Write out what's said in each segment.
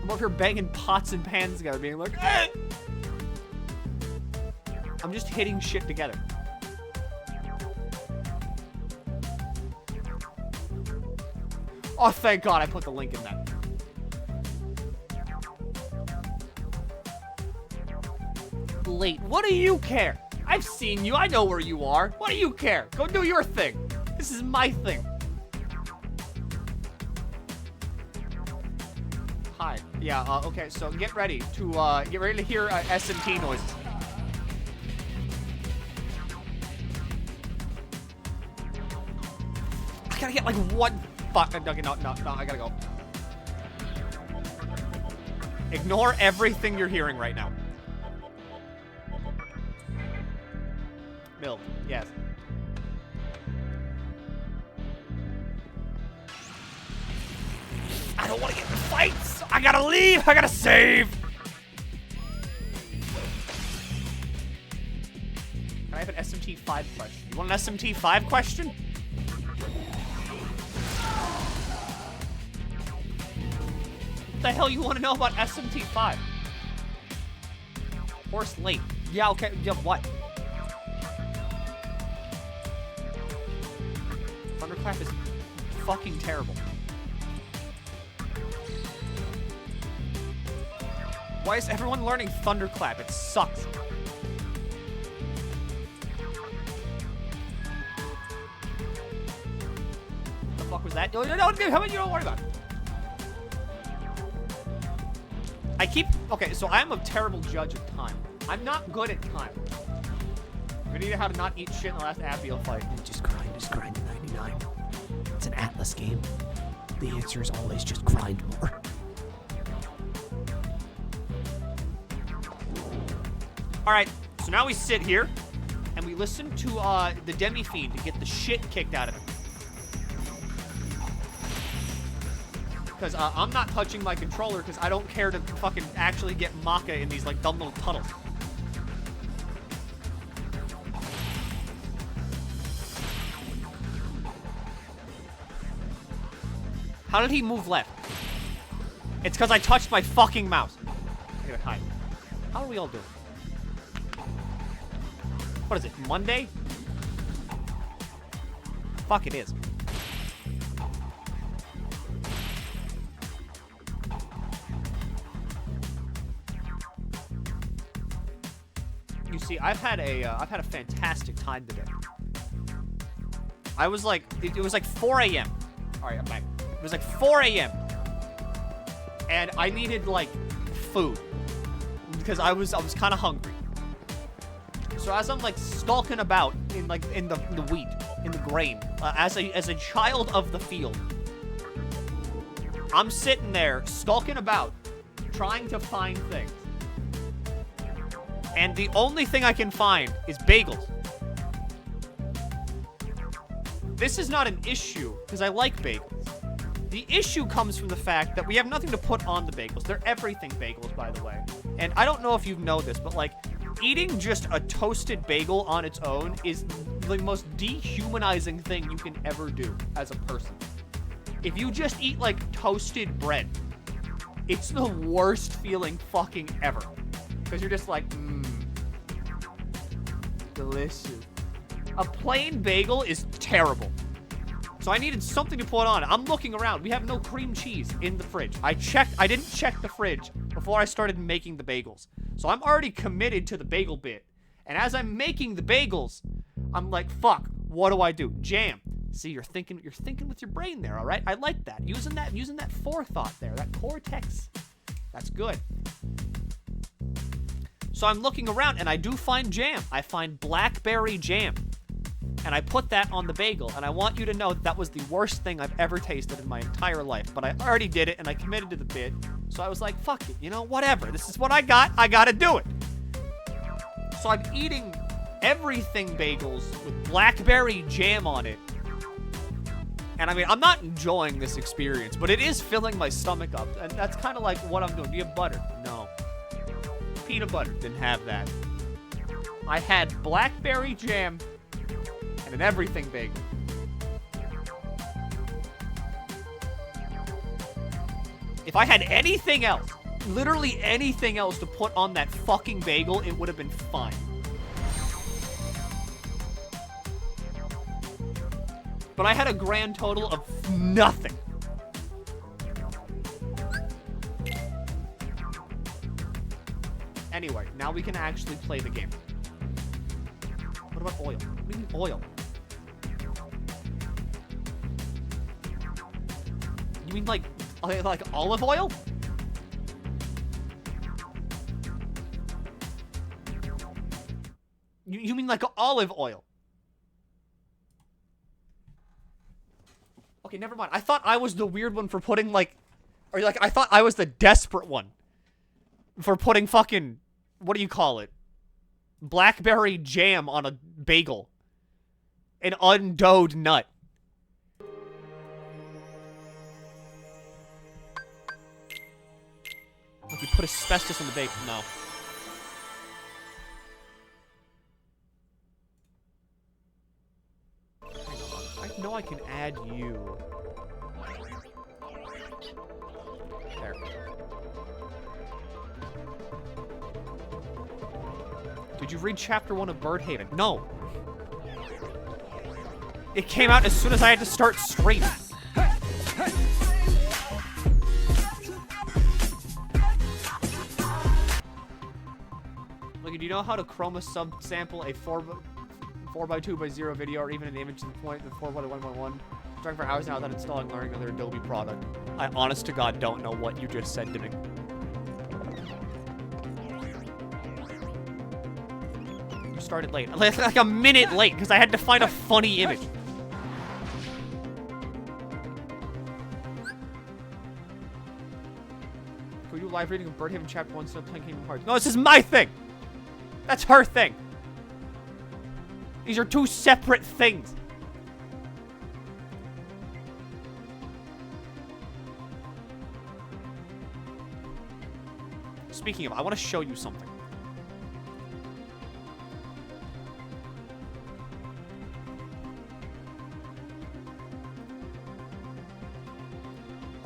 I'm over here banging pots and pans together, being like, eh! I'm just hitting shit together. Oh, thank God I put the link in that. Late. What do you care? I've seen you. I know where you are. What do you care? Go do your thing. This is my thing. Hi. Yeah, okay, so get ready to hear SMT noises. I gotta get like one... Fuck, no, I gotta go. Ignore everything you're hearing right now. Milk, yes. I don't want to get in fights! I gotta leave! I gotta save! Can I have an SMT5 question? You want an SMT5 question? What the hell you want to know about SMT5? Horse late. Yeah, okay. Yeah, what? Thunderclap is fucking terrible. Why is everyone learning Thunderclap? It sucks. What the fuck was that? No, how about you don't worry about it? Okay, so I'm a terrible judge of time. I'm not good at time. We need how to not eat shit in the last Abiel fight. Just grind to 99. It's an Atlas game. The answer is always just grind more. Alright, so now we sit here, and we listen to the Demi-Fiend to get the shit kicked out of him. Because I'm not touching my controller because I don't care to fucking actually get Maka in these, like, dumb little puddles. How did he move left? It's because I touched my fucking mouse. I gotta hide. How are we all doing? What is it, Monday? Fuck, it is. You see, I've had a fantastic time today. I was like, it was like 4 a.m. All right, I'm back. It was like 4 a.m. And I needed like food because I was kind of hungry. So as I'm like stalking about in the wheat, in the grain, as a child of the field, I'm sitting there stalking about, trying to find things. And the only thing I can find is bagels. This is not an issue, because I like bagels. The issue comes from the fact that we have nothing to put on the bagels. They're everything bagels, by the way. And I don't know if you know this, but like, eating just a toasted bagel on its own is the most dehumanizing thing you can ever do as a person. If you just eat like toasted bread, it's the worst feeling fucking ever. Because you're just like, delicious. A plain bagel is terrible. So I needed something to put on. I'm looking around. We have no cream cheese in the fridge. I didn't check the fridge before I started making the bagels. So I'm already committed to the bagel bit. And as I'm making the bagels, I'm like, fuck, what do I do? Jam. See, you're thinking with your brain there, all right? I like that. Using that forethought there, that cortex. That's good. So I'm looking around and I do find jam. I find blackberry jam. And I put that on the bagel. And I want you to know that was the worst thing I've ever tasted in my entire life. But I already did it and I committed to the bit. So I was like, fuck it, you know, whatever. This is what I got. I gotta do it. So I'm eating everything bagels with blackberry jam on it. And I mean, I'm not enjoying this experience, but it is filling my stomach up. And that's kind of like what I'm doing. Do you have butter? No. Peanut butter. Didn't have that. I had blackberry jam and an everything bagel. If I had anything else, literally anything else to put on that fucking bagel, it would have been fine. But I had a grand total of nothing. Anyway, now we can actually play the game. What about oil? What do you mean oil? You mean like olive oil? You mean like olive oil? Okay, never mind. I thought I was the weird one for putting like, or like I thought I was the desperate one for putting fucking, what do you call it? Blackberry jam on a bagel. An undoughed nut. Like you put asbestos in the bagel. No. I know I can add you. There. Did you read chapter 1 of Birdhaven? No. It came out as soon as I had to start streaming. Look, do you know how to chroma subsample a 4x2x0 video or even an image to the point of 4x1.1? Trying for hours now without installing learning another Adobe product. I honest to God don't know what you just said to me. You started late. Like a minute late because I had to find a funny image. Were you live reading of Birdhaven chapter 1 instead of playing Kingdom Hearts? No, this is my thing! That's her thing! These are two separate things. Speaking of, I want to show you something.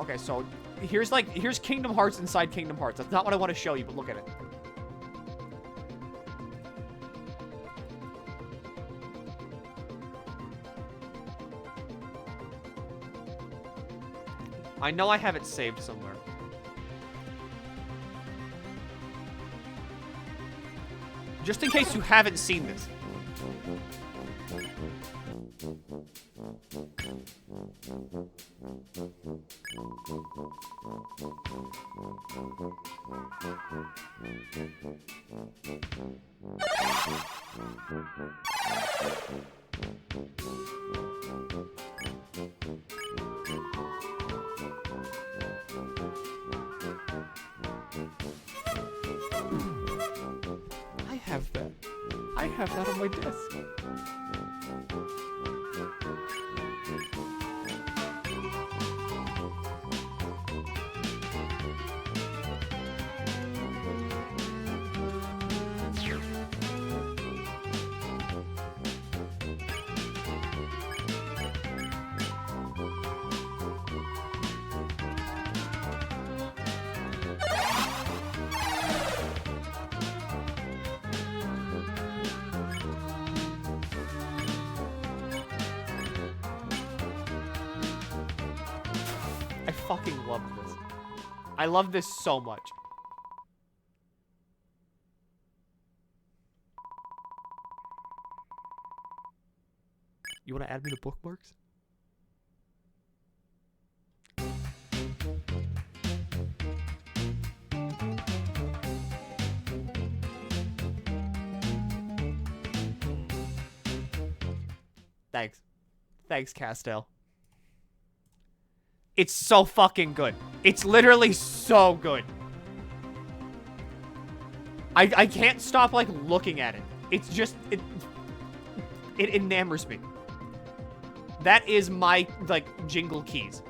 Okay, so here's Kingdom Hearts inside Kingdom Hearts. That's not what I want to show you, but look at it. I know I have it saved somewhere. Just in case you haven't seen this. I have that on my desk. I fucking love this. I love this so much. You want to add me to bookmarks? Thanks. Thanks, Castell. It's so fucking good. It's literally so good. I can't stop, like, looking at it. It's just, it enamors me. That is my, like, jingle keys.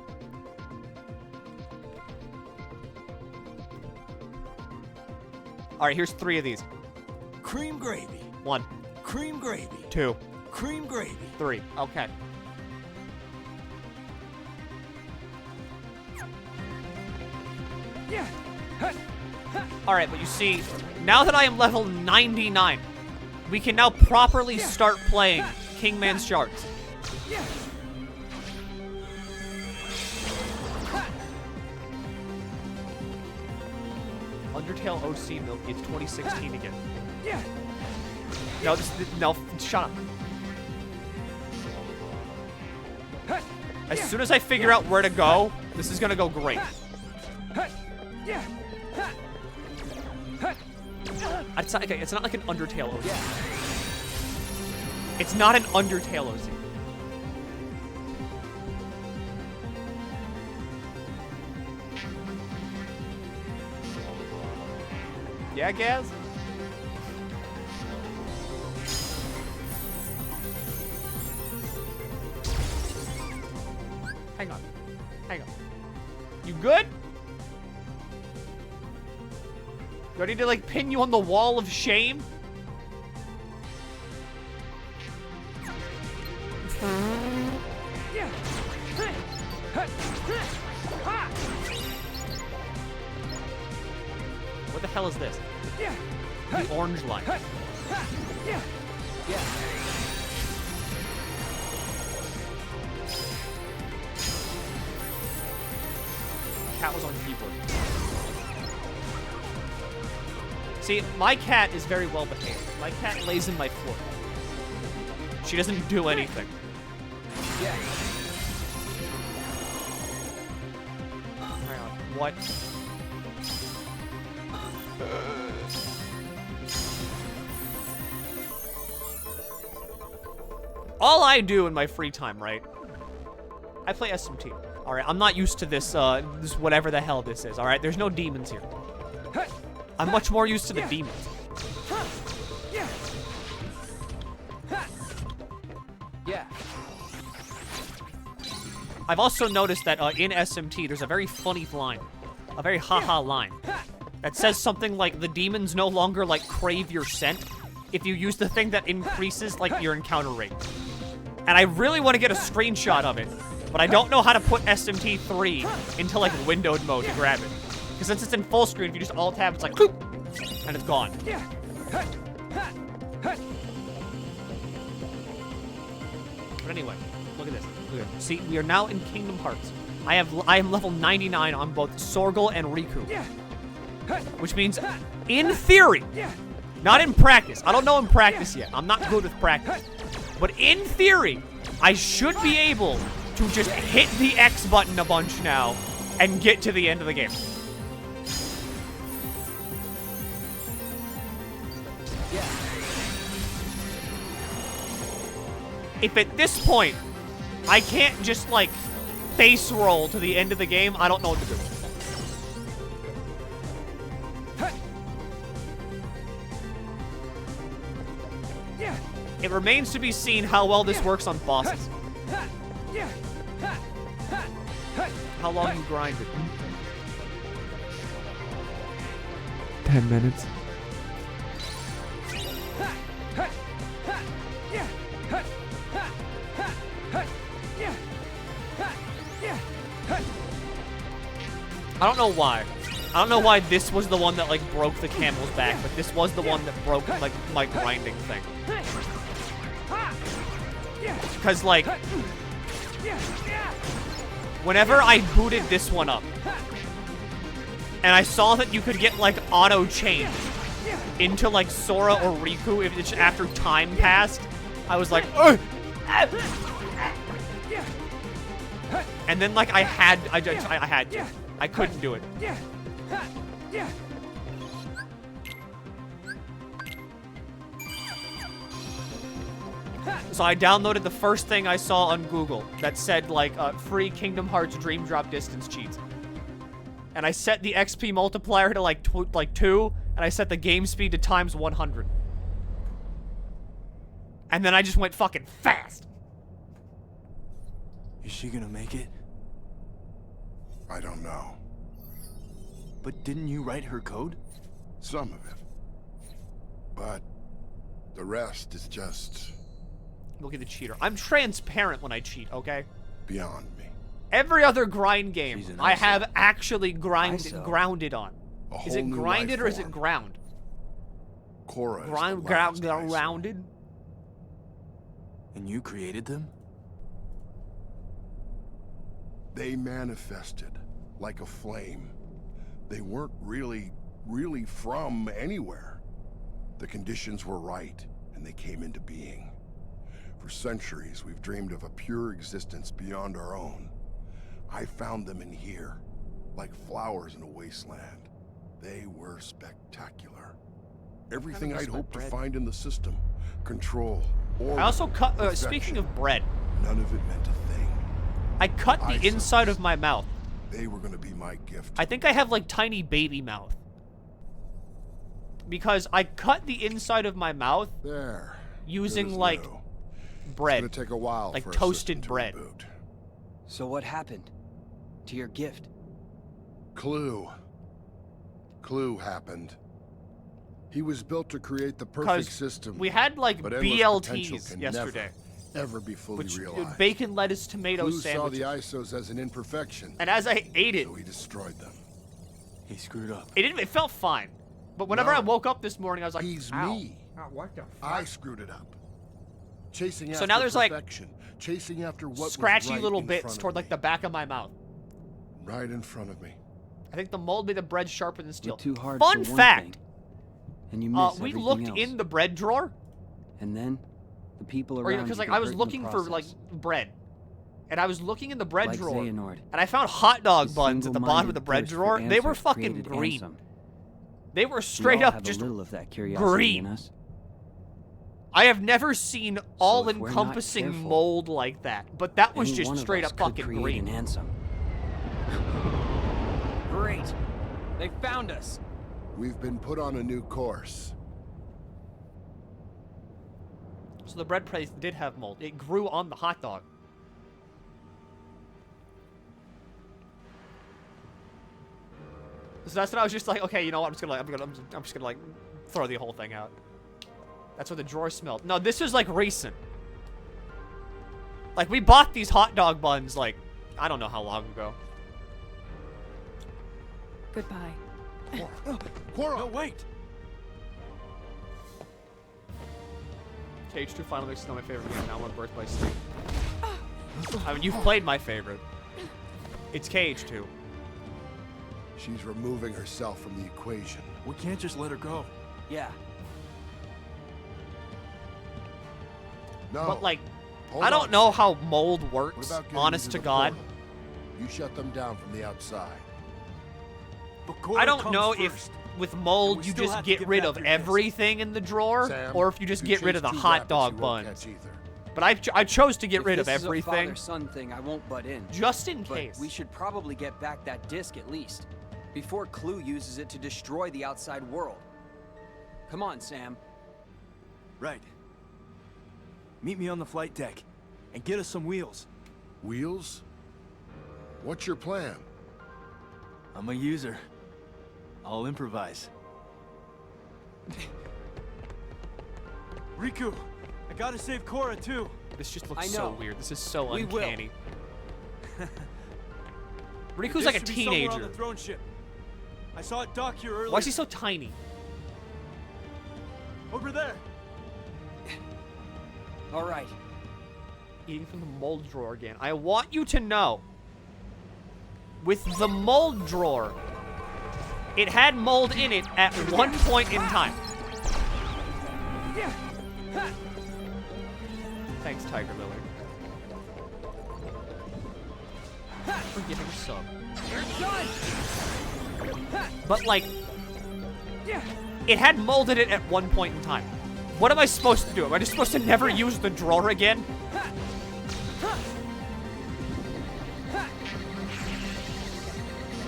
Alright, here's 3 of these. Cream gravy. 1. Cream gravy. 2. Cream gravy. 3. Okay. Alright, but you see, now that I am level 99, we can now properly start playing Kingman's Shards. Undertale OC Milky, it's 2016 again. No, no, shut up. As soon as I figure out where to go, this is gonna go great. It's not, okay, it's not like an Undertale OC. It's not an Undertale OC. Yeah, Gaz? Hang on. Hang on. You good? Do I need to, like, pin you on the wall of shame? What the hell is this? The orange line. Cat was on keyboard. See, my cat is very well behaved. My cat lays in my floor. She doesn't do anything. Hang on. What? All I do in my free time, right? I play SMT. All right, I'm not used to this, this whatever the hell this is. All right, there's no demons here. I'm much more used to the demons. I've also noticed that in SMT, there's a very funny line, a very haha line, that says something like the demons no longer like crave your scent if you use the thing that increases like your encounter rate. And I really want to get a screenshot of it, but I don't know how to put SMT3 into like windowed mode to grab it. Because since it's in full screen, if you just alt tab, it's like, boop, and it's gone. But anyway, look at this. Look at this. See, we are now in Kingdom Hearts. I am level 99 on both Sorgal and Riku. Which means, in theory, not in practice. I don't know in practice yet. I'm not good with practice. But in theory, I should be able to just hit the X button a bunch now and get to the end of the game. If at this point, I can't just, like, face roll to the end of the game, I don't know what to do. It remains to be seen how well this works on bosses. How long you grinded. 10 minutes. I don't know why. I don't know why this was the one that, like, broke the camel's back, but this was the one that broke, like, my grinding thing. Because, like, whenever I booted this one up, and I saw that you could get, like, auto-change into, like, Sora or Riku if it's after time passed, I was like, ugh! And then, like, I had to. I couldn't do it. So I downloaded the first thing I saw on Google that said, like, free Kingdom Hearts Dream Drop distance cheats. And I set the XP multiplier to, like, 2, and I set the game speed to times 100. And then I just went fucking fast. Is she gonna make it? I don't know. But didn't you write her code? Some of it. But the rest is just Look at the cheater. I'm transparent when I cheat, okay? beyond me. Every other grind game She's an I ISO. have actually ISO. grounded on. A Is whole it new grinded life or is it form. ground? Cora is the last ice one. Grounded. And you created them? They manifested like a flame. They weren't really from anywhere. The conditions were right, and they came into being. For centuries, we've dreamed of a pure existence beyond our own. I found them in here, like flowers in a wasteland. They were spectacular. Everything I'd hoped to find in the system. Control, order, I also cut, perfection. speaking of bread, None of it meant a thing. I cut the I inside sense of my mouth. They were gonna be my gift. I think I have like tiny baby mouth. Because I cut the inside of my mouth There. using Good as like new. bread. It's gonna take a while like for a toasted system to bread. reboot. So what happened to your gift? Clue happened. He was built to create the perfect 'Cause system. we had like but endless potential BLTs can yesterday. Never be fully Which realized. bacon, lettuce, tomato Clue saw sandwiches. the ISOs as an imperfection, And as I ate it, so he destroyed them. He screwed up. it felt fine. But whenever No. I woke up this morning, I was like, He's ow. me. What the fuck? I screwed it up. Chasing So after now there's, like, perfection, chasing after what Scratchy was right little in bits front toward of like me. the back of my mouth. Right in front of me. I think the mold made the bread sharper than steel. Too hard Fun for one fact. thing, and you miss We everything looked else. in the bread drawer, And then the people or around because you like get I was hurt in the looking for like process. bread, and I was looking in the bread Like drawer, Xehanort. and I found hot dog His buns at the bottom of the single-minded bread thirst for drawer. They were answers fucking created green. Ansem. They were We straight all up have just a little of that curiosity green. in us. I have never seen if we're not all-encompassing careful, mold like that, but that was Any just one of straight us up could fucking create green. an Ansem. Great. They found us. We've been put on a new course. So the bread place did have mold. It grew on the hot dog. So that's what I was just like, okay, you know what? I'm just gonna like throw the whole thing out. That's what the drawer smelled. No, this is like recent. Like we bought these hot dog buns like I don't know how long ago. Goodbye. Cora! No, wait! Cage 2 Final Mix is not my favorite game. Now I'm on Birth by Sleep. I mean, you've played my favorite. It's Cage 2. She's removing herself from the equation. We can't just let her go. Yeah. No. But like, hold I don't on. know how mold What works, about getting honest into to the God. portal? You shut them down from the outside. But Cora I don't comes know first. if with mold we you still just have to get get rid back of through this. everything in the drawer, Sam, or if you just if get rid of the chase too hot rapid, dog you won't buns. catch either. But I chose to get If rid of this is a everything, father-son thing, I won't butt in. just in But case. we should probably get back that disc at least, before Clue uses it to destroy the outside world. Come on, Sam. Right. Meet me on the flight deck, and get us some wheels. Wheels? What's your plan? I'm a user. I'll improvise. Riku, I gotta save Cora too. This just I looks so know. weird. This is so We will. uncanny. The Riku's like a disc should be somewhere on teenager. the throne ship. I saw it dock here earlier. Why is he so tiny? Over there. All right. Eating from the mold drawer again. I want you to know, with the mold drawer, it had mold in it at one point in time. Thanks, Tiger Lily. For giving a sub. But like, it had mold in it at one point in time. What am I supposed to do? Am I just supposed to never use the drawer again?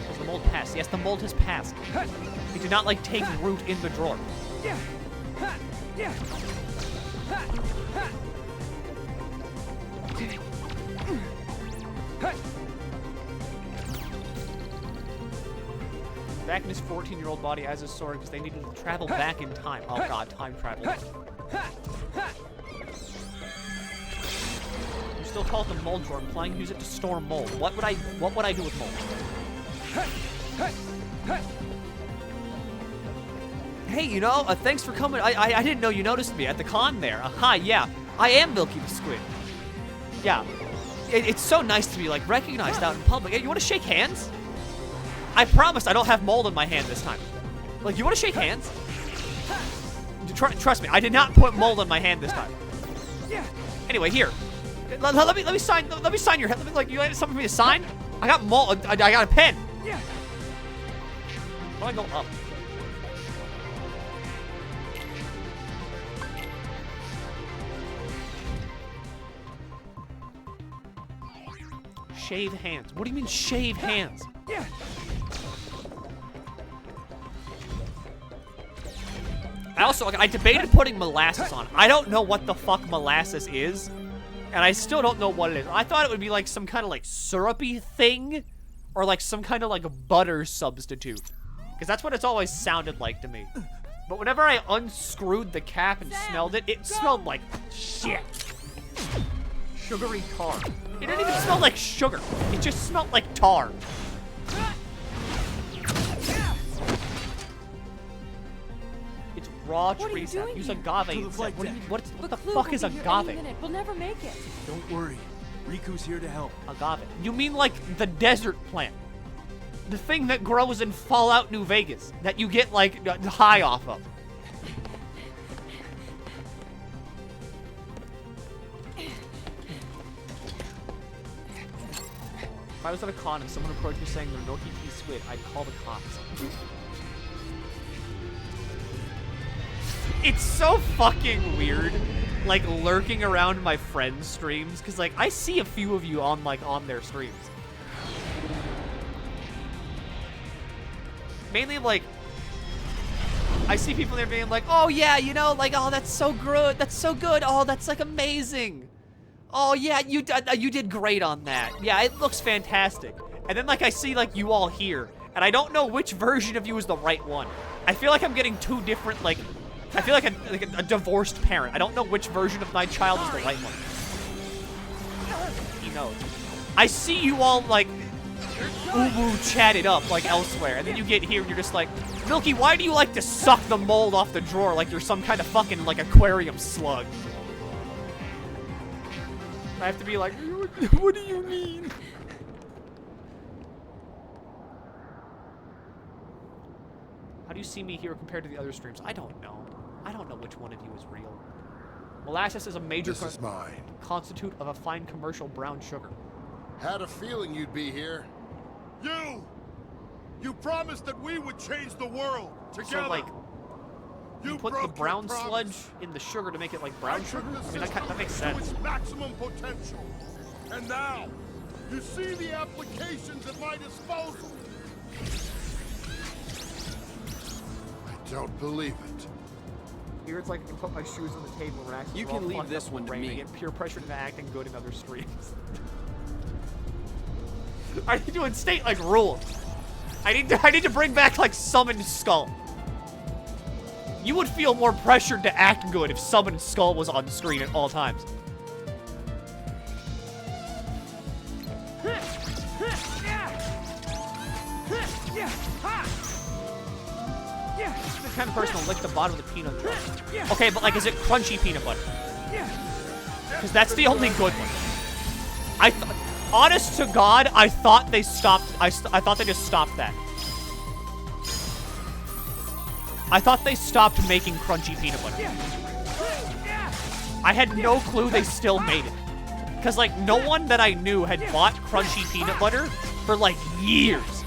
Has the mold passed? Yes, the mold has passed. It did not like take root in the drawer. Back in his 14-year-old body as his sword because they needed to travel back in time. Oh god, time travel. You still call it the mold drawer, implying you use it to store mold. What would I do with mold? Hey, you know, thanks for coming. I didn't know you noticed me at the con there. Hi, yeah. I am Milky the Squid. Yeah. It's so nice to be, like, recognized out in public. Hey, you want to shake hands? I promise I don't have mold in my hand this time. Like, you want to shake hands? Trust me, I did not put mold in my hand this time. Anyway, here. Let me sign your head. Let me, like, you have something for me to sign? I got mold. I got a pen. How do I go up? Shave hands. What do you mean shave hands? I debated putting molasses on. I don't know what the fuck molasses is, and I still don't know what it is. I thought it would be like some kind of like syrupy thing, or like some kind of like a butter substitute, because that's what it's always sounded like to me. But whenever I unscrewed the cap and smelled it, it smelled like shit. Sugary tar. It didn't even smell like sugar. It just smelled like tar. It's raw tree sap. Use agave instead. What the fuck is agave? We'll never make it. Don't worry. Riku's here to help. Agave. You mean like the desert plant? The thing that grows in Fallout New Vegas that you get like high off of. If I was at a con and someone approached me saying they're MilkyTheSquid, I'd call the cops. It's so fucking weird, like, lurking around my friends' streams, because, like, I see a few of you on, like, on their streams. Mainly, like, I see people there being like, oh, yeah, you know, like, oh, that's so good, oh, that's, like, amazing. Oh, yeah, you did great on that. Yeah, it looks fantastic. And then, like, I see, like, you all here, and I don't know which version of you is the right one. I feel like I'm getting two different, like, I feel like a divorced parent. I don't know which version of my child is the right one. He knows. I see you all, like, woo chatted up, like, elsewhere, and then you get here and you're just like, Milky, why do you like to suck the mold off the drawer like you're some kind of fucking, like, aquarium slug? I have to be like, what do you mean? How do you see me here compared to the other streams? I don't know. I don't know which one of you is real. Molasses is a major This is mine. constitute of a fine commercial brown sugar. Had a feeling you'd be here. You! You promised that we would change the world together. So, like, you put the broke your brown promise. sludge in the sugar to make it like brown sugar? took the I mean, that system makes to sense. its maximum potential. And now, you see the applications at my disposal. I don't believe it. Here it's like I can put my shoes on the table and actually You can leave this one to me. I get peer pressure into acting good in other streams. I need to instate like rules. I need to bring back like Summoned Skull. You would feel more pressured to act good if Summoned Skull was on screen at all times. I'm the kind of person to lick the bottom of the peanut butter. Okay, but like, is it crunchy peanut butter? Because that's the only good one. Honest to God, I thought they stopped. I thought they just stopped that. I thought they stopped making crunchy peanut butter. I had no clue they still made it. Because, like, no one that I knew had bought crunchy peanut butter for, like, years.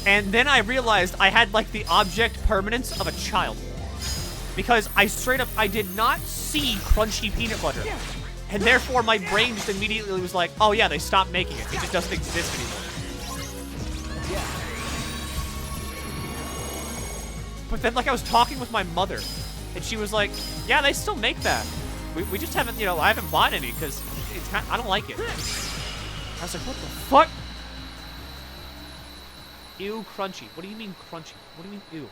And then I realized I had, like, the object permanence of a child. Because I did not see crunchy peanut butter. And therefore, my brain just immediately was like, oh yeah, they stopped making it. It just doesn't exist anymore. But then, like, I was talking with my mother, and she was like, yeah, they still make that. We just haven't, you know, I haven't bought any, because it's kind of, I don't like it. I was like, what the fuck? Ew, crunchy. What do you mean crunchy? What do you mean ew?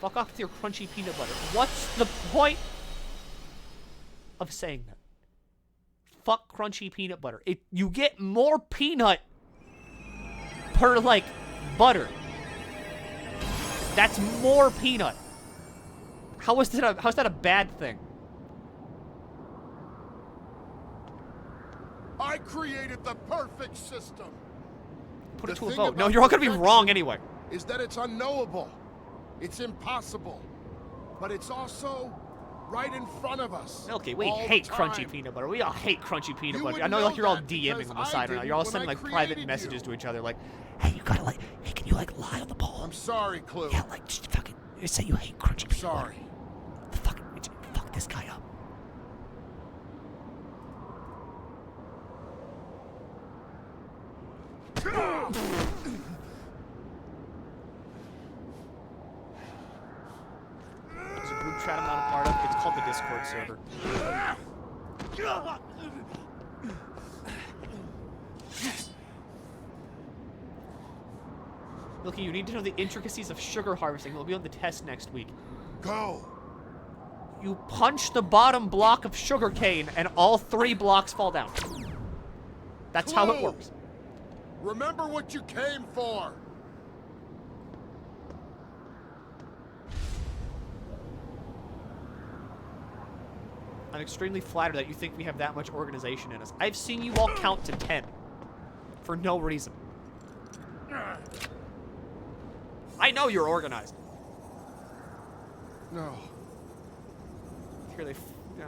Fuck off with your crunchy peanut butter. What's the point of saying that? Fuck crunchy peanut butter. You get more peanut per, like, butter. That's more peanut. How's that a bad thing? I created the perfect system. Put it The to a thing vote. No, about you're all gonna be perfection wrong anyway. Is that it's unknowable. It's impossible. But it's also right in front of us. Milky, we all the hate crunchy time. peanut butter. We all hate crunchy peanut You butter. would I know, know like, you're all that DMing because on the I side right now. didn't You're all when sending, I like, private created messages you. to each other, like, hey, you gotta, like, hey, can you, like, lie on the poll? I'm sorry, Clue. Yeah, like, just fucking say you hate crunchy peanut butter. Sorry. Fuck this guy up. There's a group chat I'm not a part of. It's called the Discord server. Milky, you need to know the intricacies of sugar harvesting. We'll be on the test next week. Go. You punch the bottom block of sugar cane, and all 3 blocks fall down. That's how it Clue. works. Remember what you came for. I'm extremely flattered that you think we have that much organization in us. I've seen you all count to 10. For no reason. I know you're organized. No. Here they're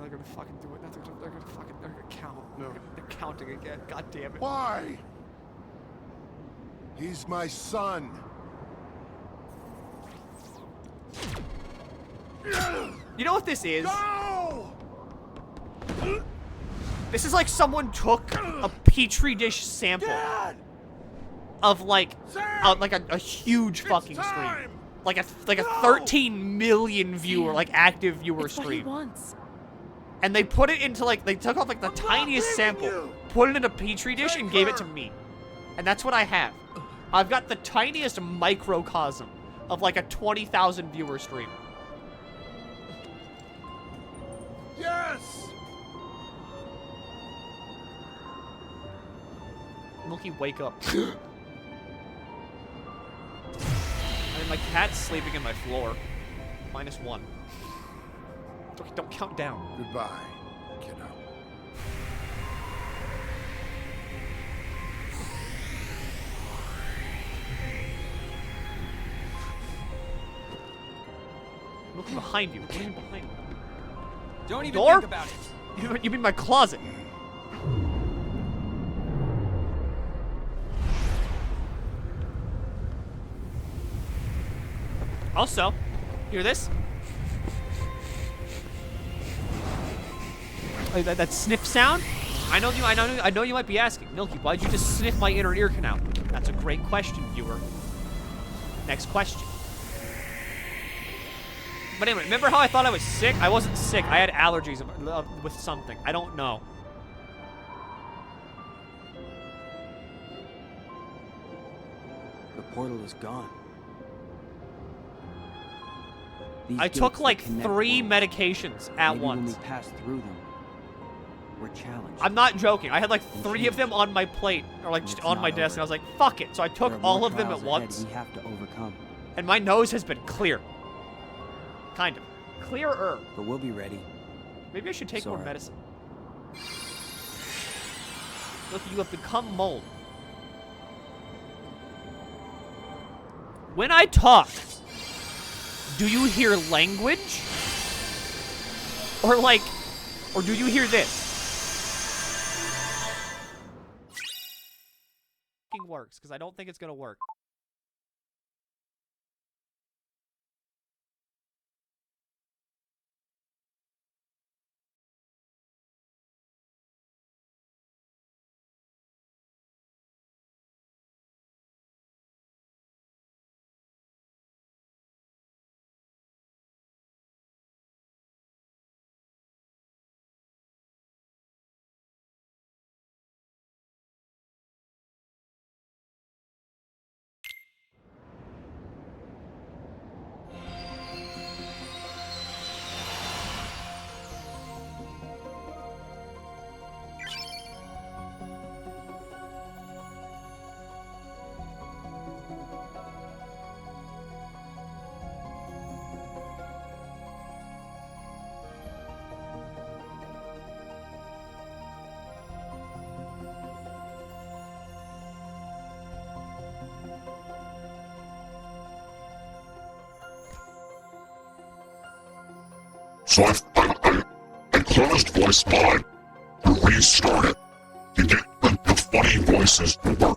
gonna fucking do it. They're gonna count. No. They're counting again. God damn it. Why? He's my son. You know what this is? Go! This is like someone took a petri dish sample Dad! of like Sam! like a huge fucking It's stream. time! Like a No! 13 million viewer, like active viewer It's what he stream. wants. And they put it into like, they took off like the I'm not tiniest leaving sample, you! put it in a petri dish Take and gave it her! to me. And that's what I have. I've got the tiniest microcosm of like a 20,000 viewer stream. Yes! Milky, wake up. I mean, my cat's sleeping in my floor. -1. Okay, don't count down. Goodbye, kiddo. I'm looking behind you. What do you mean behind you? Don't even Door? think about it. You mean my closet? Also, hear this? That sniff sound? I know you might be asking, Milky, why'd you just sniff my inner ear canal? That's a great question, viewer. Next question. But anyway, remember how I thought I was sick? I wasn't sick. I had allergies with something. I don't know. The portal is gone. These I gates took that like connect 3 worlds. medications at Maybe when once. we pass through them, we're challenged. I'm not joking. I had like And 3 of them changed. on my plate, or like And just it's on not my desk, and over. I was like, fuck it. So I took There are all more of them at trials ahead once, we have to overcome, and my nose has been clear. Kind of. Clearer. but we'll be ready. Maybe I should take more Sorry. medicine. Look, you have become mold. When I talk, do you hear language? Or like, or do you hear this? Works, because I don't think it's gonna work. So I closed voice mod to restart it to get the funny voices to work.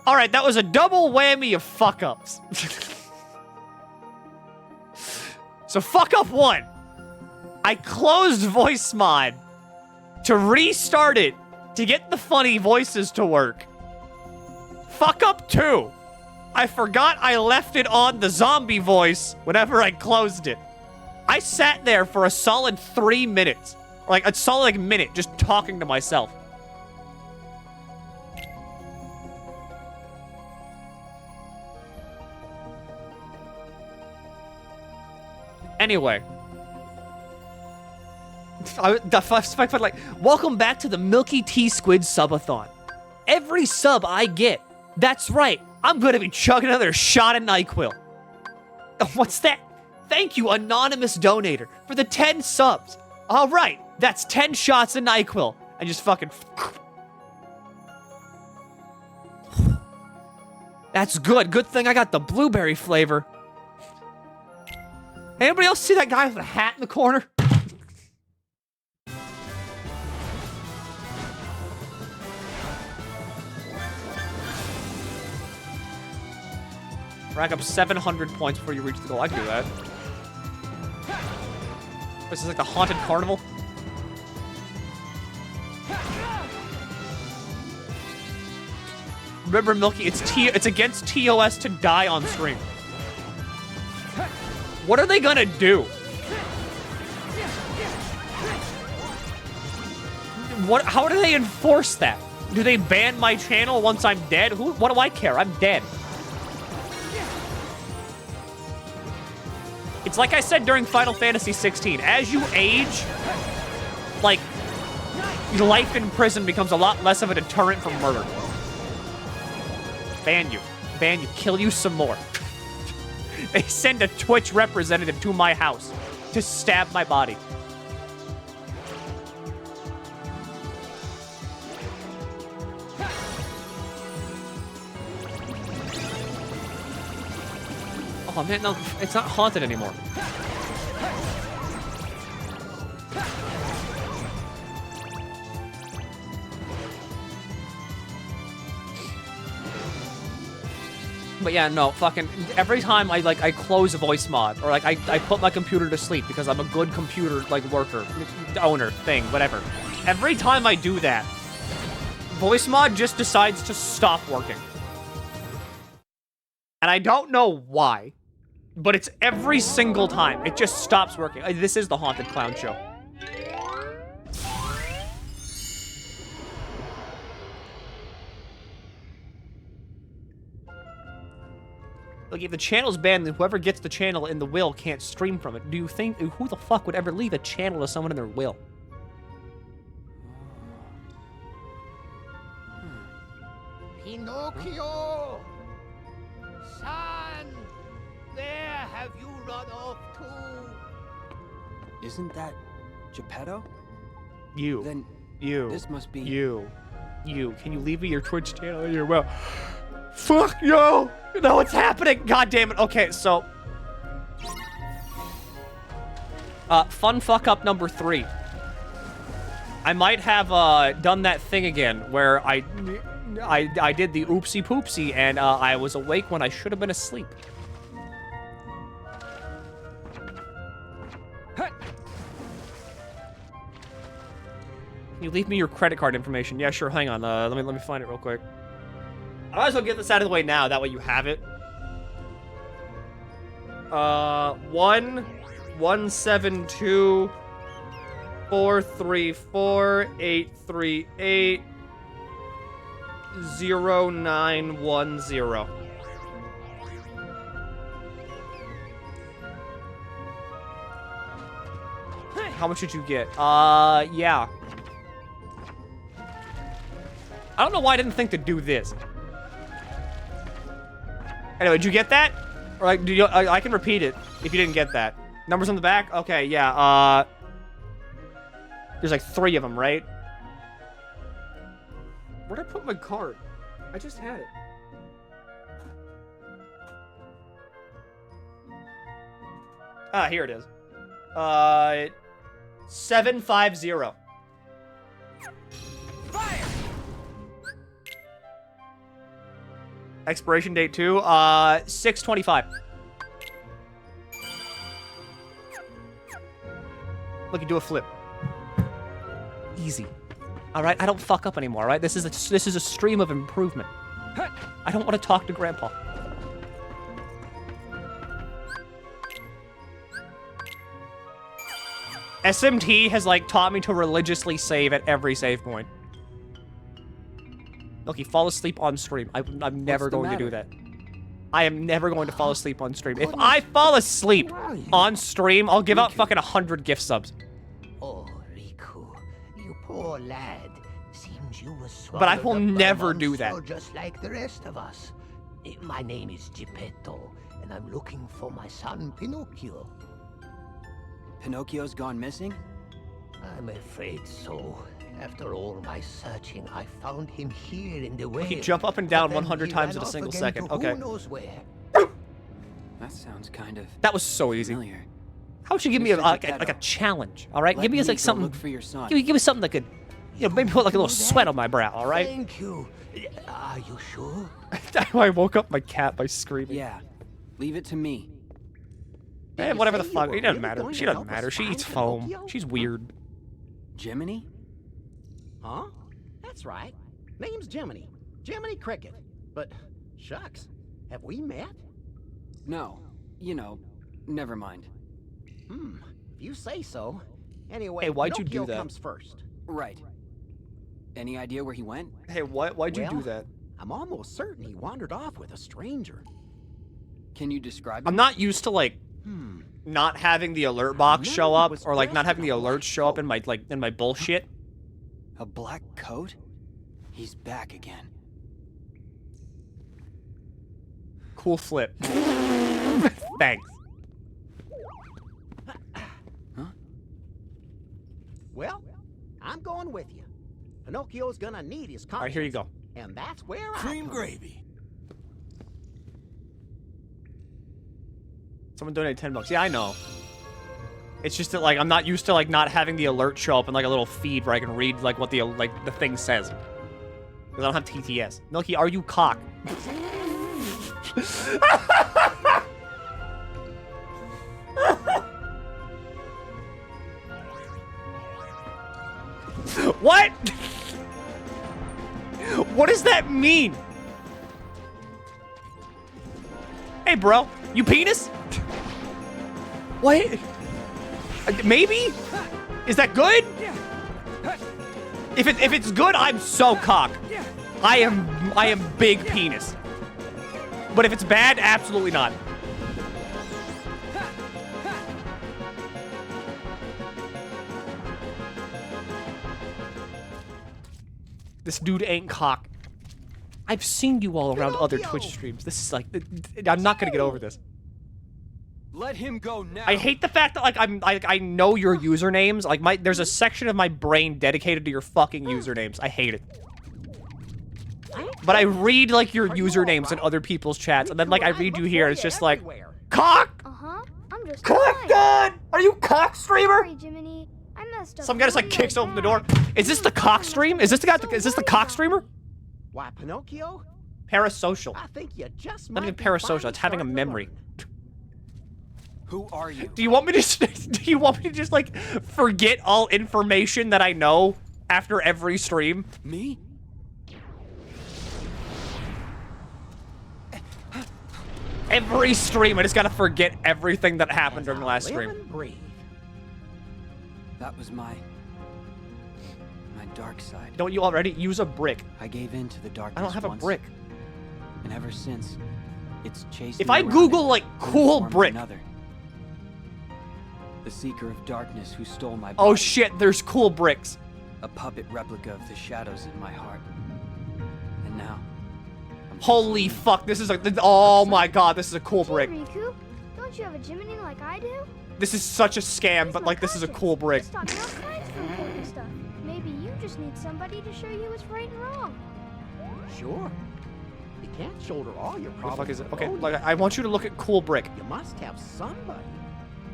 All right, that was a double whammy of fuck-ups. So fuck up 1. I closed voice mod to restart it to get the funny voices to work. Fuck up 2. I forgot I left it on the zombie voice whenever I closed it. I sat there for a solid 3 minutes. Or like a solid minute just talking to myself. Anyway. Welcome back to the MilkyTheSquid subathon. Every sub I get, that's right, I'm gonna be chugging another shot of NyQuil. What's that? Thank you, anonymous donator, for the 10 subs. All right, that's 10 shots of NyQuil. I just fucking... That's good. Good thing I got the blueberry flavor. Anybody else see that guy with a hat in the corner? Rack up 700 points before you reach the goal. I can do that. This is like the haunted carnival. Remember, Milky, it's against TOS to die on stream. What are they gonna do? How do they enforce that? Do they ban my channel once I'm dead? What do I care? I'm dead. It's like I said during Final Fantasy 16. As you age, like, life in prison becomes a lot less of a deterrent from murder. Ban you. Ban you. Kill you some more. They send a Twitch representative to my house to stab my body. Oh man, no, it's not haunted anymore. But yeah, no, fucking every time I close a voice mod or like I put my computer to sleep because I'm a good computer like worker, owner, thing, whatever. Every time I do that, voice mod just decides to stop working. And I don't know why, but it's every single time. It just stops working. This is the Haunted Clown Show. Like, if the channel's banned, then whoever gets the channel in the will can't stream from it. Do you think, who the fuck would ever leave a channel to someone in their will? Pinocchio! Son! Where have you run off to? Isn't that Geppetto? You. Then You. this must be... You. Can you leave me your Twitch channel in your will? Fuck, yo! No, what's happening? God damn it. Okay, so... fun fuck up number 3. I might have, done that thing again where I did the oopsie poopsie and, I was awake when I should have been asleep. Can you leave me your credit card information? Yeah, sure. Hang on. Let me find it real quick. I might as well get this out of the way now. That way you have it. 172 434 838 0910. How much did you get? Yeah. I don't know why I didn't think to do this. Anyway, did you get that? Or like, I can repeat it if you didn't get that. Numbers on the back? Okay, yeah, there's like 3 of them, right? Where'd I put my card? I just had it. Ah, here it is. 750. Fire! Expiration date 2, 625. Look, you do a flip. Easy. All right, I don't fuck up anymore. All right, this is a stream of improvement. I don't want to talk to Grandpa. SMT has like taught me to religiously save at every save point. Milky, fall asleep on stream. I'm never going to do that. I am never going to fall asleep on stream. If I fall asleep on stream, I'll give out fucking 100 gift subs. Oh, Riku, you poor lad. Seems you were swallowed But I will up by a never do that. monster just like the rest of us. My name is Geppetto, and I'm looking for my son Pinocchio. Pinocchio's gone missing? I'm afraid so. After all my searching, I found him here in the way. He jump up and down 100 times in a single second. Okay. Who knows where? That sounds kind of That was so easy. familiar. How would you give me Mr. like Geppetto, a challenge? All right, Let give me me like go something. look for your son. Give me something that could, you know, maybe put like a little sweat on my brow. All right. Thank you. Are you sure? I woke up my cat by screaming. Yeah, leave it to me. Eh, Did you whatever the say you fuck. were It doesn't really matter. going She to doesn't help matter. us She find eats foam. Pinocchio? She's weird. Jiminy? Huh? That's right. Name's Jiminy. Jiminy Cricket. But, shucks, have we met? No, you know, never mind. If you say so. Anyway, Hey, why'd you do Pinocchio that? comes first. Right. Any idea where he went? Hey, why'd you do Well, that? I'm almost certain he wandered off with a stranger. Can you describe I'm him? not used to like not having the alert box show remember he up was or like not dressed having in the a black alerts show up coat. in my bullshit. A black coat? He's back again. Cool flip. Thanks. Well, I'm going with you. Pinocchio's gonna need his conscience. All right, here you go. And that's where Cream gravy. Someone donated $10. Yeah, I know. It's just that like I'm not used to like not having the alert show up in like a little feed where I can read like what the thing says. Because I don't have TTS. Milky, are you cock? What? What does that mean? Hey, bro, you penis? What? Maybe? Is that good? If it's good, I'm so cock. I am big penis. But if it's bad, absolutely not. This dude ain't cock. I've seen you all around other Twitch streams. This is like, I'm not gonna get over this. Let him go now. I hate the fact that like I know your usernames. Like there's a section of my brain dedicated to your fucking usernames. I hate it. But I read like your usernames in other people's chats, and then like I read you here, and it's just like, cock. I'm just Cock fine. God! Are you cock streamer? Sorry, Jiminy. I messed up. Some guy just like really kicks open the door. bad. Is this the cock stream? Is this the guy? Is this the cock streamer? Why, Pinocchio? Parasocial. I think you just Not might even be parasocial. finally It's having a starting to memory. learn. Who are you? Do you want me to? Do you want me to just like forget all information that I know after every stream? Me? Every stream, I just gotta forget everything that happened during the last Live stream. and breathe. That was my dark side. Don't you already use a brick? I gave in to the darkness I don't have a once, brick. and ever since, it's chased If me I around Google in like one cool form or brick. another. The seeker of darkness who stole my body. Oh shit, there's cool bricks. A puppet replica of the shadows in my heart. And now, I'm just Holy fuck, this is a, oh my god, this is a cool Hey, brick. Riku, don't you have a Jiminy like I do? This is such a scam, Where's but my like this is a conscience? cool brick. It's taught me all kinds of important stuff. Maybe you just need somebody to show you what's right and wrong. Sure. You can't shoulder all your What the problems fuck is it? Okay, alone. like I want you to look at cool brick. You must have somebody.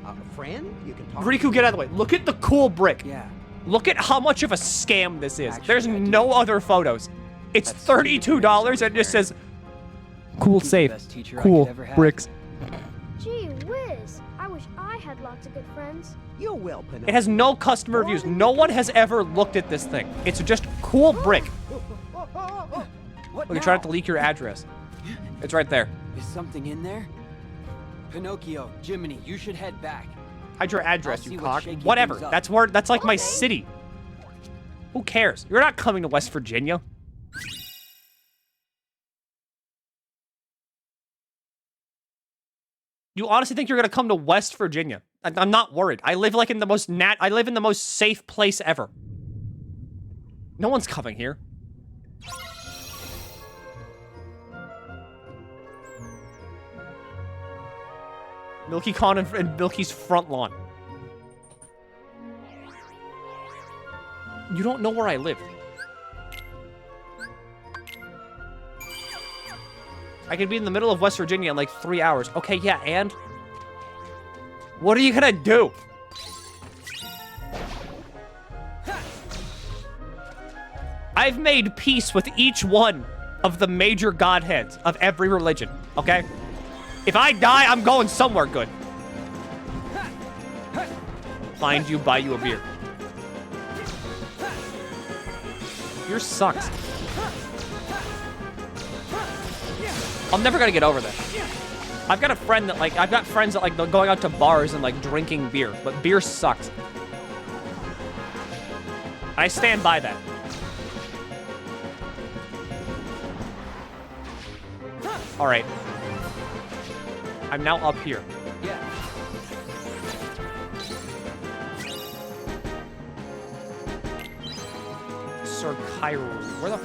A A friend? You can talk Riku, get out of the way. Look at the cool brick. Yeah. Look at how much of a scam this is. Actually, There's I do. no other photos. It's That's $32 and it just says, cool He's the safe, best teacher I cool could ever have. bricks. Gee whiz. I wish I had lots of good friends. You will, Pinocchio. It has no customer reviews. No one has ever looked at this thing. It's just cool brick. What Look, now? you tried to leak your address. It's right there. Is something in there? Pinocchio, Jiminy, you should head back. Hide your address, I'll you see what's cock. shaking Whatever. things up. That's where. That's like my Okay. city. Who cares? You're not coming to West Virginia. You honestly think you're gonna come to West Virginia? I'm not worried. I live like in the most I live in the most safe place ever. No one's coming here. Milky Con and Milky's front lawn. You don't know where I live. I could be in the middle of West Virginia in like 3 hours. Okay, yeah, and? What are you gonna do? I've made peace with each one of the major godheads of every religion, okay? If I die, I'm going somewhere good. Find you, buy you a beer. Beer sucks. I'm never gonna get over that. I've got a friend that I've got friends that like going out to bars and like drinking beer, but beer sucks. I stand by that. All right. I'm now up here. Yeah. Sir Cairo. Where the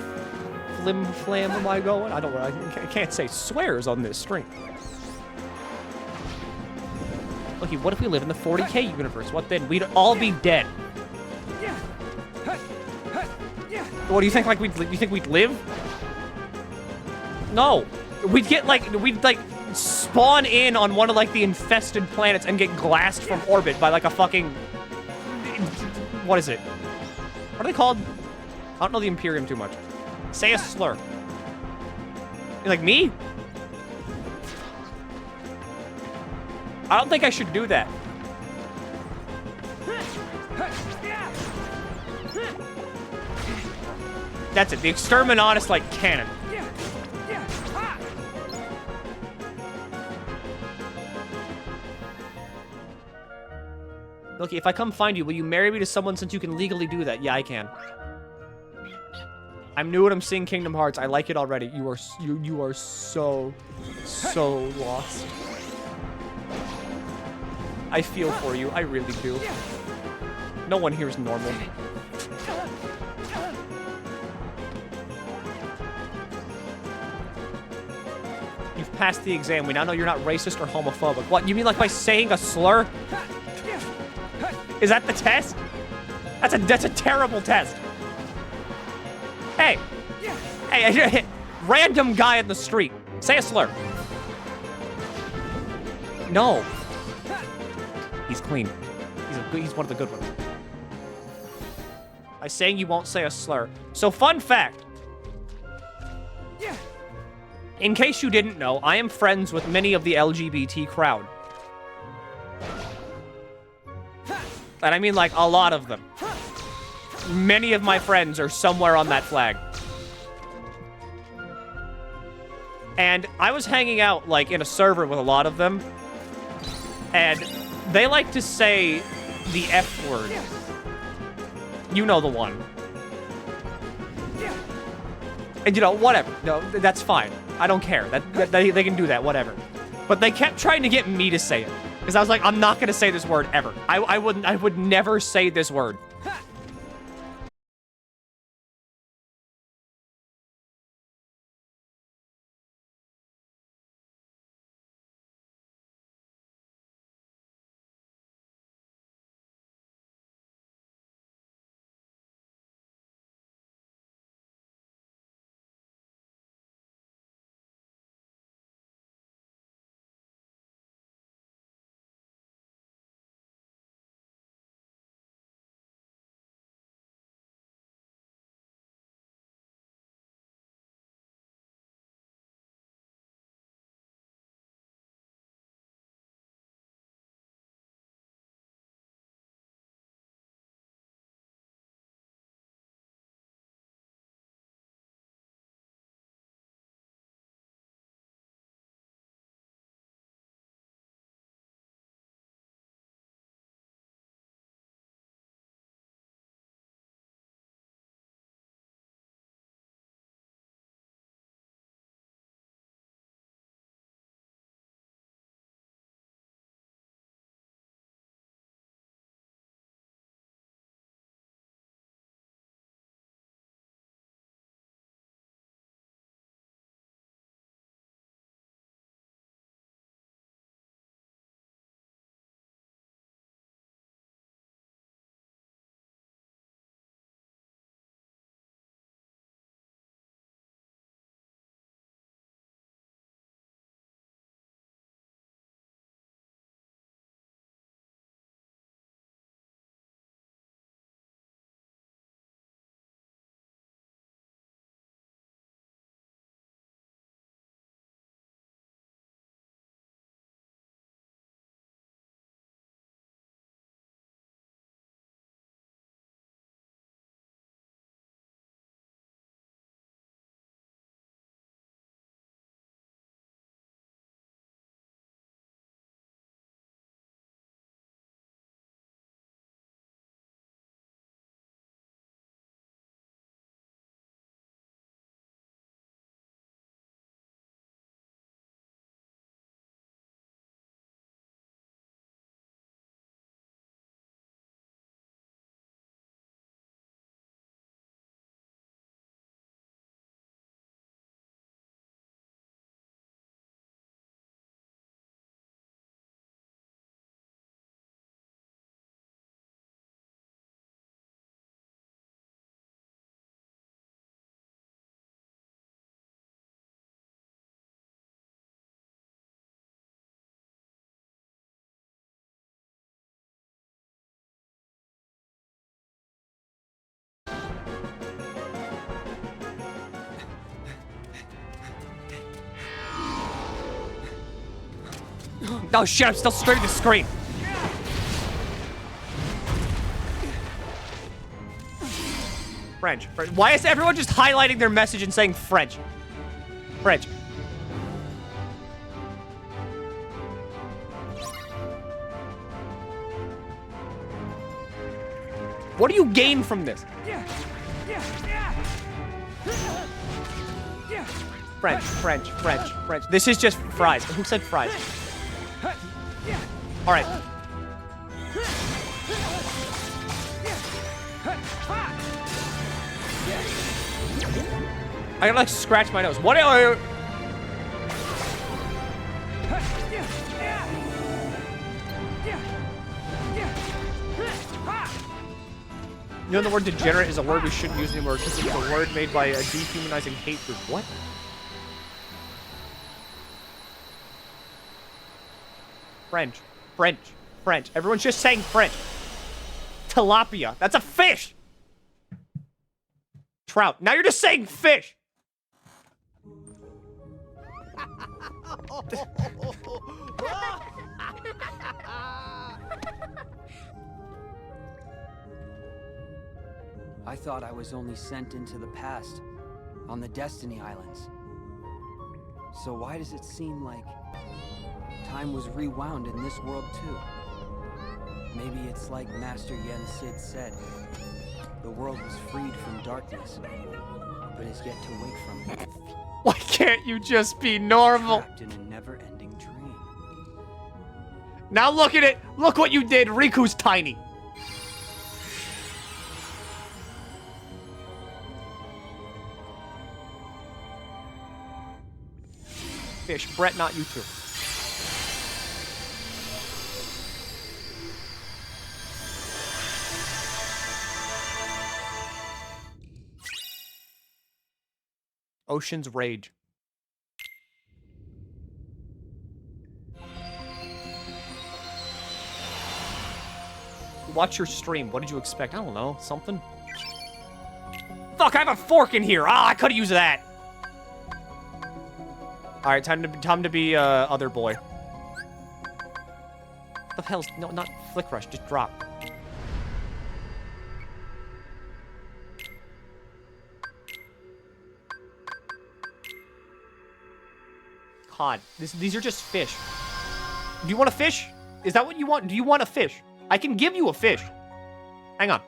flim flam am I going? I don't know. I can't say swears on this stream. Okay, what if we live in the 40K universe? What then? We'd all be dead. What do you think? Like you think we'd live? No, we'd spawn in on one of like the infested planets and get glassed from orbit by like a fucking what is it? What are they called? I don't know the Imperium too much. Say a slur. You're like me? I don't think I should do that. That's it. The Exterminatus like cannon. Milky, if I come find you, will you marry me to someone since you can legally do that? Yeah, I can. I'm new and I'm seeing Kingdom Hearts. I like it already. You are so lost. I feel for you. I really do. No one here is normal. You've passed the exam. We now know you're not racist or homophobic. What, you mean like by saying a slur? Is that the test? That's a terrible test. Hey. Hey, random guy in the street. Say a slur. No. He's clean. He's one of the good ones. By saying you won't say a slur. So fun fact. In case you didn't know, I am friends with many of the LGBT crowd. And I mean like a lot of them. Many of my friends are somewhere on that flag. And I was hanging out like in a server with a lot of them. And they like to say the F word. You know the one. And you know, whatever. No, that's fine. I don't care. They can do that, whatever. But they kept trying to get me to say it. Because I was like, I'm not going to say this word ever. I would never say this word. Oh shit, I'm still staring at the screen. French. Why is everyone just highlighting their message and saying French? French. What do you gain from this? French, French, French, French. This is just fries. Who said fries? All right. I gotta like scratch my nose. What are you? You know the word degenerate is a word we shouldn't use anymore because it's a word made by a dehumanizing hate group. What? French. French. French. Everyone's just saying French. Tilapia. That's a fish! Trout. Now you're just saying fish! I thought I was only sent into the past, on the Destiny Islands. So why does it seem like time was rewound in this world too? Maybe it's like Master Yen Sid said. The world was freed from darkness, but is yet to wake from it. Why can't you just be normal? Trapped in a never-ending dream. Now look at it! Look what you did! Riku's tiny! Fish. Brett, not you two. Ocean's Rage. Watch your stream. What did you expect? I don't know. Something? Fuck, I have a fork in here! Ah, I could've used that! Alright, time to be, other boy. What the hell's... No, not Flick Rush. Just drop. God, these are just fish. Do you want a fish? Is that what you want? Do you want a fish? I can give you a fish. Hang on.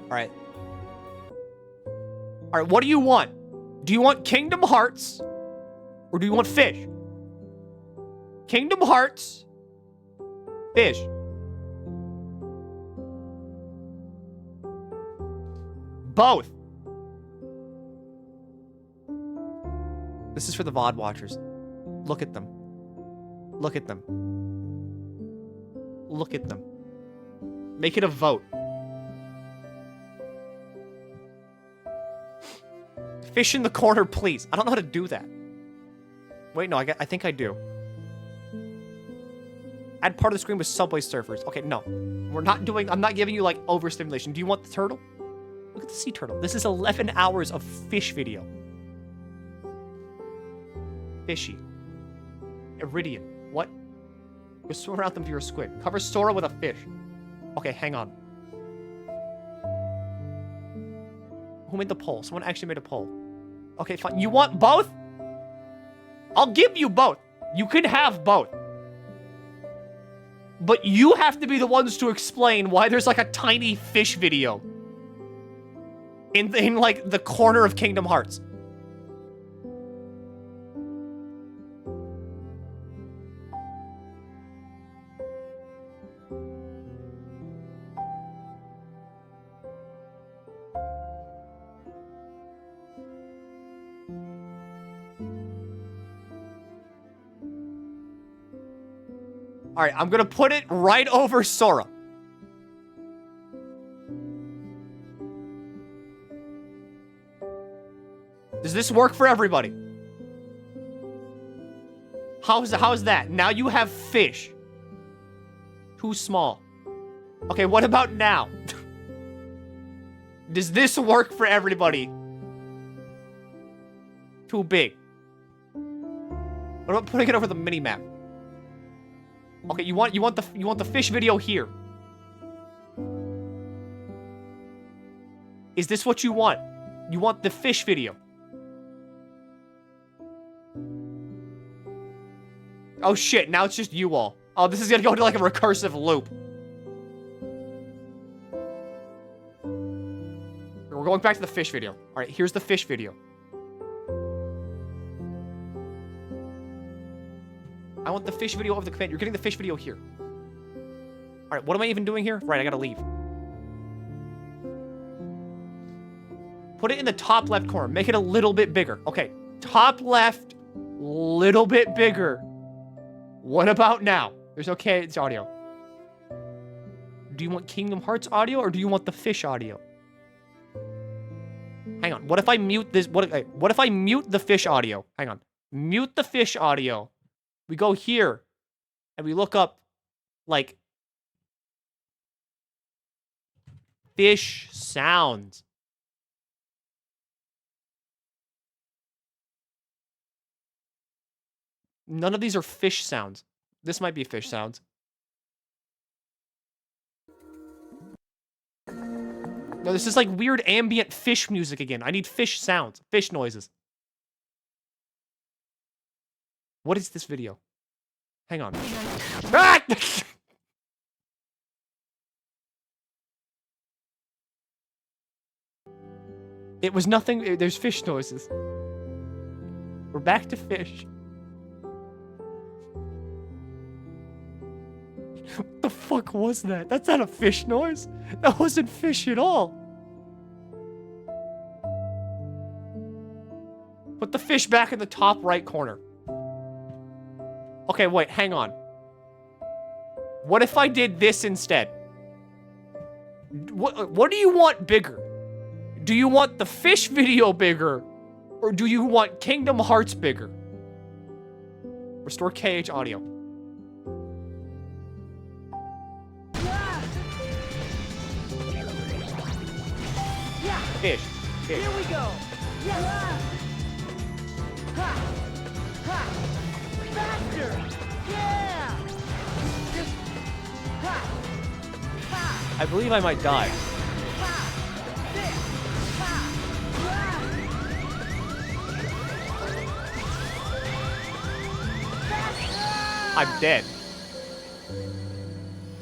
Alright. Alright, what do you want? Do you want Kingdom Hearts? Or do you want fish? Kingdom Hearts. Fish. Both. This is for the VOD watchers. Look at them. Look at them. Look at them. Make it a vote. Fish in the corner, please. I don't know how to do that. Wait, no, I think I do. Add part of the screen with Subway Surfers. Okay, no. We're not doing... I'm not giving you, like, overstimulation. Do you want the turtle? Look at the sea turtle. This is 11 hours of fish video. Fishy. Iridian. What? You swim around them if you're a squid. Cover Sora with a fish. Okay, hang on. Who made the poll? Someone actually made a poll. Okay, fine. You want both? I'll give you both. You can have both. But you have to be the ones to explain why there's like a tiny fish video in like the corner of Kingdom Hearts. All right, I'm gonna put it right over Sora. this work for everybody? How's that? Now you have fish. Too small. Okay, what about now? Does this work for everybody? Too big. What about putting it over the mini-map? Okay, you want the fish video here. Is this what you want? You want the fish video? Oh shit, now it's just you all. Oh, this is gonna go into like a recursive loop. We're going back to the fish video. Alright, here's the fish video. I want the fish video of the command. You're getting the fish video here. Alright, what am I even doing here? Right, I gotta leave. Put it in the top left corner. Make it a little bit bigger. Okay, top left, little bit bigger. What about now? There's no kids audio. Do you want Kingdom Hearts audio or do you want the fish audio? Hang on. What if I mute this? What if I mute the fish audio? Hang on. Mute the fish audio. We go here and we look up like fish sounds. None of these are fish sounds. This might be fish sounds. No, this is like weird ambient fish music again. I need fish sounds, fish noises. What is this video? Hang on. Ah! It was nothing. There's fish noises. We're back to fish. What the fuck was that? That's not a fish noise. That wasn't fish at all. Put the fish back in the top right corner. Okay, wait, hang on. What if I did this instead? What do you want bigger? Do you want the fish video bigger? Or do you want Kingdom Hearts bigger? Restore KH audio. Fish. Fish. Here we go. Yeah. Ha. Ha. Faster. Yeah. Just ha. Ha. I believe I might die. I'm dead.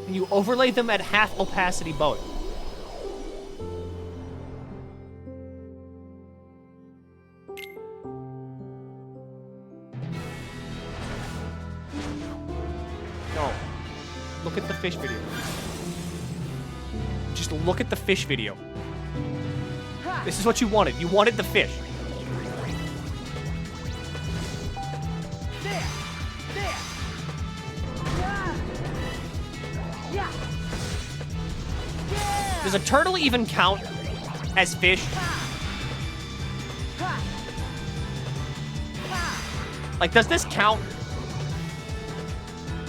And you overlay them at half opacity both. No. Look at the fish video. Just look at the fish video. This is what you wanted. You wanted the fish. Does a turtle even count as fish? Like, does this count?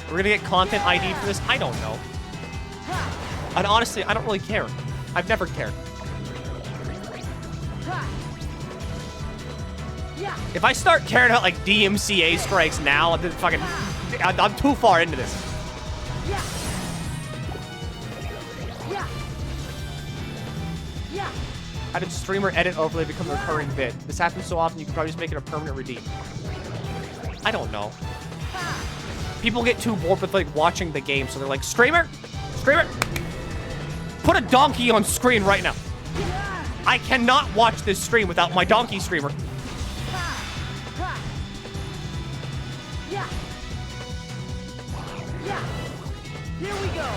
We're gonna get content ID for this? I don't know. And honestly, I don't really care. I've never cared. If I start caring about, like, DMCA strikes now, I'm too far into this. How did streamer edit overlay become a recurring bit? This happens so often you can probably just make it a permanent redeem. I don't know. People get too bored with like watching the game, so they're like, streamer, put a donkey on screen right now. I cannot watch this stream without my donkey streamer. Here we go.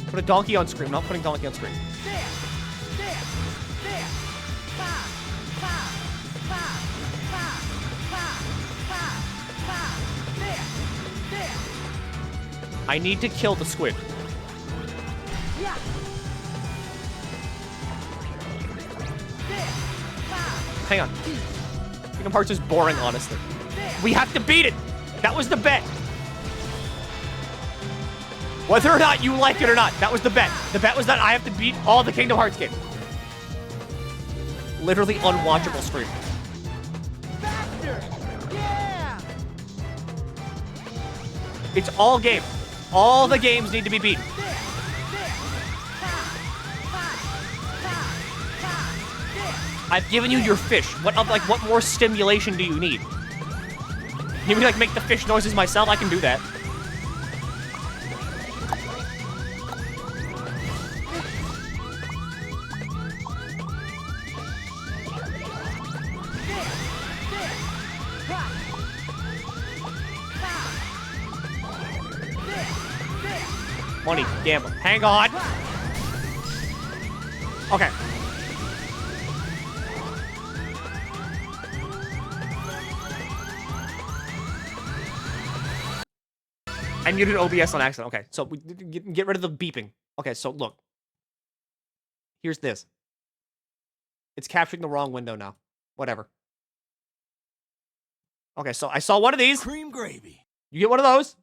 Put a donkey on screen. I'm not putting donkey on screen. I need to kill the squid. Hang on. Kingdom Hearts is boring, honestly. We have to beat it. That was the bet. Whether or not you like it or not, that was the bet. The bet was that I have to beat all the Kingdom Hearts games. Literally unwatchable stream. Faster! Yeah! It's all game. All the games need to be beaten. I've given you your fish. What more stimulation do you need? You need me like make the fish noises myself? I can do that. Money, gamble. Hang on. Okay. I muted OBS on accident. Okay, so we get rid of the beeping. Okay, so look. Here's this. It's capturing the wrong window now. Whatever. Okay, so I saw one of these. Cream gravy. You get one of those.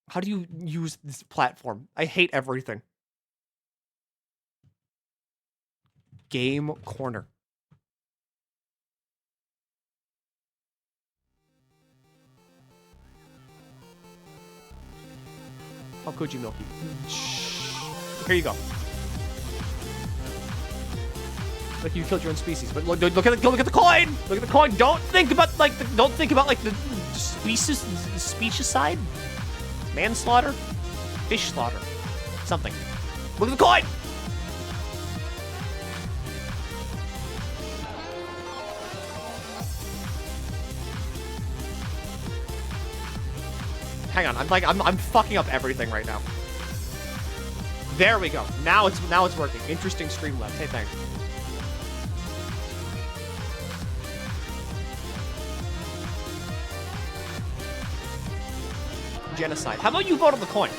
How do you use this platform? I hate everything. Game corner. How could you, Milky? Here you go. Like you killed your own species, but look at the coin. Look at the coin. Don't think about the species side. Manslaughter, fish slaughter, something. Look at the coin. Hang on, I'm fucking up everything right now. There we go. Now it's working. Interesting stream left. Hey, thanks. Genocide. How about you vote on the coin?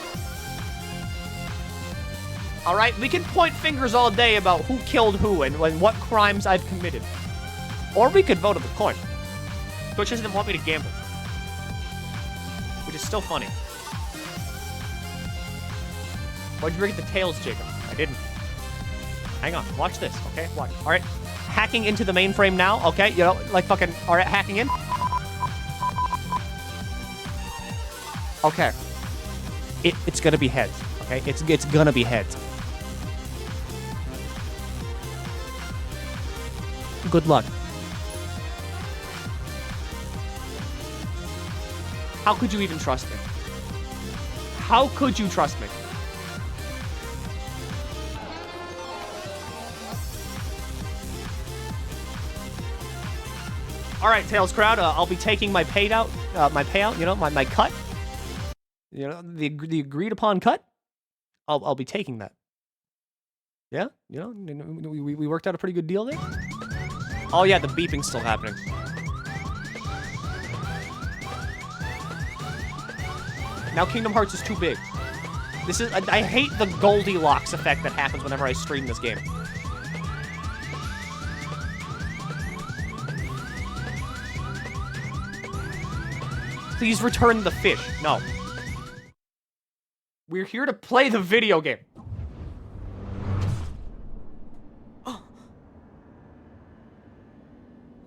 All right, we can point fingers all day about who killed who and what crimes I've committed. Or we could vote on the coin. Twitch doesn't want me to gamble. Which is still funny. Why'd you bring the tails, Jacob? I didn't. Hang on, watch this, okay? Watch. All right, hacking into the mainframe now, okay? You know, like fucking, all right, hacking in. Okay. It's gonna be heads, okay? It's gonna be heads. Good luck. How could you even trust me? How could you trust me? All right, Tails crowd, I'll be taking my payout, you know, my cut. You know, the agreed upon cut. I'll be taking that. Yeah, you know, we worked out a pretty good deal there. Oh yeah, the beeping's still happening. Now Kingdom Hearts is too big. This is I hate the Goldilocks effect that happens whenever I stream this game. Please return the fish. No. We're here to play the video game.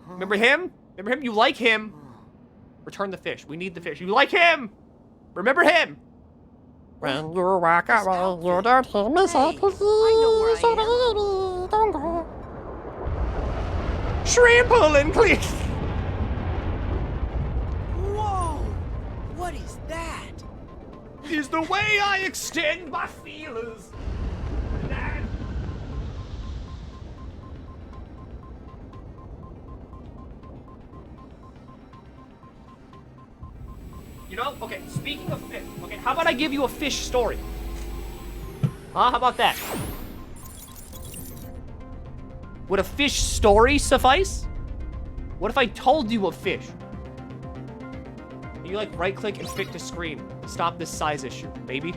Remember him? Remember him? You like him. Return the fish. We need the fish. You like him. Remember him. When you walk away, you don't hear me say please. So baby, don't go. Shrimp pulling, please. Whoa! What is that? Is the way I extend my feelers. You know, okay, speaking of fish, okay, how about I give you a fish story? Huh? How about that? Would a fish story suffice? What if I told you a fish? You like right click and fit to screen. Stop this size issue, baby.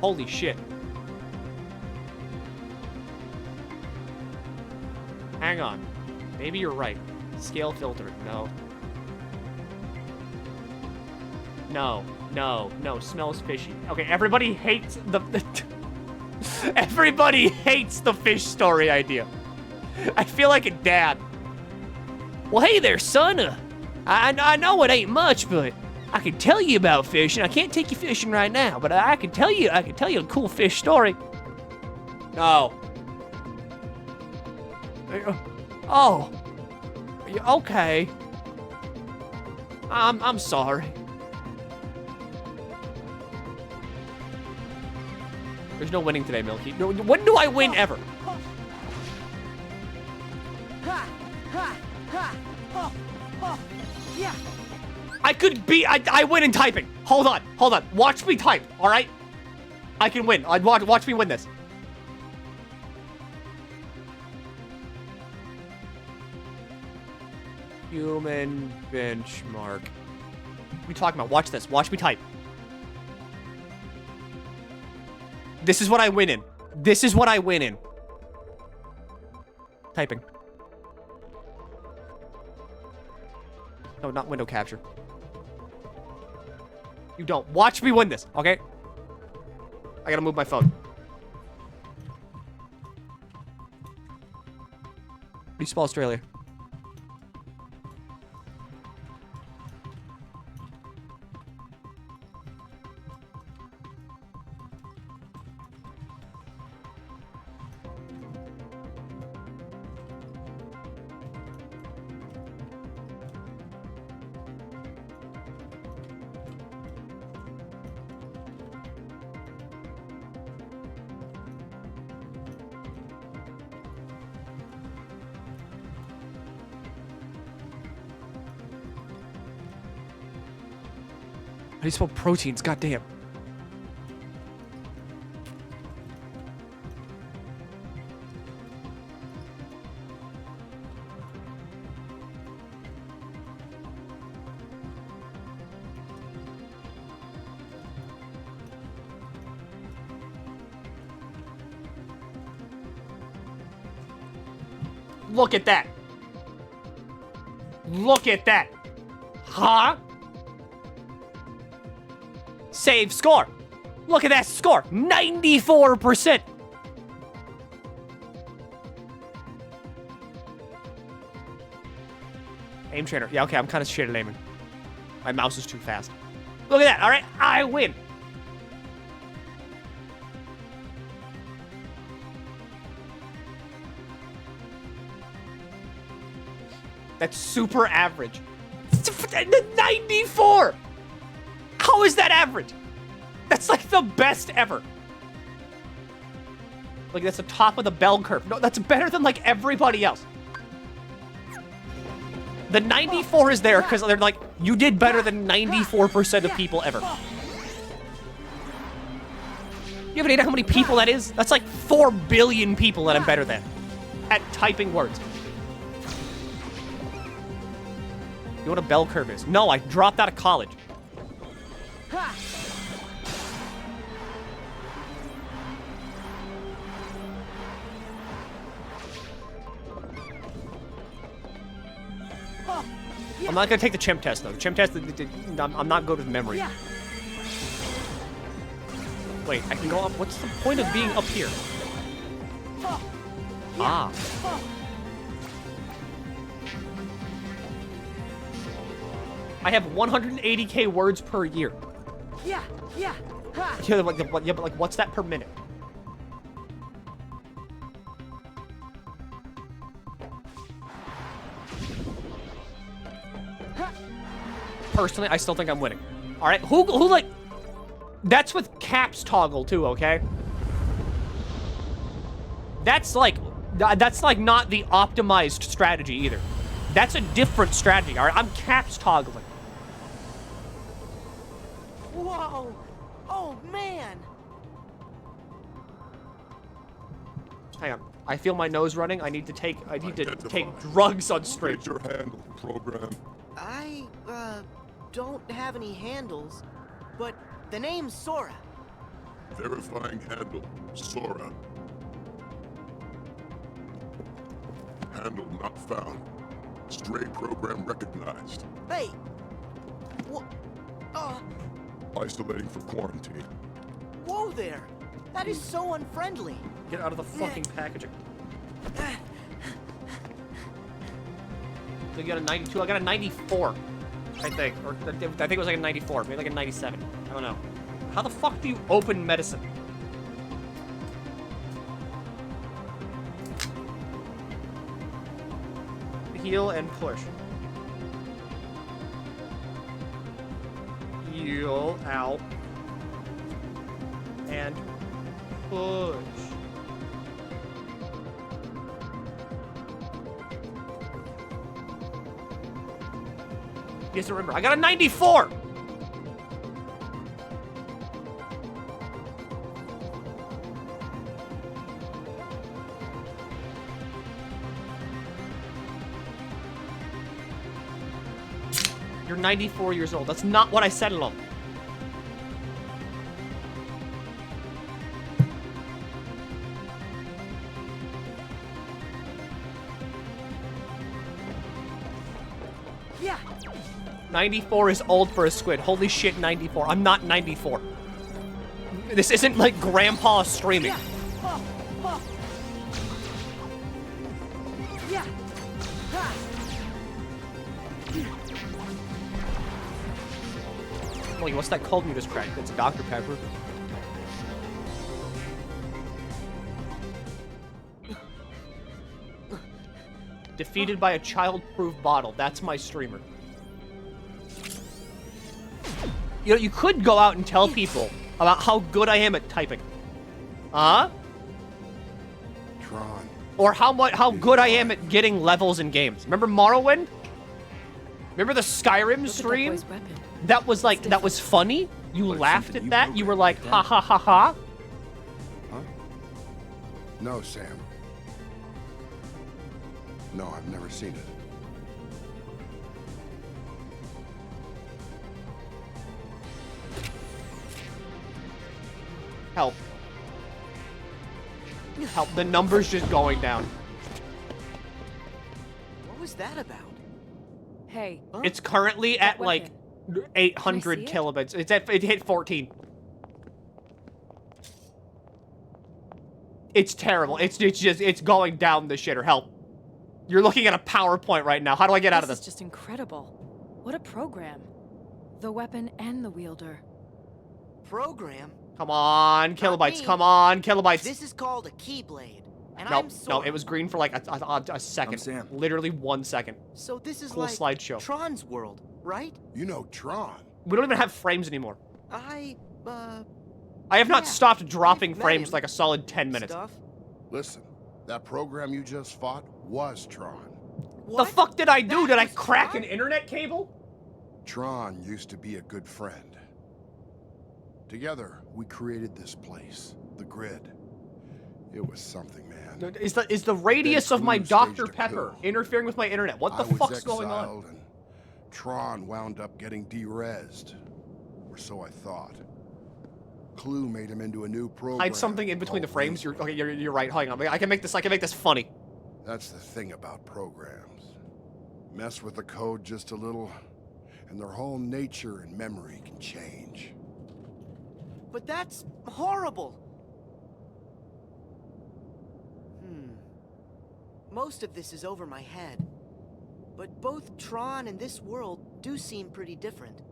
Holy shit. Hang on. Maybe you're right. Scale filter. No. No. No. No. Smells fishy. Okay, everybody hates the everybody hates the fish story idea. I feel like a dad. Well, hey there, son. I know it ain't much, but I can tell you about fishing. I can't take you fishing right now, but I can tell you a cool fish story. No. Oh. Okay. I'm sorry. There's no winning today, Milky. No, when do I win ever? Yeah. I could be. I win in typing. Hold on. Watch me type. All right. I can win. Watch me win this. Human benchmark. What are you talking about? Watch this. Watch me type. This is what I win in. This is what I win in. Typing. No, not window capture. You don't. Watch me win this, okay? I gotta move my phone. What do you spell Australia? How do you spell proteins? Goddamn. Look at that. Look at that. Huh? Save score. Look at that score. 94%. Aim trainer. Yeah, okay, I'm kind of shit at aiming. My mouse is too fast. Look at that. All right, I win. That's super average. 94! How is that average? That's like the best ever. Like, that's the top of the bell curve. No, that's better than like everybody else. The 94 is there because they're like, you did better than 94% of people ever. You have any idea how many people that is? That's like 4 billion people that I'm better than at typing words. You know what a bell curve is? No, I dropped out of college. I'm not gonna take the chimp test though. The chimp test, I'm not good with memory. Wait, I can go up. What's the point of being up here? Ah. I have 180k words per year. Yeah. Yeah, but like, what's that per minute? Personally, I still think I'm winning. All right, who like? That's with caps toggle too, okay? That's like not the optimized strategy either. That's a different strategy. All right, I'm caps toggling. Whoa! Oh man! Hang on. I feel my nose running. I need to take drugs on stream. Your handle program. I don't have any handles, but the name's Sora. Verifying handle. Sora. Handle not found. Stray program recognized. Hey! What? Isolating for quarantine. Whoa there! That is so unfriendly. Get out of the fucking packaging. So you got a 92. I got a 94, I think. Or I think it was like a 94, maybe like a 97. I don't know. How the fuck do you open medicine? Heal and push. Heal out. And push. Yes, remember, I got a 94! You're 94 years old. That's not what I said at all. Yeah. 94 is old for a squid. Holy shit, 94. I'm not 94. This isn't like grandpa streaming. Yeah. Yeah. Ha. Wait, what's that called you just cracked? It's Dr. Pepper. Defeated by a child-proof bottle. That's my streamer. You know, you could go out and tell people about how good I am at typing. Huh? Tron. Or how good I am at getting levels in games. Remember Morrowind? Remember the Skyrim stream? That was like, that was funny? You laughed at that? You were like, ha ha ha ha? Huh? No, Sam. No, I've never seen it. Help. Help. The number's just going down. What was that about? Hey. It's currently at like 800 Can I see it? kilobits. It hit 14. It's terrible. It's going down the shitter. Help. You're looking at a PowerPoint right now. How do I get out of This this? is just incredible. What a program. The weapon and the wielder. Program? Come on, kilobytes. me. Come on, kilobytes. This is called a keyblade. And No, I'm Sora. no, it was green for like a second. I'm Sam. Literally 1 second. So this is Cool like slideshow. Tron's world, right? You know Tron. We don't even have frames anymore. I have not yeah, stopped dropping met frames him. like a solid 10 minutes. Stuff. Listen, that program you just fought was Tron. What? The fuck did I do? That Did I was crack Tron? an internet cable? Tron used to be a good friend. Together, we created this place, the grid. It was something, man. Is the radius of my Clue Dr. staged a Pepper coup. interfering with my internet? What the I was fuck's going on? exiled, and Tron wound up getting de-rezzed. Or so I thought. Clue made him into a new program. Hide something in between the called frames. Milky. You're right. Hang on. I can make this funny. That's the thing about programs. Mess with the code just a little, and their whole nature and memory can change. But that's horrible. Most of this is over my head. But both Tron and this world do seem pretty different.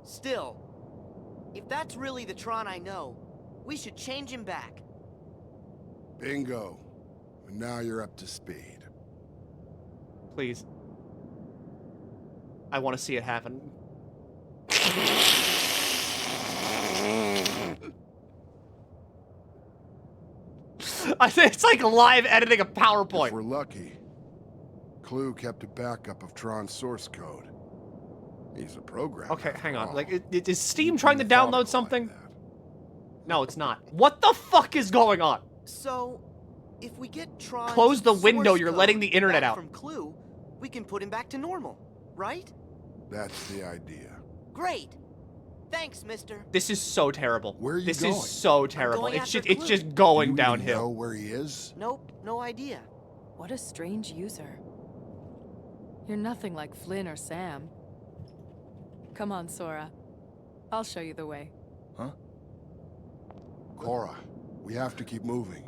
Still, if that's really the Tron I know, we should change him back. Bingo. And now you're up to speed. Please. I want to see it happen. It's like live editing a PowerPoint. If we're lucky, Clue kept a backup of Tron's source code. He's a programmer. Okay, after hang on. all. Like, is Steam Who'd trying to have thought of it download like something? that? No, it's not. What the fuck is going on? So, if we get Tron Close the window, you're letting the internet back out. from Clue, we can put him back to normal, right? That's the idea. Great. Thanks, mister. This is so terrible. Where are you this going? is so terrible. going It's after just it's Clue. just going You downhill. know where he is? Nope, no idea. What a strange user. You're nothing like Flynn or Sam. Come on, Sora. I'll show you the way. Huh? Cora, we have to keep moving.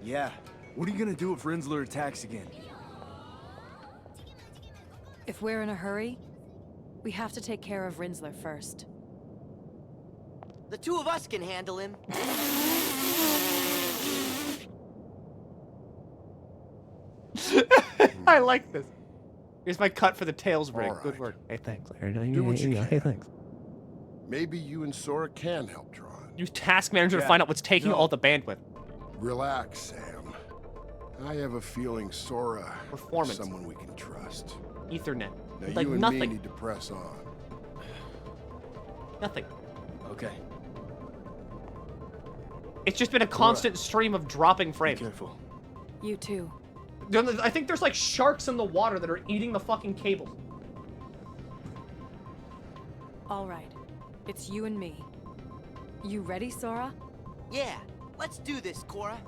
Yeah. What are you gonna do if Rinsler attacks again? If we're in a hurry, we have to take care of Rinsler first. The two of us can handle him. I like this. Here's my cut for the tails rig. All Good right. work. Hey, thanks. Do what you can. Hey, thanks. Maybe you and Sora can help Tron. You task manager to Yeah. find out what's taking No. all the bandwidth. Relax, Sam. I have a feeling Sora is Performance. someone we can trust. Ethernet. Now Like you and nothing. me need to press on. Nothing. Okay. It's just been a constant stream of dropping Be frames. careful. You too. I think there's like sharks in the water that are eating the fucking cables. All right. It's you and me. You ready, Sora? Yeah, let's do this, Cora.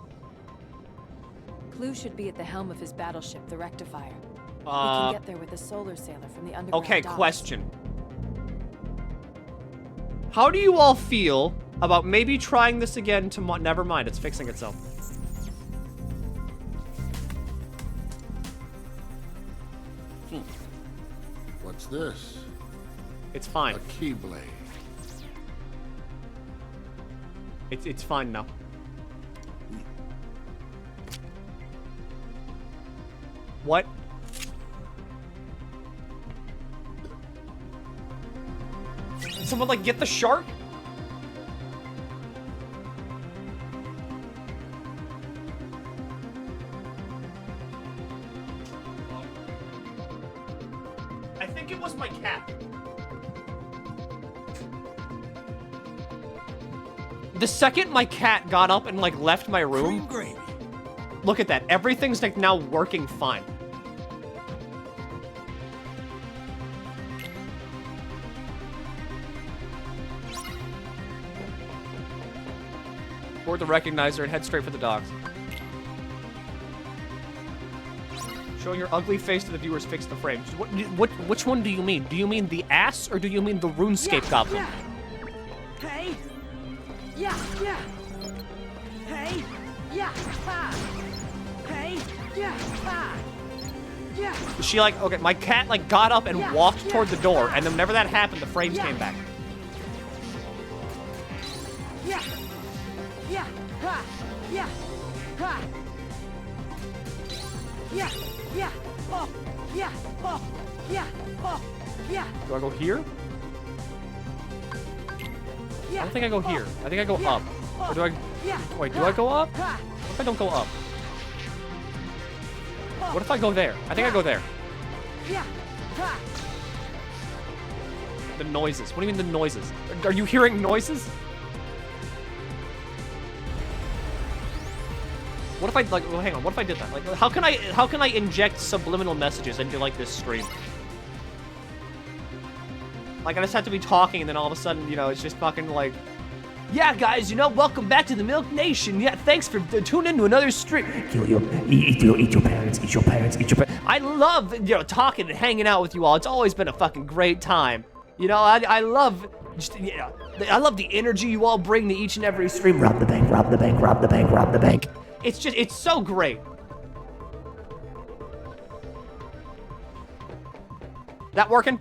Clue should be at the helm of his battleship, the Rectifier. We Uh, can get there with a solar sailor from the underground okay, docks. question. How do you all feel about maybe trying this again tomorrow? Never mind, it's fixing itself. What's this? It's fine. A keyblade. It's fine now. What? Did someone like get the shark? I think it was my cat. The second my cat got up and like left my room, Gravy. look at that. Everything's like now working fine. Board the recognizer and head straight for the docks. Showing your ugly face to the viewers fix the frames. Which one do you mean? Do you mean the ass or do you mean the RuneScape goblin? Hey! Yeah, yeah! Hey! Yeah! Ha! Hey! Yeah! Ha! Yeah! She like, okay, my cat like got up and walked toward the door, and then whenever that happened, the frames came back. Yeah! Yeah! Ha! Yeah! Ha! Yeah! Yeah! Oh! Yeah! Oh! Yeah! Oh! Yeah! Do I go here? Yeah! I don't think I go here. I think I go Yeah. up. Or do I? Yeah! Wait, do I go up? Ha! What if I don't go up? What if I go there? I think I go there. Yeah! Ha! The noises. What do you mean the noises? Are you hearing noises? What if I like? Well, hang on. What if I did that? Like, how can I inject subliminal messages into like this stream? Like, I just have to be talking, and then all of a sudden, you know, it's just fucking like, yeah, guys, you know, welcome back to the Milk Nation. Yeah, thanks for tuning into another stream. Eat your parents, eat your parents, eat your parents. I love, you know, talking and hanging out with you all. It's always been a fucking great time. You know, I love, just, you know, I love the energy you all bring to each and every stream. Rob the bank, rob the bank, rob the bank, rob the bank. It's just, it's so great. That working?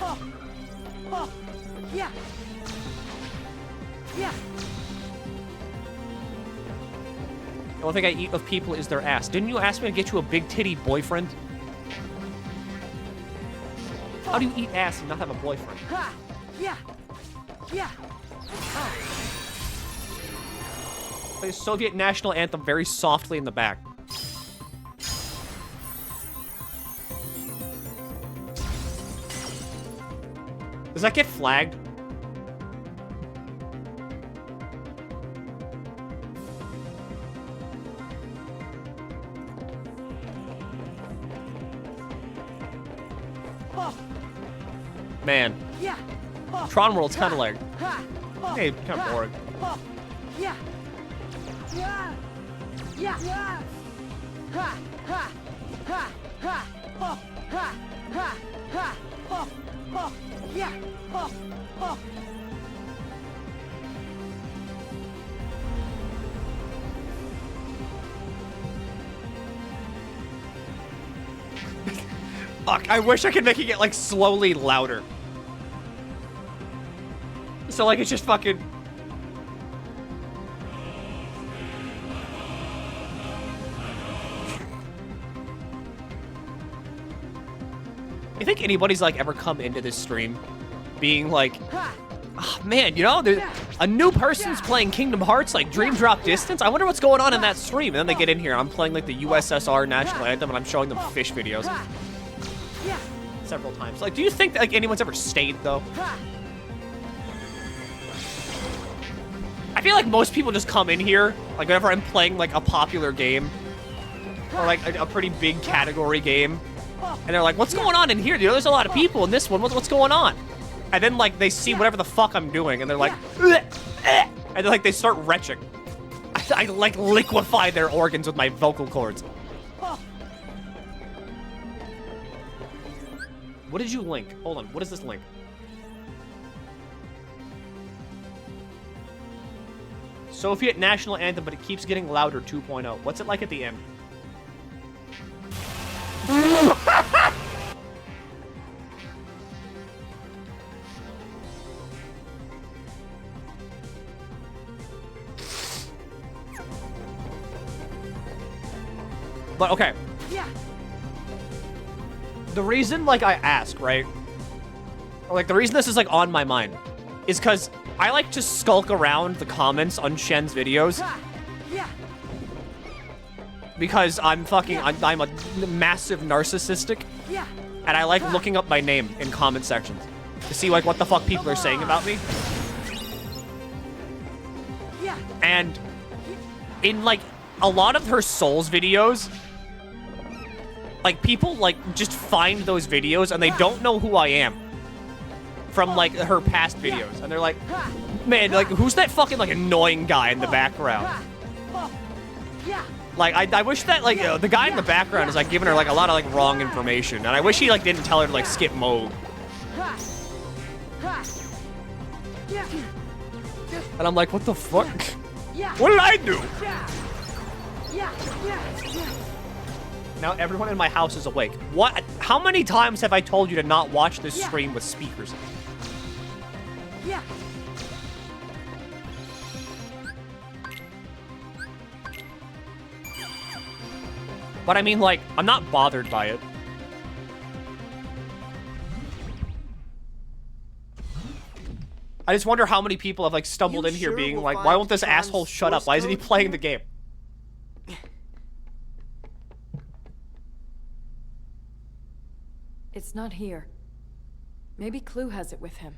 Oh! Oh! Yeah! Yeah! The only thing I eat of people is their ass. Didn't you ask me to get you a big titty boyfriend? How do you eat ass and not have a boyfriend? Ha! Yeah! Yeah! Play the Soviet national anthem very softly in the back. Does that get flagged? Man. Tron World's kind of like, hey, kind of boring. Fuck, I wish I could make it get like slowly louder. So like it's just fucking... You think anybody's like ever come into this stream being like, oh, man, you know, there's a new person's playing Kingdom Hearts, like Dream Drop Distance? I wonder what's going on in that stream. And then they get in here, I'm playing like the USSR National Anthem and I'm showing them fish videos. Several times. Like, do you think that, like, anyone's ever stayed, though? I feel like most people just come in here, like, whenever I'm playing, like, a popular game, or, like, a pretty big category game, and they're like, what's going on in here? You know, there's a lot of people in this one. What's going on? And then, like, they see whatever the fuck I'm doing, and they're like, and then, like, they start retching. I like, liquefy their organs with my vocal cords. What did you link? Hold on, what is this link? Soviet National Anthem, but it keeps getting louder 2.0. What's it like at the end? But, okay. The reason, like, I ask, right? Or, like, the reason this is, like, on my mind is because I like to skulk around the comments on Shen's videos. Because I'm a massive narcissistic. And I like looking up my name in comment sections to see, like, what the fuck people are saying about me. And in, like, a lot of her Souls videos, like, people, like, just find those videos and they don't know who I am from, like, her past videos. And they're like, man, like, who's that fucking, like, annoying guy in the background? Like, I wish that, like, the guy in the background is, like, giving her, like, a lot of, like, wrong information. And I wish he, like, didn't tell her to, like, skip mode. And I'm like, what the fuck? What did I do? Now everyone in my house is awake. What? How many times have I told you to not watch this stream with speakers? But I mean, like, I'm not bothered by it. I just wonder how many people have, like, stumbled in here being like, why won't this asshole shut up? Why isn't he playing the game? It's not here. Maybe Clue has it with him.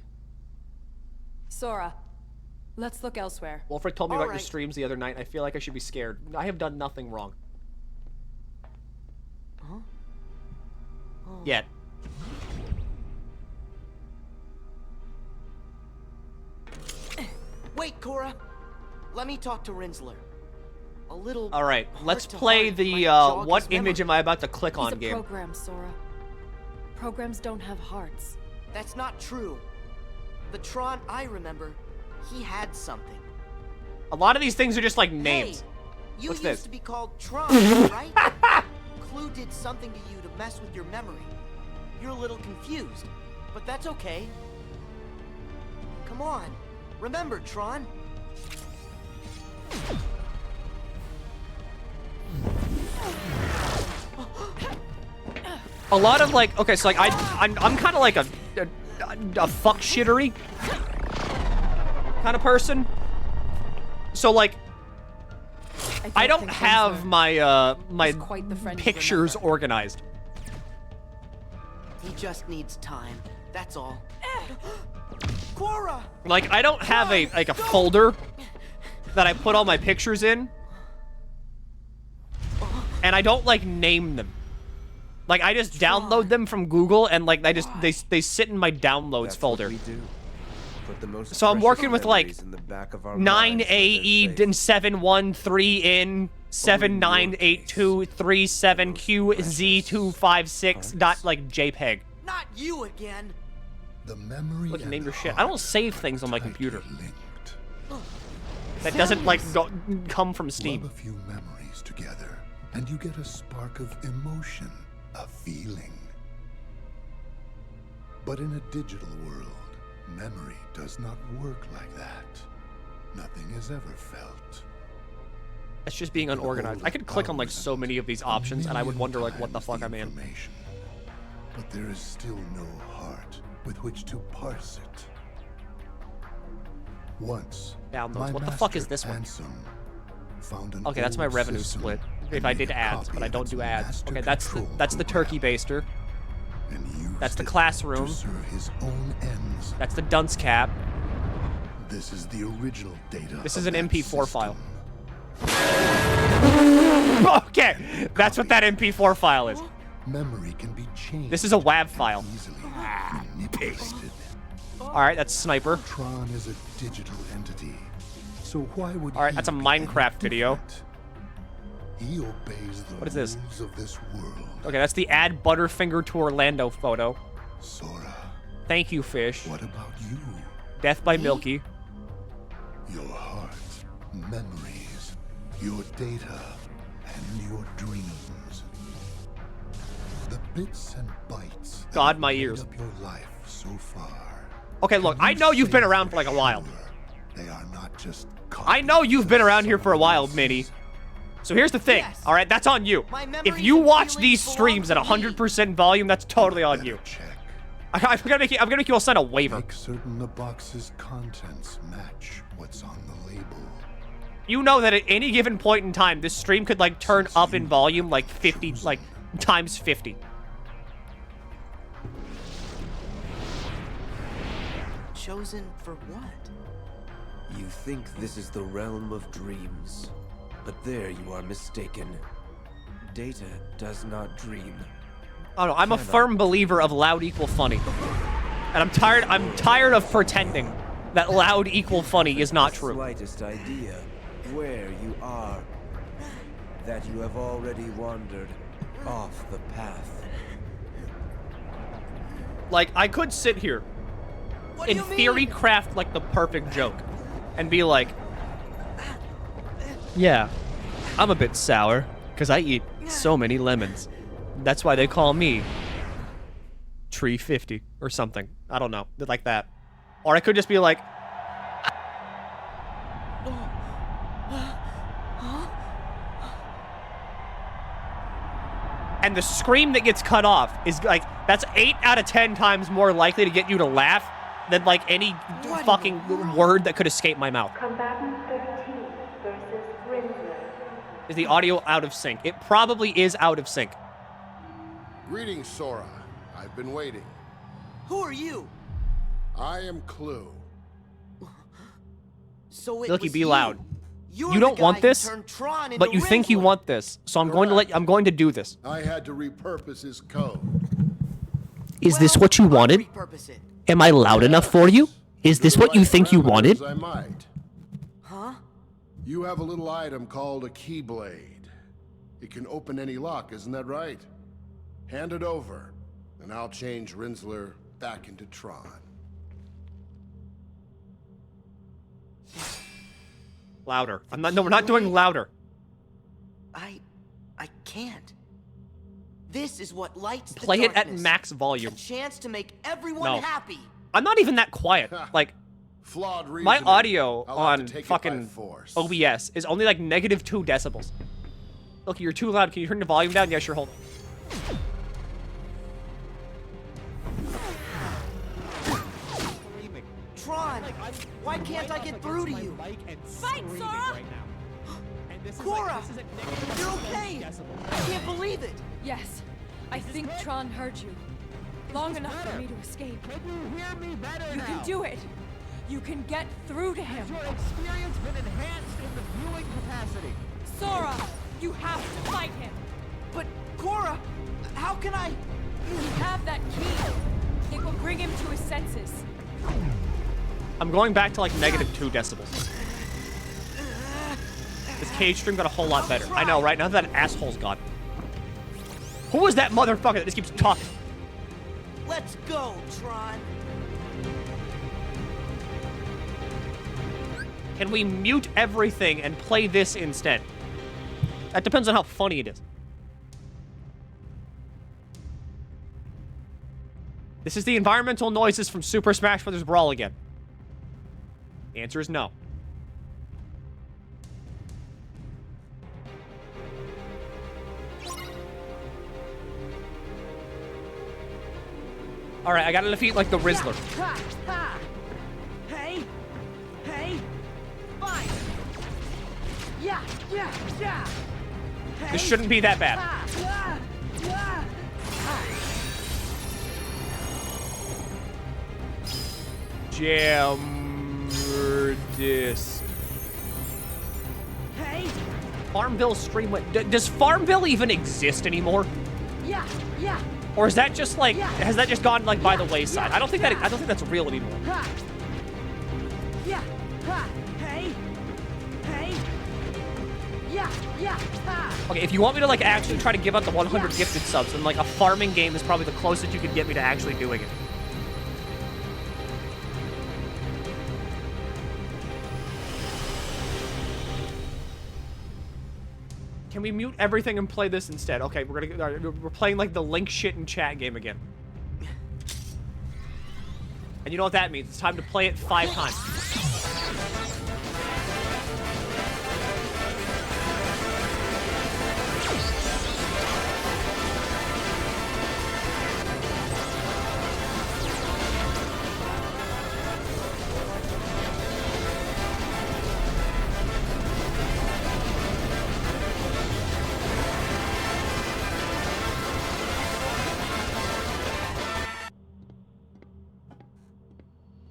Sora, let's look elsewhere. Wolfric told me about your streams the other night. I feel like I should be scared. I have done nothing wrong. Huh? Oh. Yet. Wait, Cora. Let me talk to Rinsler. A little. All right, let's play the what image am I about to click on game. He's a program, Sora. Programs don't have hearts. That's not true. The Tron I remember, he had something. A lot of these things are just like names. Hey, you What's used this? to be called Tron, right? Clue did something to you to mess with your memory. You're a little confused, but that's okay. Come on, remember, Tron. A lot of like, okay, so like I'm kind of like a fuck shittery kind of person. So like, I don't have my my pictures organized. He just needs time. That's all. Cora! Like I don't have a folder that I put all my pictures in, and I don't like name them. Like, I just download them from Google, and like they sit in my downloads folder. So I'm working with like 9AE 713in 798237QZ256 dot like JPEG. Not you again. The memory. Look, name your shit. I don't save things on my computer. That doesn't like come from Steam. Rub a few memories together, and you get a spark of emotion, a feeling. But in a digital world, memory does not work like that. Nothing is ever felt. It's just being unorganized. I could click on like so many of these options, and I would wonder like what the fuck I'm in. But there is still no heart with which to parse it. Once, Downloads. What the fuck is this one? Okay, that's my revenue split. If I did ads, but I don't do ads. Okay, that's the turkey baster. That's the classroom. That's the dunce cap. This is the original data. This is an MP4 file. Okay, that's what that MP4 file is. Memory can be changed. This is a WAV file. Pasted. All right, that's Sniper. Tron is a digital entity. So why would All right, that's a Minecraft video. He obeys the What is this? rules of this world. Okay, that's the add Butterfinger to Orlando photo. Sora. Thank you, fish. What about you? Death by Milky. Your heart, memories, your data, and your dreams. The bits and bytes. God, that my made ears. Up your life so far. Okay, look, I know you've been around for like a while. They are not just. I know you've been around here for a while, Minnie. So here's the thing, Yes. all right? That's on you. My memories If you and watch feelings these belong streams at to me. 100% volume, that's totally on you. Check. I'm gonna make you all sign a waiver. Make certain the box's contents match what's on the label. You know that at any given point in time, this stream could like turn up in volume like 50, like times 50. Chosen for what? You think this is the realm of dreams, but there you are mistaken. Data does not dream. Oh no, I'm a firm believer of loud equal funny. And I'm tired of pretending that loud equal funny is not true. Slightest idea where you are. That you have already wandered off the path. Like, I could sit here, in theory, craft like the perfect joke, and be like, yeah, I'm a bit sour, because I eat so many lemons. That's why they call me Tree 50 or something. I don't know, like that. Or I could just be like, and the scream that gets cut off is like, that's 8 out of 10 times more likely to get you to laugh than like any fucking word that could escape my mouth. Combatant 13 versus Rinsler. Is the audio out of sync? It probably is out of sync. Greetings, Sora. I've been waiting. Who are you? I am Clue. So it Milky, was be you. loud. You're You the don't guy want who this, turned Tron but into you think you Rinsler. want this. So I'm going to do this. I had to repurpose his code. Is this what you wanted? Repurpose it. Am I loud enough for you? Is this what you think you wanted? I might. Huh? You have a little item called a keyblade. It can open any lock, isn't that right? Hand it over, and I'll change Rinsler back into Tron. Louder. No, we're not doing louder. I can't. This is what lights the Play it at darkness. max volume. A chance to make everyone No. happy. I'm not even that quiet. Like, Flawed my reasoning. audio I'll have to on take it by fucking force. OBS is only like -2 decibels. Look, you're too loud. Can you turn the volume down? Yeah, sure, hold on. Tron, why can't I get through to you? Fight, Sora! Cora, you're okay. I can't believe it. Yes, I think Tron heard you. Long enough for me to escape. Can you hear me better You now? can do it. You can get through to him. Has your experience been enhanced in the viewing capacity? Sora, you have to fight him. But Cora, how How can I? You have that key. It will bring him to his senses. I'm going back to like -2 decibels. This cage stream got a whole lot better. I know, right? Now that asshole's gone. Who was that motherfucker that just keeps talking? Let's go, Tron. Can we mute everything and play this instead? That depends on how funny it is. This is the environmental noises from Super Smash Bros. Brawl again. The answer is no. Alright, I gotta defeat, like, the Rizzler. Hey! Hey! Fine! Yeah! This shouldn't be that bad. Jammer-disc. Hey! Farmville stream went. Does Farmville even exist anymore? Yeah! Or is that just like, has that just gone like by the wayside? I don't think that's real anymore. Yeah! Hey! Yeah! Okay, if you want me to like actually try to give out the 100 gifted subs, then like a farming game is probably the closest you could get me to actually doing it. Can we mute everything and play this instead? Okay, we're playing like the link shit in chat game again. And you know what that means? It's time to play it 5 times.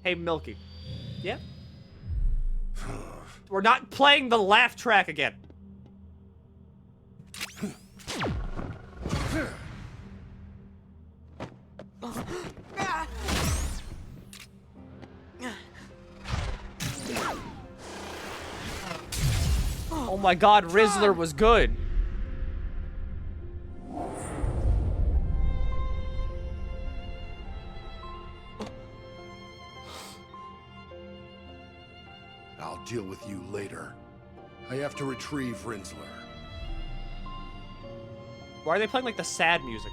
Hey, Milky. Yeah? We're not playing the laugh track again. Oh my god, Rizzler was good. I'll deal with you later. I have to retrieve Rinsler. Why are they playing like the sad music?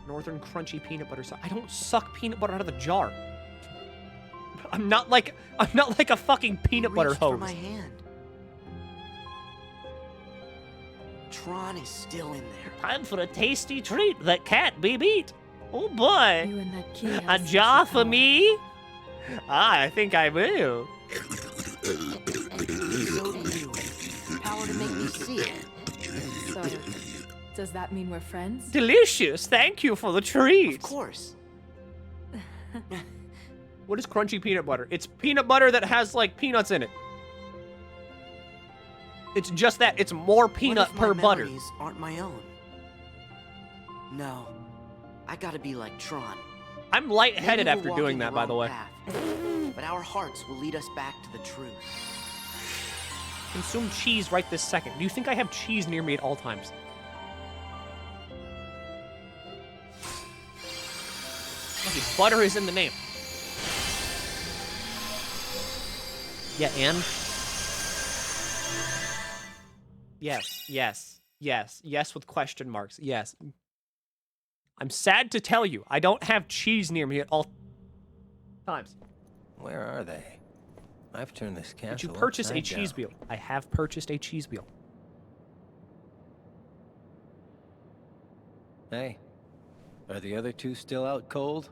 Northern crunchy peanut butter sauce. I don't suck peanut butter out of the jar. I'm not like a fucking peanut butter hose. For my hand. Tron is still in there. Time for a tasty treat that can't be beat. Oh boy. You and that key A have jar such for me? I think I will. So do you. Power to make me see. So, does that mean we're friends? Delicious. Thank you for the treat. Of course. What is crunchy peanut butter? It's peanut butter that has like peanuts in it. It's just that. It's more peanut What if my per butter. memories aren't my own? No. I gotta be like Tron. I'm lightheaded Maybe we're after doing walking that, the by the wrong way. path, but our hearts will lead us back to the truth. Consume cheese right this second. Do you think I have cheese near me at all times? Okay, butter is in the name. Yeah, and? Yes with question marks. Yes. I'm sad to tell you, I don't have cheese near me at all times. Where are they? I've turned this castle. Did you purchase a upside cheese down. wheel? I have purchased a cheese wheel. Hey, are the other two still out cold?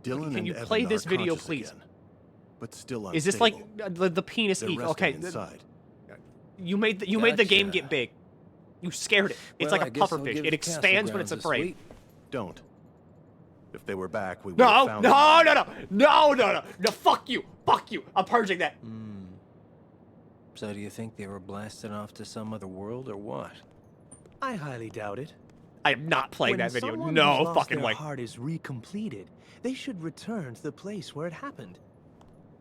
Dylan Can and you Evan play are this video, conscious please? again, but still unstable. Is this like the penis They're eat? resting Okay, inside. you made the game Gotcha. get big. You scared it. It's Well, like I a guess I'll pufferfish. give It the castle expands when grounds it's a afraid. sweep. Don't. If they were back, we would have found them. No, fuck you. I'm purging that. So do you think they were blasted off to some other world or what? I highly doubt it. I am not playing that video. Someone No who's lost fucking their way. heart is recompleted, they should return to the place where it happened.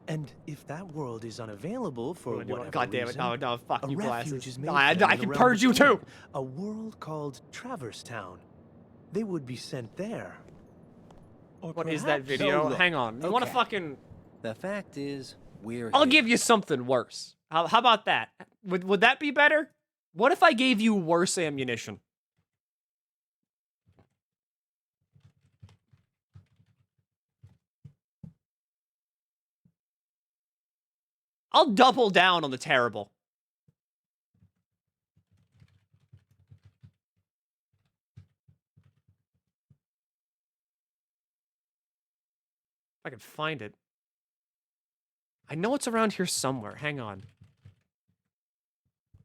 And if that world is unavailable for whatever God damn it! reason, No, no, fuck a you, refuge glasses. is made No, for I them in can the purge realm you too. between, a world called Traverse Town. They would be sent there. Or What is that video? Hang on. You want to fucking? The fact is, we're I'll here. give you something worse. How about that? Would that be better? What if I gave you worse ammunition? I'll double down on the terrible. If I can find it. I know it's around here somewhere. Hang on.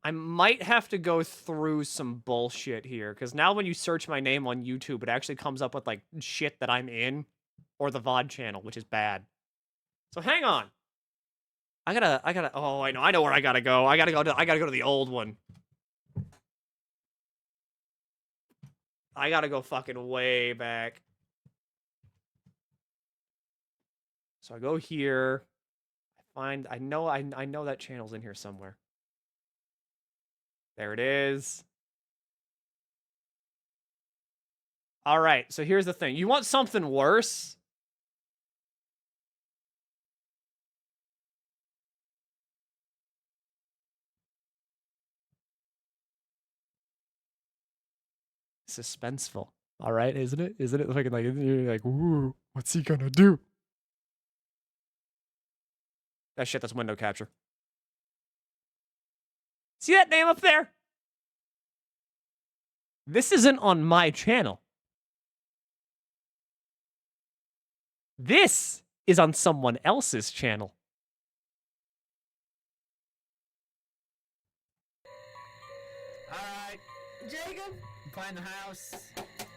I might have to go through some bullshit here, because now when you search my name on YouTube, it actually comes up with, like, shit that I'm in, or the VOD channel, which is bad. So hang on. Oh, I know where I gotta go. I gotta go to the old one. I gotta go fucking way back. So I go here. I know that channel's in here somewhere. There it is. All right, so here's the thing. You want something worse? Suspenseful. All right, isn't it? Isn't it fucking like, you're like, ooh, what's he gonna do? That shit, that's window capture. See that name up there? This isn't on my channel. This is on someone else's channel. Alright, Jacob, I'm playing the house.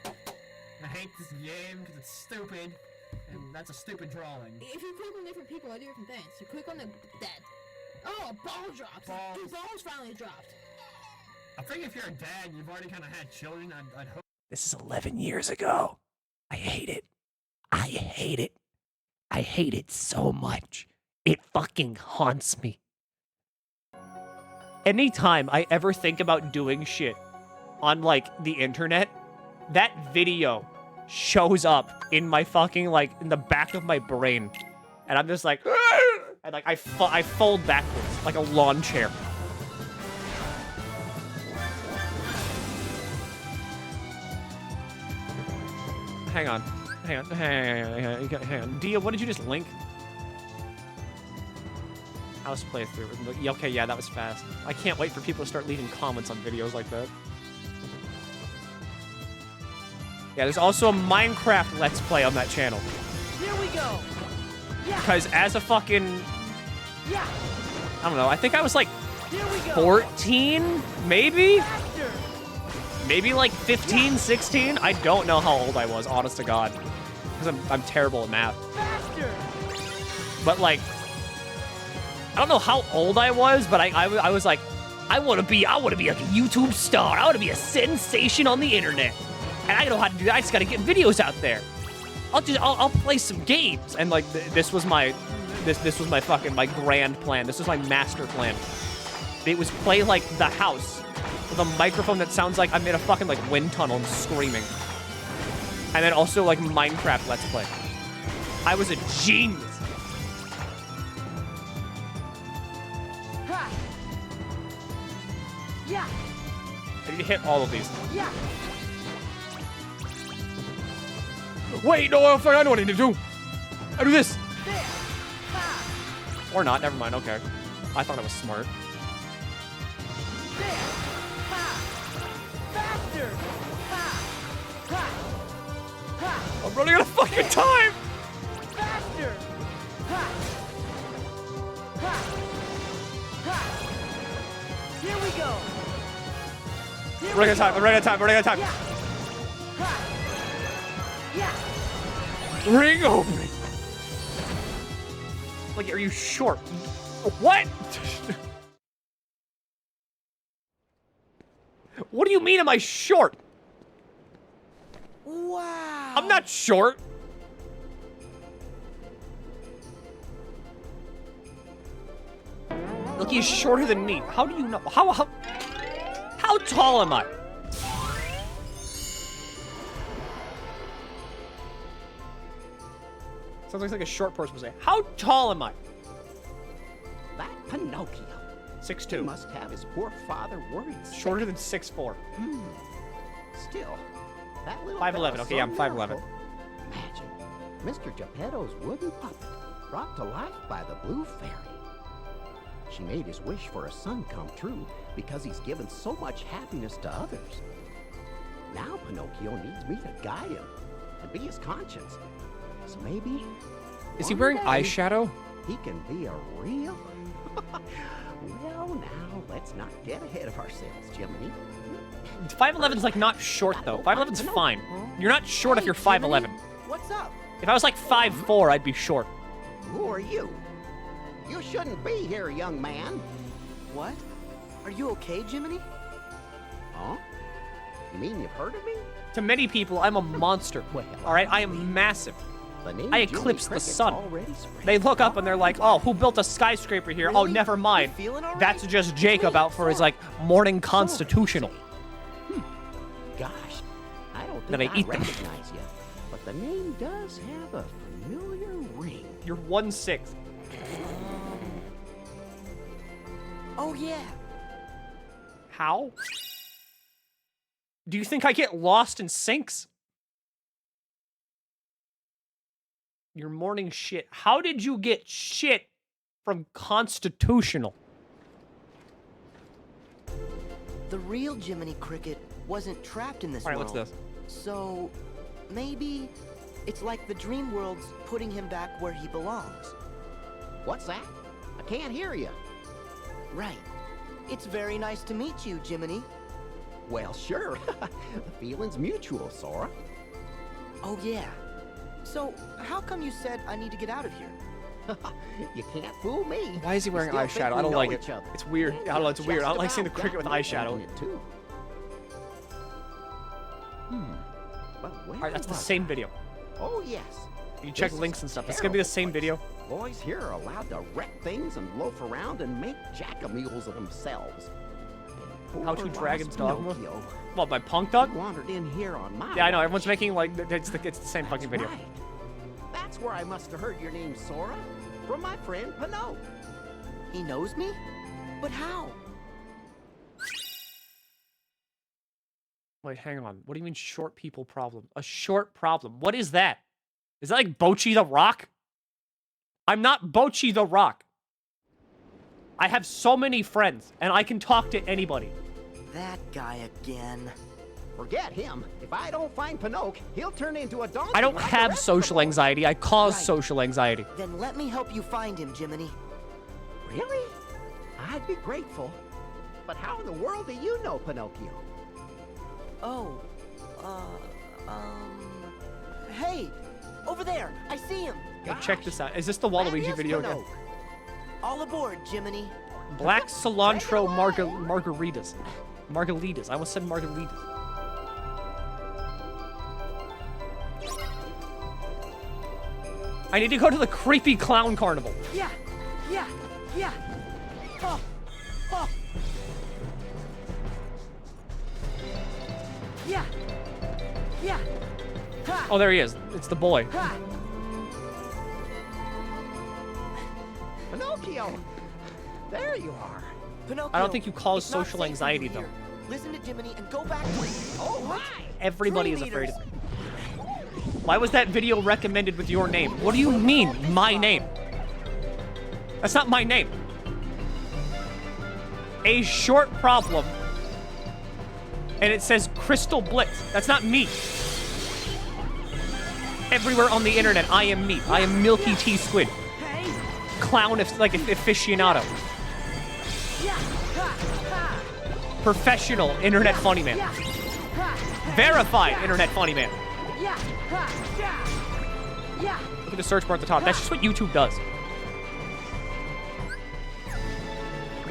I hate this game because it's stupid, and that's a stupid drawing. If you click on different people, I do different things. You click on the dead. Oh, a ball drops. Dude, balls finally dropped. I think if you're a dad, you've already kind of had children. I'd hope. This is 11 years ago. I hate it. I hate it. I hate it so much. It fucking haunts me. Anytime I ever think about doing shit on, like, the internet, that video shows up in my fucking, like, in the back of my brain. And I'm just like, and, like, I fold backwards like a lawn chair. Hang on. Dia, what did you just link? House playthrough. Okay, yeah, that was fast. I can't wait for people to start leaving comments on videos like that. Yeah, there's also a Minecraft Let's Play on that channel. Here we go. Yeah. Because as a fucking... Yeah. I don't know, I think I was like Here we go. 14, maybe? Faster. Maybe like 15, 16? I don't know how old I was, honest to God. Because I'm terrible at math. Faster. But like, I don't know how old I was, but I was like, I want to be like a YouTube star. I want to be a sensation on the internet. And I know how to do that. I just got to get videos out there. I'll play some games. And like, this was my fucking, my grand plan. This was my master plan. It was play like The House with a microphone that sounds like I'm in a fucking like wind tunnel and screaming. And then also like Minecraft Let's Play. I was a genius. Ha. Yeah. I need to hit all of these. Yeah. Wait, no, I know what I need to do. I do this. There. Ha. Or not, never mind, okay. I thought I was smart. There. Ha. Faster. Ha. Ha. Ha. I'm running out of fucking time. Faster. Ha. Ha. Ha. Here we go. Here I'm running out of time, I'm running out of time, I'm running out of time. Yeah. Ha. Yeah. Ring opening. Like, are you short? What? What do you mean am I short? Wow. I'm not short. Milky is shorter than me. How do you know? How tall am I? Sounds like a short person would say. How tall am I? That Pinocchio. 6'2". He must have his poor father worried. Shorter than 6'4". Still, that little 5'11". fellow's Okay, yeah, I'm so 5'11". miracle. Imagine Mr. Geppetto's wooden puppet brought to life by the Blue Fairy. She made his wish for a son come true because he's given so much happiness to others. Now Pinocchio needs me to guide him and be his conscience. So maybe... Is he wearing eyeshadow? He can be a real... Well, now, let's not get ahead of ourselves, Jiminy. 5'11's like not short though. 5'11's fine. You're not short if you're 5'11. What's up? If I was like 5'4", I'd be short. Who are you? You shouldn't be here, young man. What? Are you okay, Jiminy? Huh? You mean you've heard of me? To many people, I'm a monster. All right, I am massive. I eclipse the sun. They look up and they're like, "Oh, who built a skyscraper here? Oh, never mind. That's just Jacob out for his like morning constitutional." Gosh, I don't Then think I I eat them. recognize you, but the name does have a familiar ring. You're 1'6". Oh yeah. How? Do you think I get lost in sinks? Your morning shit. How did you get shit from constitutional? The real Jiminy Cricket wasn't trapped in this All right, world. what's this? So, maybe it's like the dream world's putting him back where he belongs. What's that? I can't hear you. Right. It's very nice to meet you, Jiminy. Well, sure. The feeling's mutual, Sora. Oh yeah. So, how come you said I need to get out of here? You can't fool me. Why is he wearing You still think eyeshadow? we I don't know like each it. other. It's weird. I don't know. It's weird. I don't like seeing the cricket with eyeshadow. Too. Well, All right, that's the same video. Oh yes. You check This links is and stuff. It's gonna be the same video. Boys here are allowed to wreck things and loaf around and make jack-a-mules of themselves. How to Poor Dragon's lost Dogma? Pinocchio. What, by Punk Dog? Wandered in here on my Yeah, I know. watch. Everyone's making like it's the same fucking video. Right. That's where I must have heard your name, Sora, from my friend Pinocchio. He knows me? But how? Wait, hang on. What do you mean short people problem? A short problem. What is that? Is that like Bochi the Rock? I'm not Bochi the Rock. I have so many friends, and I can talk to anybody. That guy again. Forget him. If I don't find Pinocchio, he'll turn into a donkey. I don't like the have rest of social them. anxiety. I cause Right. social anxiety. Then let me help you find him, Jiminy. Really? I'd be grateful. But how in the world do you know Pinocchio? Oh, hey, over there, I see him. Hey, check this out. Is this the Waluigi video again? Pinocchio. All aboard, Jiminy. Black cilantro margaritas. Margaritas. I almost said margaritas. I need to go to the creepy clown carnival. Yeah. Oh. Yeah. Ha. Oh, there he is. It's the boy. Ha. Pinocchio! There you are. Pinocchio, I don't think you cause it's not social safe for anxiety, you though. here. Listen to Jiminy and go back to Oh my! Everybody is Dream afraid of Eaters. me. Why was that video recommended with your name? What do you mean, my name? That's not my name. A short problem. And it says Crystal Blitz. That's not me. Everywhere on the internet, I am me. I am MilkyTheSquid. Hey. Clown, aficionado. Yeah. Ha. Professional internet funny man. Ha. Verified internet funny man. Yeah. Ha. Yeah. Look at the search bar at the top. That's just what YouTube does.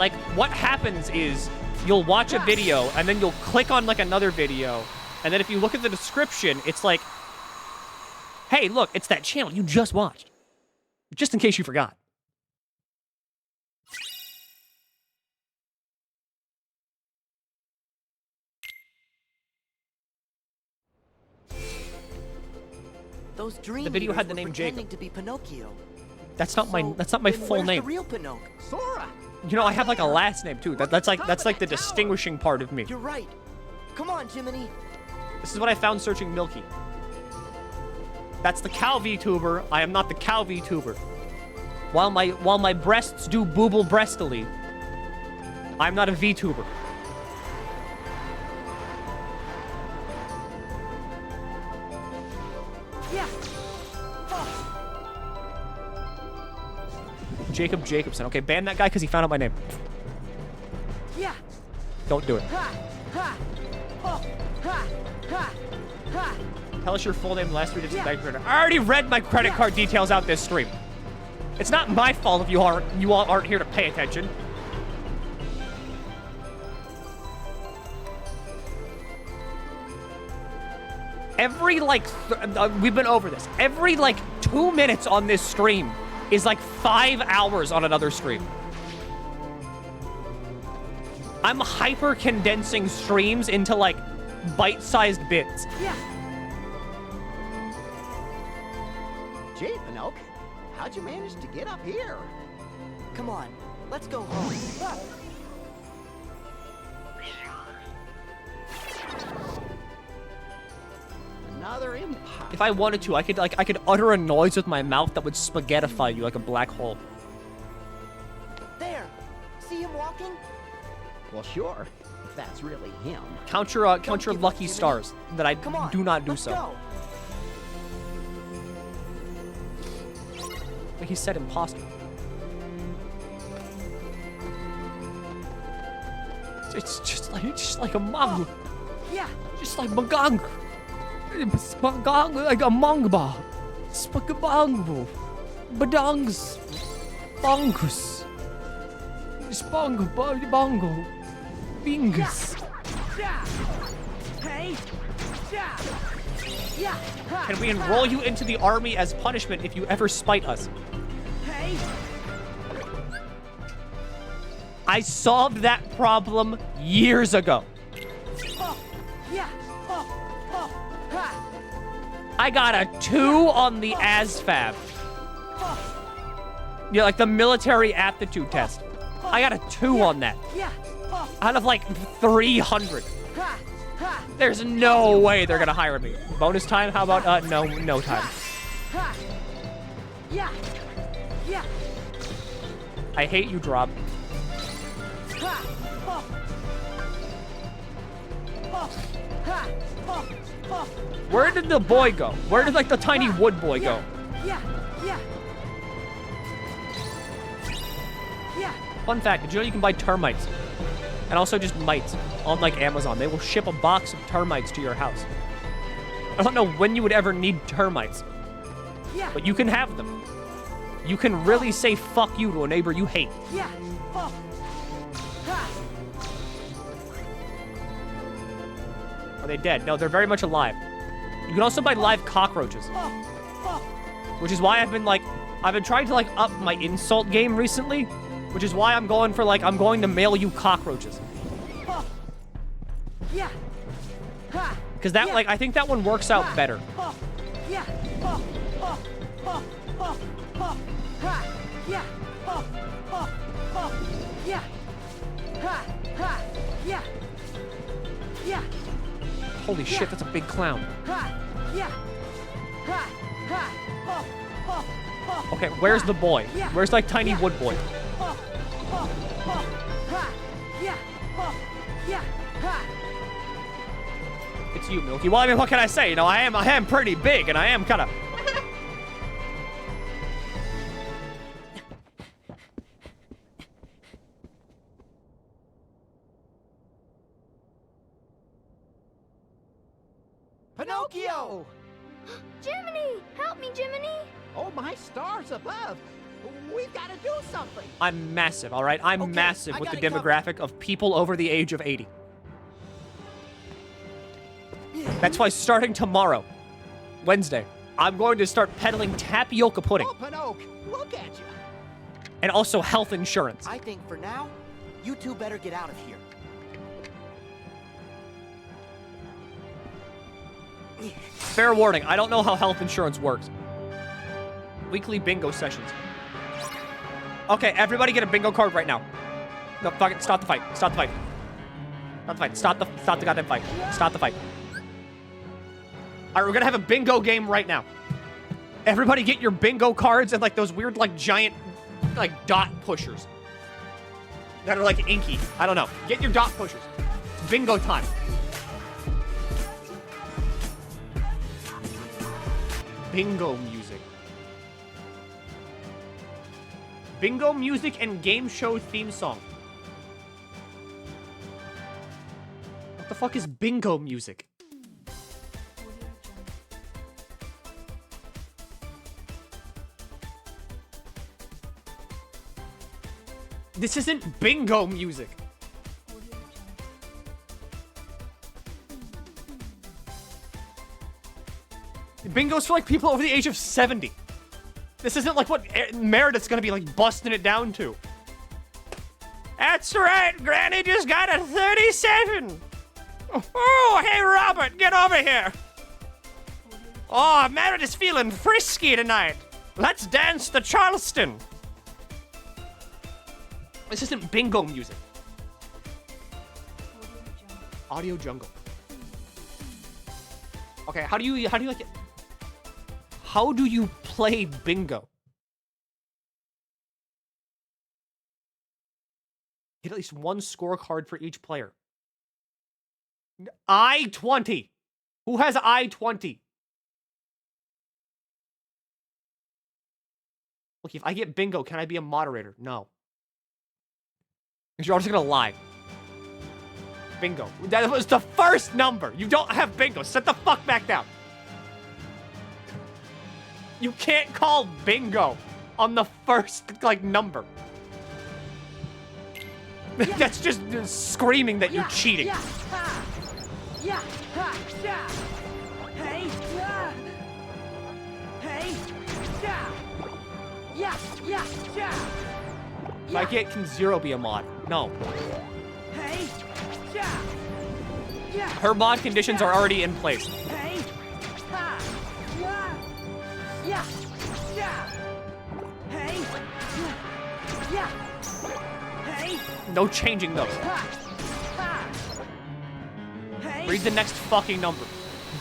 Like, what happens is you'll watch a video, and then you'll click on, like, another video, and then if you look at the description, it's like, hey, look, it's that channel you just watched. Just in case you forgot. Those dream The video had the eaters were name pretending Jacob. to be Pinocchio. That's not my Then full where's name. the real Pinocchio? Sora! You know, I have like a last name too. That's like the distinguishing part of me. You're right. Come on, Jiminy. This is what I found searching Milky. That's the cow VTuber. I am not the cow VTuber. While my breasts do booble breastily, I'm not a VTuber. Yeah. Jacob Jacobson. Okay, ban that guy because he found out my name. Yeah. Don't do it. Ha. Ha. Oh. Ha. Ha. Ha. Tell us your full name, last 3 digits of bank credit. I already read my credit card details out this stream. It's not my fault if you all aren't here to pay attention. Every, like, we've been over this. Every, like, 2 minutes on this stream is, like, 5 hours on another stream. I'm hyper-condensing streams into, like, bite-sized bits. Yeah. Gee, Pinocchio, how'd you manage to get up here? Come on. Let's go home. Ah. Another empire. If I wanted to, I could utter a noise with my mouth that would spaghettify you like a black hole. There. See him walking? Well, sure, if that's really him. Count your lucky stars that I do not do so. Go. Like he said, imposter. It's just like a mongo. Yeah. Just like magang. Magang like a mongba. Spagabango. Badangs. Bongus. Spongo bongo. Bingus. Yeah. Hey. Yeah. Yeah. Ha. Can we enroll you into the army as punishment if you ever spite us? Hey. I solved that problem years ago. Oh. Yeah. Oh. Oh. Ha. I got a 2 on the ASFAB. Yeah, like the military aptitude test. I got a 2 on that. Yeah. Oh. Out of like 300. Ha. Ha. There's no way they're gonna hire me. Bonus time? How about no time? Ha. Yeah. Yeah. I hate you, Drop. Ha. Oh. Oh. Ha. Oh. Oh. Where did the boy go? Where did like the tiny wood boy go? Yeah. Yeah. Yeah. Fun fact, did you know you can buy termites? And also just mites on like Amazon. They will ship a box of termites to your house. I don't know when you would ever need termites, Yeah. but you can have them. You can really say fuck you to a neighbor you hate. Yeah. Oh. Ha. Are they dead? No, they're very much alive. You can also buy live cockroaches, Oh. Oh. which is why I've been trying to like up my insult game recently, which is why I'm going to mail you cockroaches. Oh. Yeah. Ha. Because that, I think that one works out better. Oh. Yeah. Oh. Oh. Oh. Oh. Oh. Ha. Yeah. Oh. Oh. Oh. Yeah. Ha. Ha. Yeah. Yeah. Holy shit, that's a big clown. Ha. Yeah. Ha. Ha. Oh. Oh. Oh. Okay, where's the boy? Yeah. Where's like tiny wood boy? Oh. Oh. Oh. Ha. Yeah. Oh. Yeah. Ha. It's you, Milky. Well, I mean, what can I say? You know, I am pretty big, and I am kind of... Pinocchio! Jiminy! Help me, Jiminy! Oh, my stars above! We've got to do something. I'm massive, all right? I'm massive with the demographic of people over the age of 80. That's why starting tomorrow, Wednesday, I'm going to start peddling tapioca pudding. Oh, Pinocchio, look at you. And also health insurance. I think for now, you two better get out of here. Fair warning, I don't know how health insurance works. Weekly bingo sessions. Okay, everybody get a bingo card right now. No, fuck it, stop the fight. Stop the fight. Stop the fight. Stop the goddamn fight. Stop the fight. Alright, we're gonna have a bingo game right now. Everybody get your bingo cards and like those weird like giant like dot pushers. That are like inky. I don't know. Get your dot pushers. It's bingo time. Bingo music. Bingo music and game show theme song. What the fuck is bingo music? This isn't bingo music. Bingo's for like people over the age of 70. This isn't like what Meredith's gonna be like busting it down to. That's right, Granny just got a 37. Oh, hey Robert, get over here. Oh, Meredith's feeling frisky tonight. Let's dance the Charleston. This isn't bingo music. Audio jungle. Okay, how do you like it? How do you play bingo? Get at least one scorecard for each player. I-20. Who has I-20? Look, if I get bingo, can I be a moderator? No. Because you're all just gonna lie. Bingo. That was the first number. You don't have bingo. Sit the fuck back down. You can't call bingo on the first, like, number. Yeah. That's just screaming that you're cheating. Yeah. Yeah. Yeah. Hey. Yeah. Hey. Yeah. Yeah. Yeah. Yeah. If I get, can Zero be a mod? No. Hey. Yeah. Yeah. Her mod conditions are already in place. Hey. Ha. Yeah. Yeah. Yeah. Hey. Yeah. Hey. No changing those. Ha. Ha. Hey. Read the next fucking number.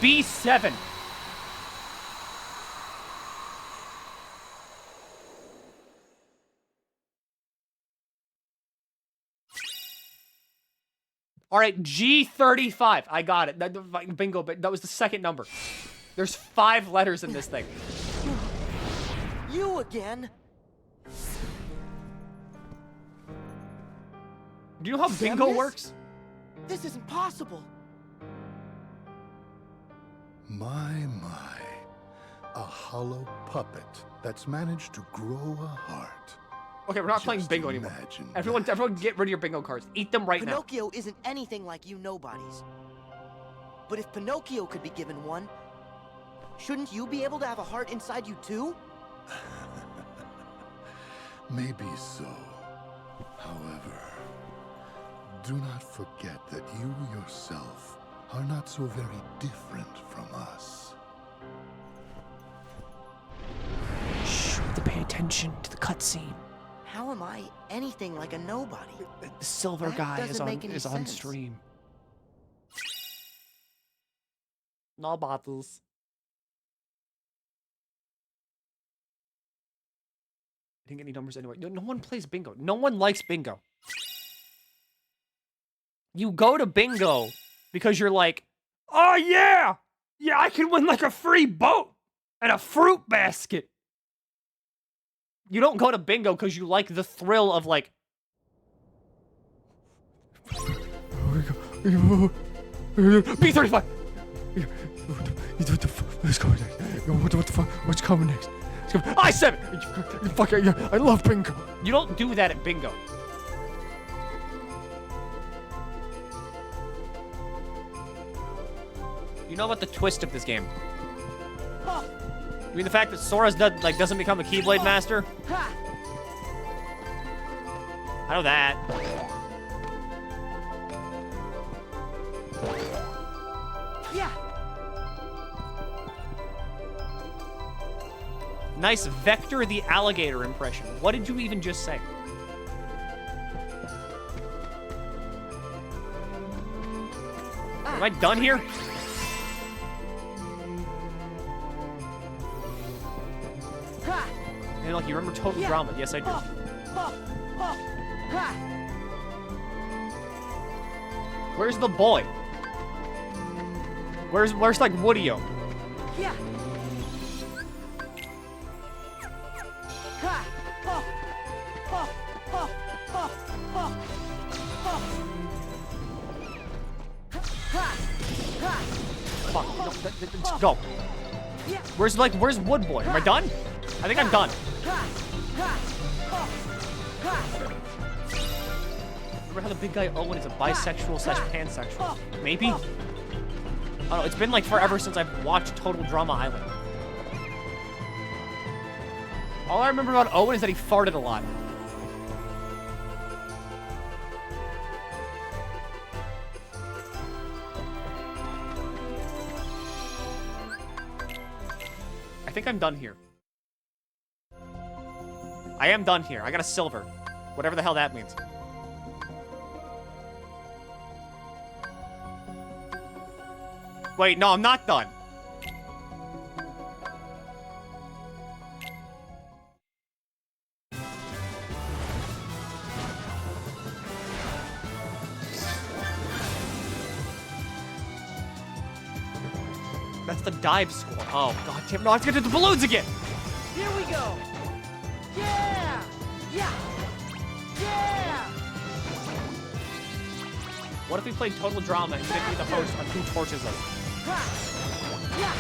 B7. All right, G35. I got it. Bingo. That was the second number. There's 5 letters in this thing. You again? Do you know how bingo works? This isn't possible. My. A hollow puppet that's managed to grow a heart. Okay, we're not playing bingo anymore. Everyone get rid of your bingo cards. Eat them right now. Pinocchio isn't anything like you nobodies. But if Pinocchio could be given one, shouldn't you be able to have a heart inside you too? Maybe so. However, do not forget that you yourself are not so very different from us. Shh, we have to pay attention to the cutscene. How am I anything like a nobody? The silver guy is on stream. No bottles. I didn't get any numbers anyway. No one plays bingo. No one likes bingo. You go to bingo because you're like, oh yeah! Yeah, I can win like a free boat and a fruit basket. You don't go to bingo because you like the thrill of like... B35! What's coming next? What the fuck? What's coming next? I said it! Fuck, I love bingo. You don't do that at bingo. You know what the twist of this game? You mean the fact that Sora's doesn't become a Keyblade Master? I know that. Yeah. Nice Vector the Alligator impression. What did you even just say? Am I done here? Hey, look, you remember Total Drama? Yes, I do. Where's the boy? Where's like Woody-O? Yeah. Fuck, no, let's go. Where's Wood Boy? Am I done? I think I'm done. Remember how the big guy Owen is a bisexual / pansexual? Maybe? I don't know, it's been like forever since I've watched Total Drama Island. All I remember about Owen is that he farted a lot. I think I'm done here. I am done here. I got a silver. Whatever the hell that means. Wait, no, I'm not done. That's the dive score. Oh, god damn. No, I have to get to the balloons again. Here we go. Yeah. Yeah. Yeah. What if we played Total Drama and didn't be the host on who torches us?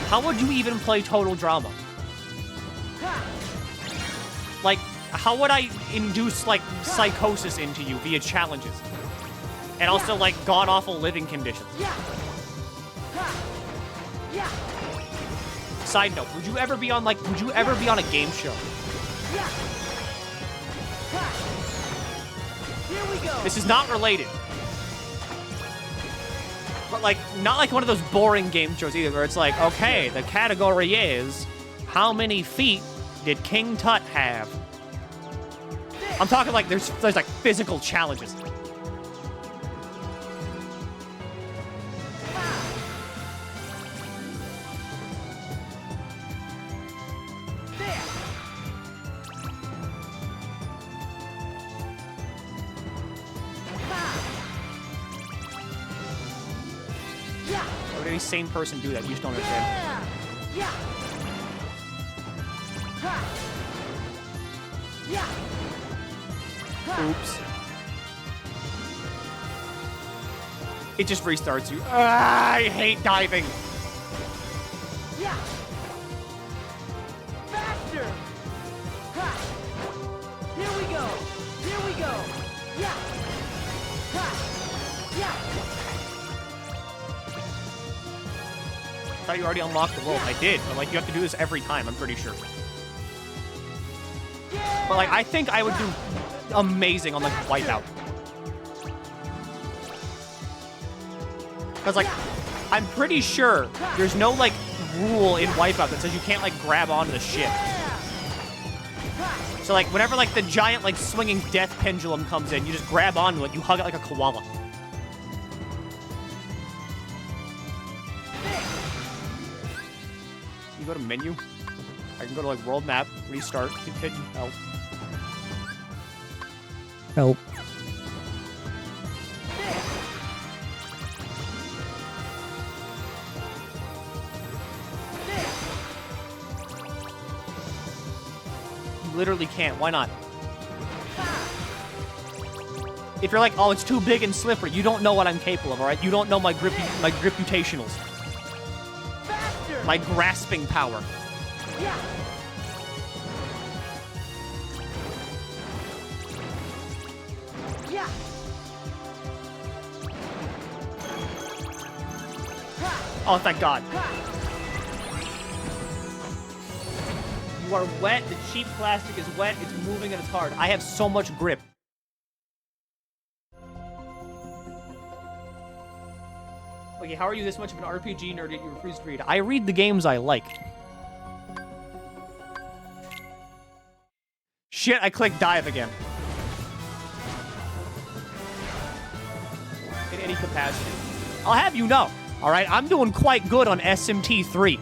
How would you even play Total Drama? Like, how would I induce, like, psychosis into you via challenges? And also, like, god-awful living conditions? Side note, would you ever be on, like, a game show? Here we go. This is not related. But, like, not like one of those boring game shows either, where it's like, okay, the category is, how many feet did King Tut have? I'm talking like there's like physical challenges. Why would any sane person do that? You just don't understand. Yeah. Yeah. Oops. It just restarts you. I hate diving. Yeah. Faster. Ha. Here we go. Here we go. Yeah. Ha. Yeah. I thought you already unlocked the world. I did, but like you have to do this every time, I'm pretty sure. But like I think I would do amazing on like Wipeout. Cause like I'm pretty sure there's no like rule in Wipeout that says you can't like grab onto the ship. So like whenever like the giant like swinging death pendulum comes in, you just grab onto it, you hug it like a koala. You go to menu. I can go to like world map, restart, hit help. Help. You literally can't. Why not? If you're like, oh, it's too big and slippery, you don't know what I'm capable of, all right? You don't know my griputationals. My grasping power. Yeah. Oh, thank God. You are wet. The cheap plastic is wet. It's moving and it's hard. I have so much grip. Okay, how are you this much of an RPG nerd yet you refuse to read? I read the games I like. Shit, I clicked dive again. In any capacity. I'll have you know, all right? I'm doing quite good on SMT 3.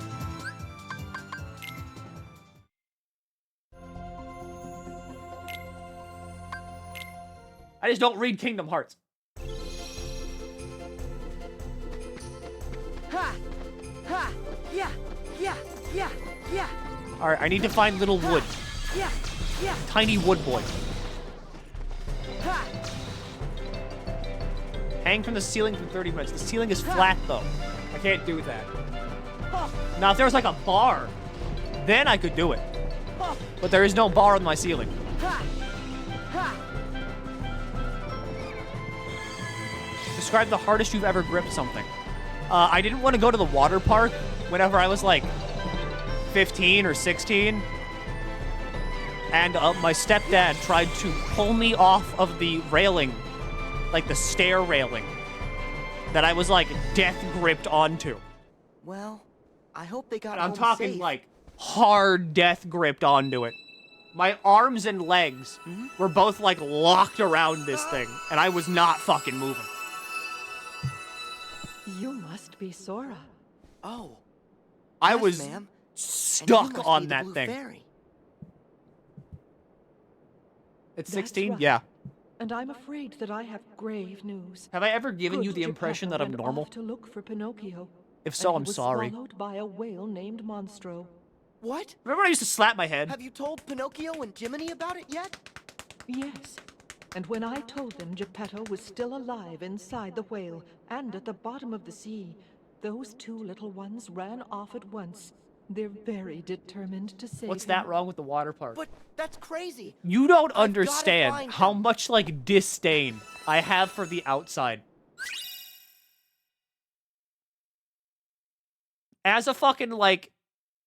I just don't read Kingdom Hearts. Ha! Ha! Yeah! Yeah! Yeah! Yeah! All right, I need to find little wood. Yeah! Yeah! Tiny wood boy. Ha! Hang from the ceiling for 30 minutes. The ceiling is flat, though. I can't do that. Now, if there was like a bar, then I could do it. But there is no bar on my ceiling. Describe the hardest you've ever gripped something. I didn't want to go to the water park whenever I was like 15 or 16. And my stepdad tried to pull me off of the railing, like the stair railing, that I was like death gripped onto. Well, I hope they got And I'm home talking safe. like hard death gripped onto it. My arms and legs were both like locked around this thing, and I was not fucking moving. You must be Sora. Oh. I yes, was ma'am. And you stuck must on be the that Blue thing. Fairy. It's That's 16? right. Yeah. And I'm afraid that I have grave news. Have I ever given you Good the impression that Geppetto I'm went normal? off to look for Pinocchio. If so, and I'm he was sorry. swallowed by a whale named Monstro. What? Remember when I used to slap my head? Have you told Pinocchio and Jiminy about it yet? Yes. And when I told them Geppetto was still alive inside the whale and at the bottom of the sea, those two little ones ran off at once. They're very determined to save What's him. that wrong with the water park? But that's crazy. You don't I've gotta understand find how him. much, like, disdain I have for the outside. As a fucking, like,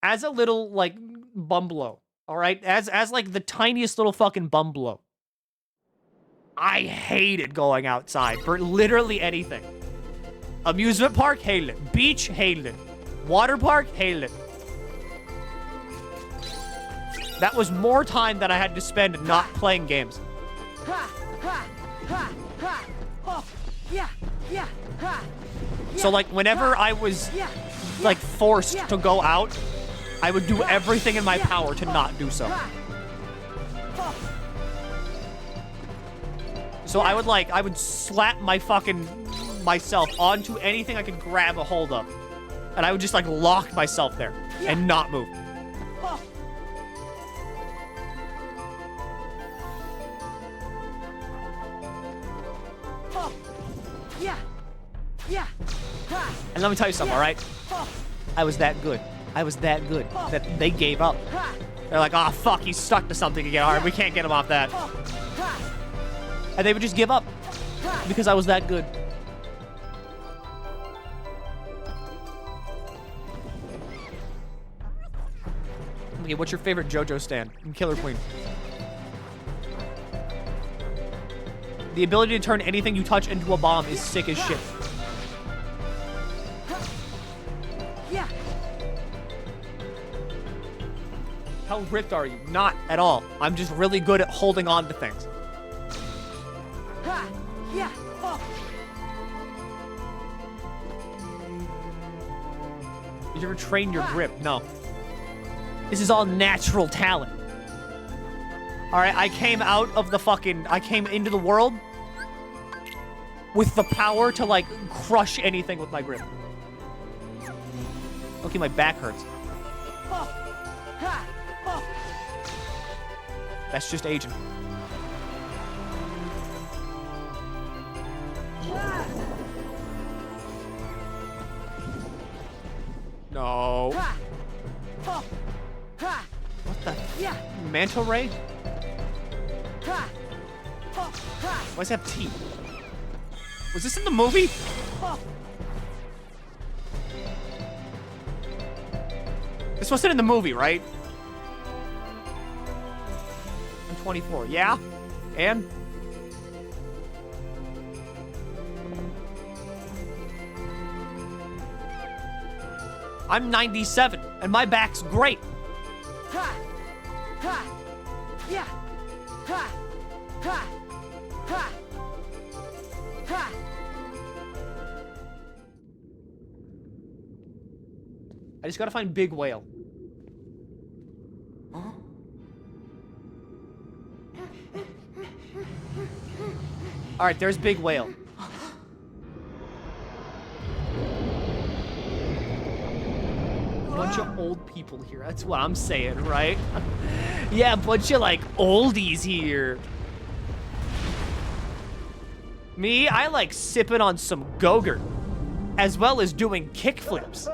as a little, like, bumblo, all right? As like, the tiniest little fucking bumblo. I hated going outside for literally anything. Amusement park, hated it. Beach, hated it. Water park, hated it. That was more time that I had to spend not playing games. Ha! Ha! Ha! Ha! Oh! Yeah! Yeah! Ha! So, like, whenever I was, like, forced to go out, I would do everything in my power to not do so. So I would slap my fucking myself onto anything I could grab a hold of. And I would just, like, lock myself there and not move. Yeah! Yeah! Ha! And let me tell you something, all right? I was that good. I was that good that they gave up. They're like, oh, fuck, he's stuck to something again. All right, we can't get him off that. And they would just give up because I was that good. Okay, what's your favorite JoJo stand in Killer Queen? The ability to turn anything you touch into a bomb is sick as shit. Yeah! How ripped are you? Not at all. I'm just really good at holding on to things. Ha! Yeah! Oh! Did you ever train your grip? No. This is all natural talent. Alright, I came into the world with the power to, like, crush anything with my grip. Okay, my back hurts. Ha! Oh! That's just aging. No. Ha! Oh! Ha! What the? Yeah! Manta ray? Ha! Oh! Ha! Why does it have teeth? Was this in the movie? Oh! This wasn't in the movie, right? I'm 24. Yeah? And? I'm 97, and my back's great. Ha! Ha! Yeah! Ha! Ha! Ha! Ha! I just gotta find Big Whale. Alright, there's Big Whale. Bunch of old people here. That's what I'm saying, right? Yeah, bunch of like oldies here. Me, I like sipping on some Go-Gurt, as well as doing kickflips.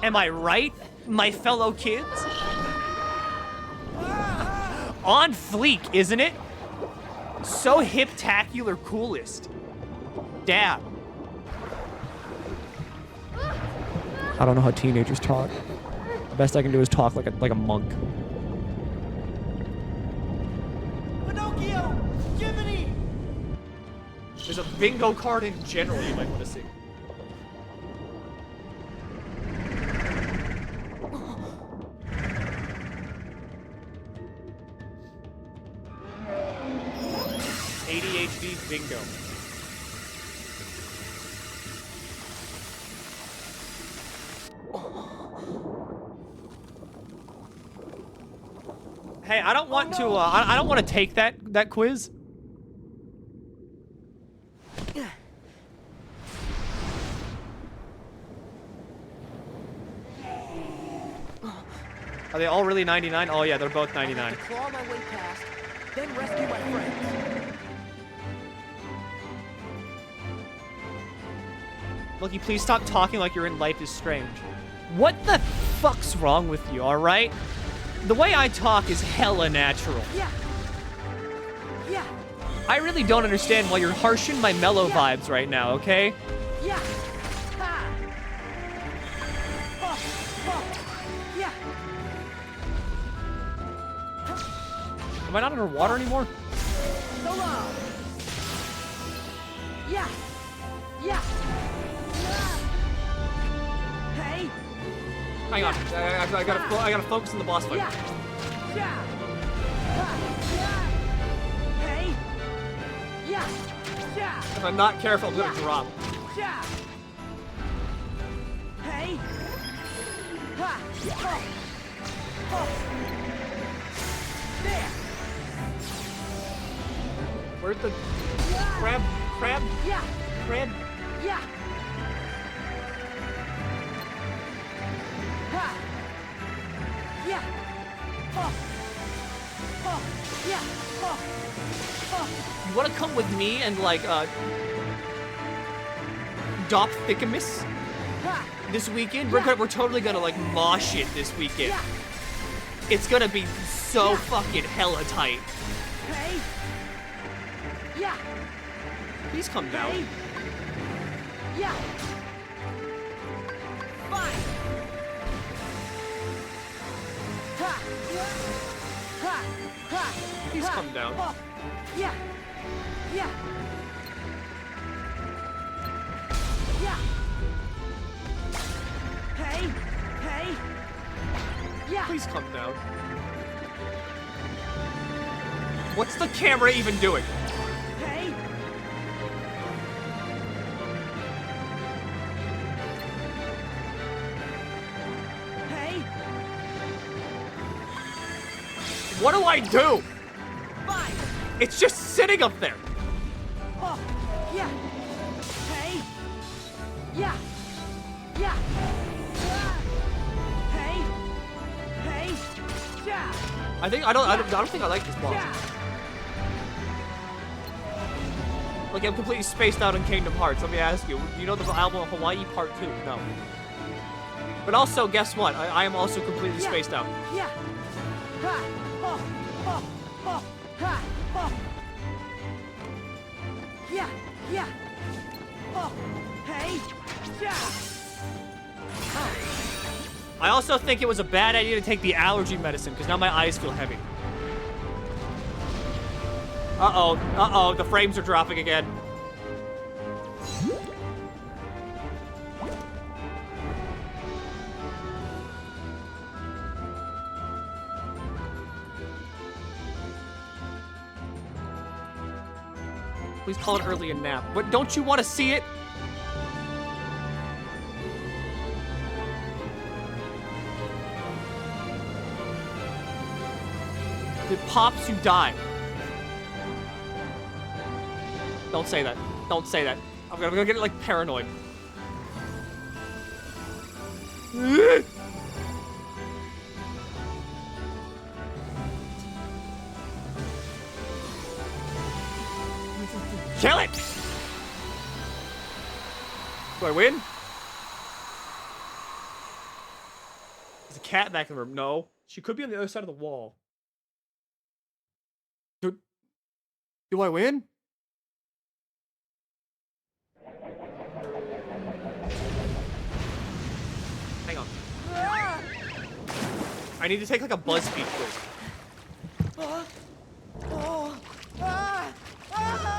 Am I right, my fellow kids? On fleek, isn't it? So hip-tacular coolest. Dab. I don't know how teenagers talk. The best I can do is talk like a monk. Pinocchio! Jiminy! There's a bingo card in general you might want to see. ADHD bingo. Hey, I don't want to. I don't want to take that quiz. Are they all really 99? Oh yeah, they're both 99. Claw my way past, then rescue my friends. Milky, please stop talking like you're in Life is Strange. What the fuck's wrong with you, alright? The way I talk is hella natural. Yeah. Yeah. I really don't understand why you're harshing my mellow vibes right now, okay? Yeah. Ha. Oh. Oh. Yeah. Am I not underwater anymore? So long. Yeah. Yeah. Hey. Hang on, I gotta focus on the boss fight. Yeah. Yeah. Hey. Yeah. Yeah. If I'm not careful, I'm gonna drop. Yeah. Hey. Ha. Oh. Oh. There. Where'd the crab? Yeah. Crab? Yeah. Ha. Yeah. Oh. Oh. Yeah. Oh. Oh. You wanna come with me and like Dop Thickamus Ha. this weekend? We're totally gonna like mosh it this weekend. Yeah. It's gonna be so fucking hella tight. Hey. Yeah. Please come down. Hey. Yeah. Fine. Ha. Ha. Ha. Please ha. come down. Oh. Yeah. Yeah. Yeah. Hey. Hey. Yeah. Please come down. What's the camera even doing? Hey. Hey. What do I do? Fine. It's just sitting up there. Oh. Yeah. Hey. Yeah. Yeah. Hey. Hey. Yeah. I don't think I like this boss. Yeah. Like, I'm completely spaced out on Kingdom Hearts. Let me ask you, do you know the album Hawaii Part 2? No. But also, guess what? I am also completely spaced out. Yeah. Ha. Oh. Oh. Oh. Ha. Oh. Yeah. Yeah. Oh. Hey. Yeah. Oh. I also think it was a bad idea to take the allergy medicine, because now my eyes feel heavy. Uh-oh, the frames are dropping again. Please call it early and nap. But don't you want to see it? If it pops, you die. Don't say that. Don't say that. I'm gonna get like paranoid. Kill it! Do I win? There's a cat back in the room. No. She could be on the other side of the wall. Do I win? Hang on. I need to take like a BuzzFeed quiz.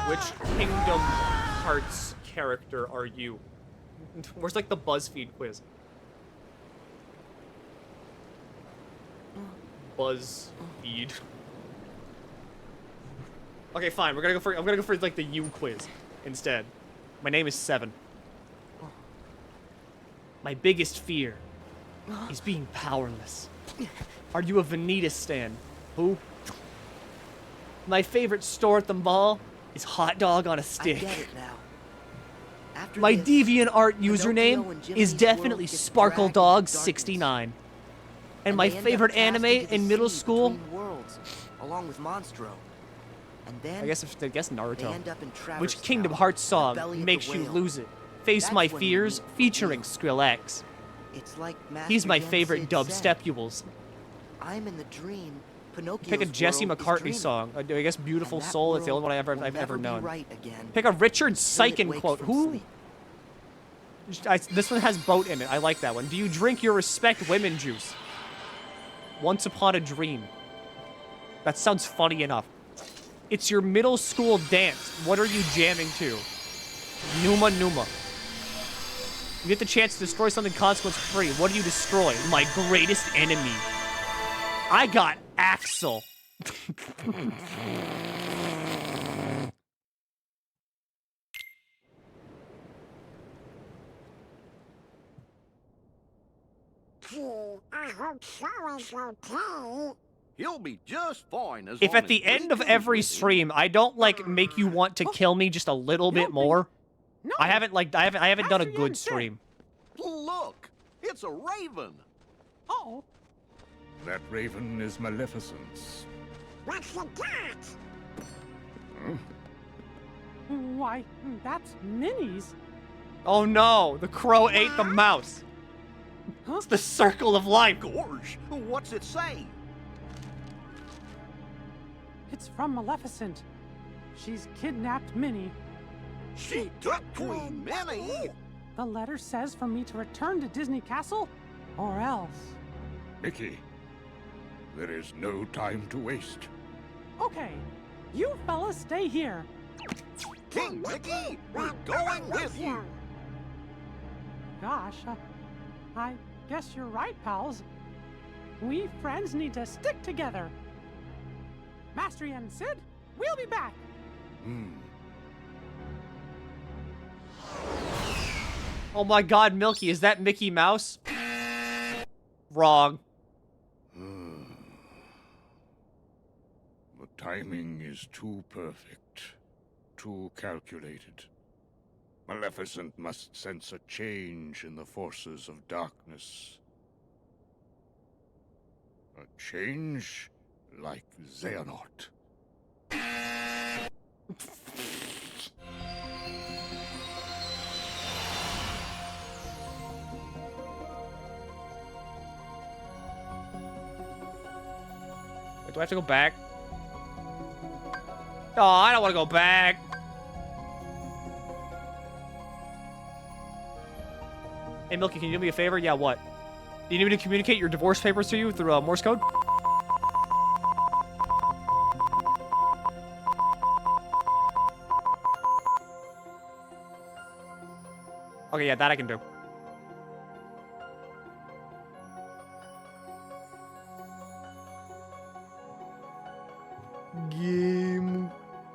Which Kingdom Hearts character are you? Where's like the BuzzFeed quiz? BuzzFeed. Okay, fine. I'm gonna go for like the U quiz instead. My name is 7. My biggest fear is being powerless. Are you a Vanitas stan? Who? My favorite store at the mall is hot dog on a stick. I get it now. After My this, DeviantArt Pinocchio username and is Jiminy's definitely world gets dragged into SparkleDog69. And my they end up favorite cast anime into the in middle sea school, between worlds, along with Monstro. And then I guess they Naruto. end up in Traverse Which Kingdom Town, Hearts in the song belly of the makes you whale. lose it? Face That's My when we Fears, meet featuring Skrillex. It's like Master He's my Yen favorite Sid dubstepules. said, I'm in the dream. Pinocchio's Pick a Jesse world is McCartney dreaming. song. I guess Beautiful And that Soul. It's the only world one will I've never ever be known. right again Pick a Richard until it Sykin wakes quote. from Who? sleep. This one has boat in it. I like that one. Do you drink your respect women juice? Once Upon a Dream. That sounds funny enough. It's your middle school dance. What are you jamming to? Numa Numa. You get the chance to destroy something consequence-free. What do you destroy? My greatest enemy. I got Axel. I hope so is okay. He'll be just fine as If long at the as end of Milky's every with him. stream I don't like make you want to kill me just a little bit more, I haven't done a good stream. Look, it's a raven. Oh. That raven is Maleficent's. What's the cat? Why, that's Minnie's. Oh no, the crow ate the mouse. It's the circle of life. Gorge, what's it say? It's from Maleficent. She's kidnapped Minnie. She took Queen Minnie? The letter says for me to return to Disney Castle, or else. Mickey, there is no time to waste. Okay, you fellas stay here. King Mickey, we're going with you. Gosh, I guess you're right, pals. We friends need to stick together. Master Yen and Sid, we'll be back. Oh my god, Milky, is that Mickey Mouse? Wrong. The timing is too perfect, too calculated. Maleficent must sense a change in the forces of darkness. A change like Xehanort. Wait, do I have to go back? Oh, I don't want to go back. Hey, Milky, can you do me a favor? Yeah, what? You need me to communicate your divorce papers to you through Morse code? Okay, yeah, that I can do. Game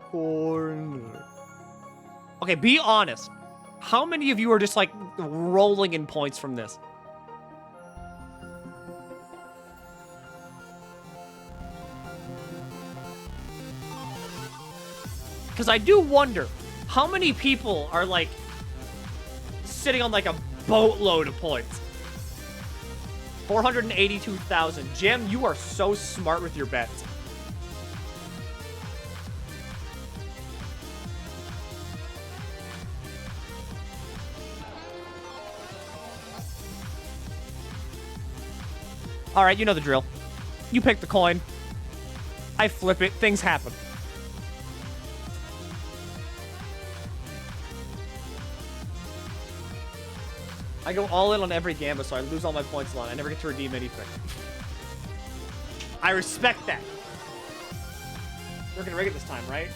corner. Okay, be honest. How many of you are just like rolling in points from this? Because I do wonder how many people are like sitting on like a boatload of points. 482,000. Jim, you are so smart with your bets. All right, you know the drill. You pick the coin. I flip it. Things happen. I go all in on every gambit, so I lose all my points a lot. I never get to redeem anything. I respect that. We're gonna rig it this time, right?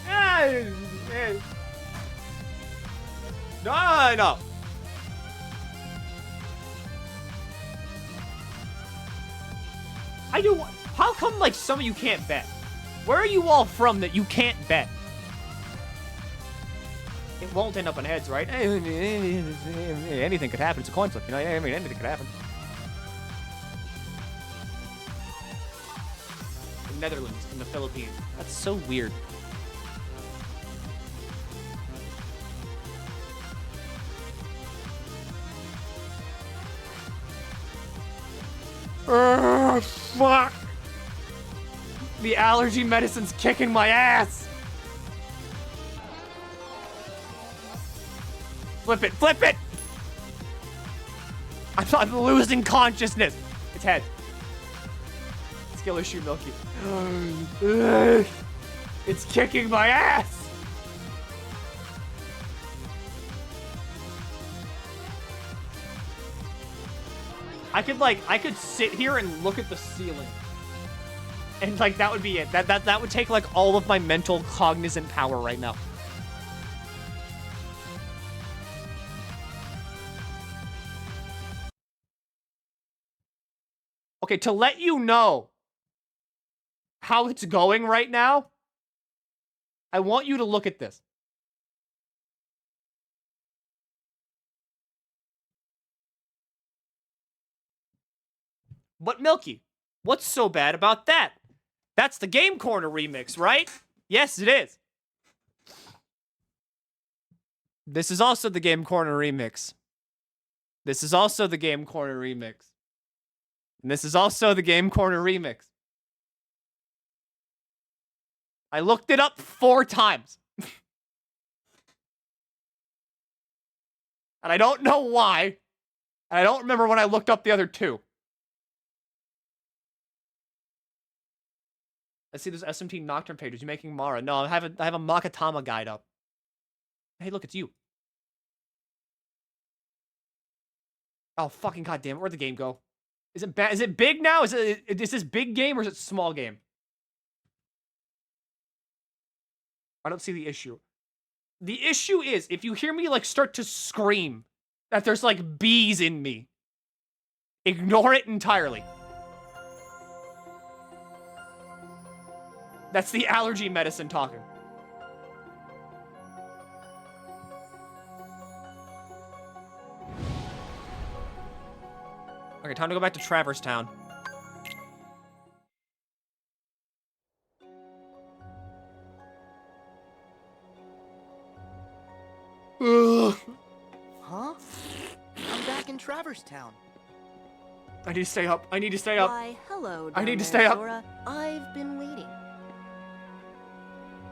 No. I do. How come like some of you can't bet? Where are you all from that you can't bet? It won't end up on heads, right? Anything could happen. It's a coin flip, you know? I mean, anything could happen. The Netherlands and the Philippines. That's so weird. Fuck! The allergy medicine's kicking my ass! Flip it! Flip it! I'm losing consciousness! It's head. Skill issue, Milky. It's kicking my ass! I could sit here and look at the ceiling. And like that would be it. That would take like all of my mental cognizant power right now. Okay, to let you know how it's going right now, I want you to look at this. But Milky, what's so bad about that? That's the Game Corner remix, right? Yes, it is. This is also the Game Corner remix. This is also the Game Corner remix. And this is also the Game Corner remix. I looked it up 4 times. And I don't know why. And I don't remember when I looked up the other 2. I see this SMT Nocturne page. Is you making Mara? No, I have a Makatama guide up. Hey, look, it's you. Oh, fucking goddamn it. Where'd the game go? Is it bad? Is it big now? Is this big game or is it small game? I don't see the issue. The issue is if you hear me like start to scream that there's like bees in me, ignore it entirely. That's the allergy medicine talking. Okay, time to go back to Traverse Town. Huh? I'm back in Traverse Town. I need to stay up. I need to stay up. Why, hello, I need to stay up. Sora. I've been waiting.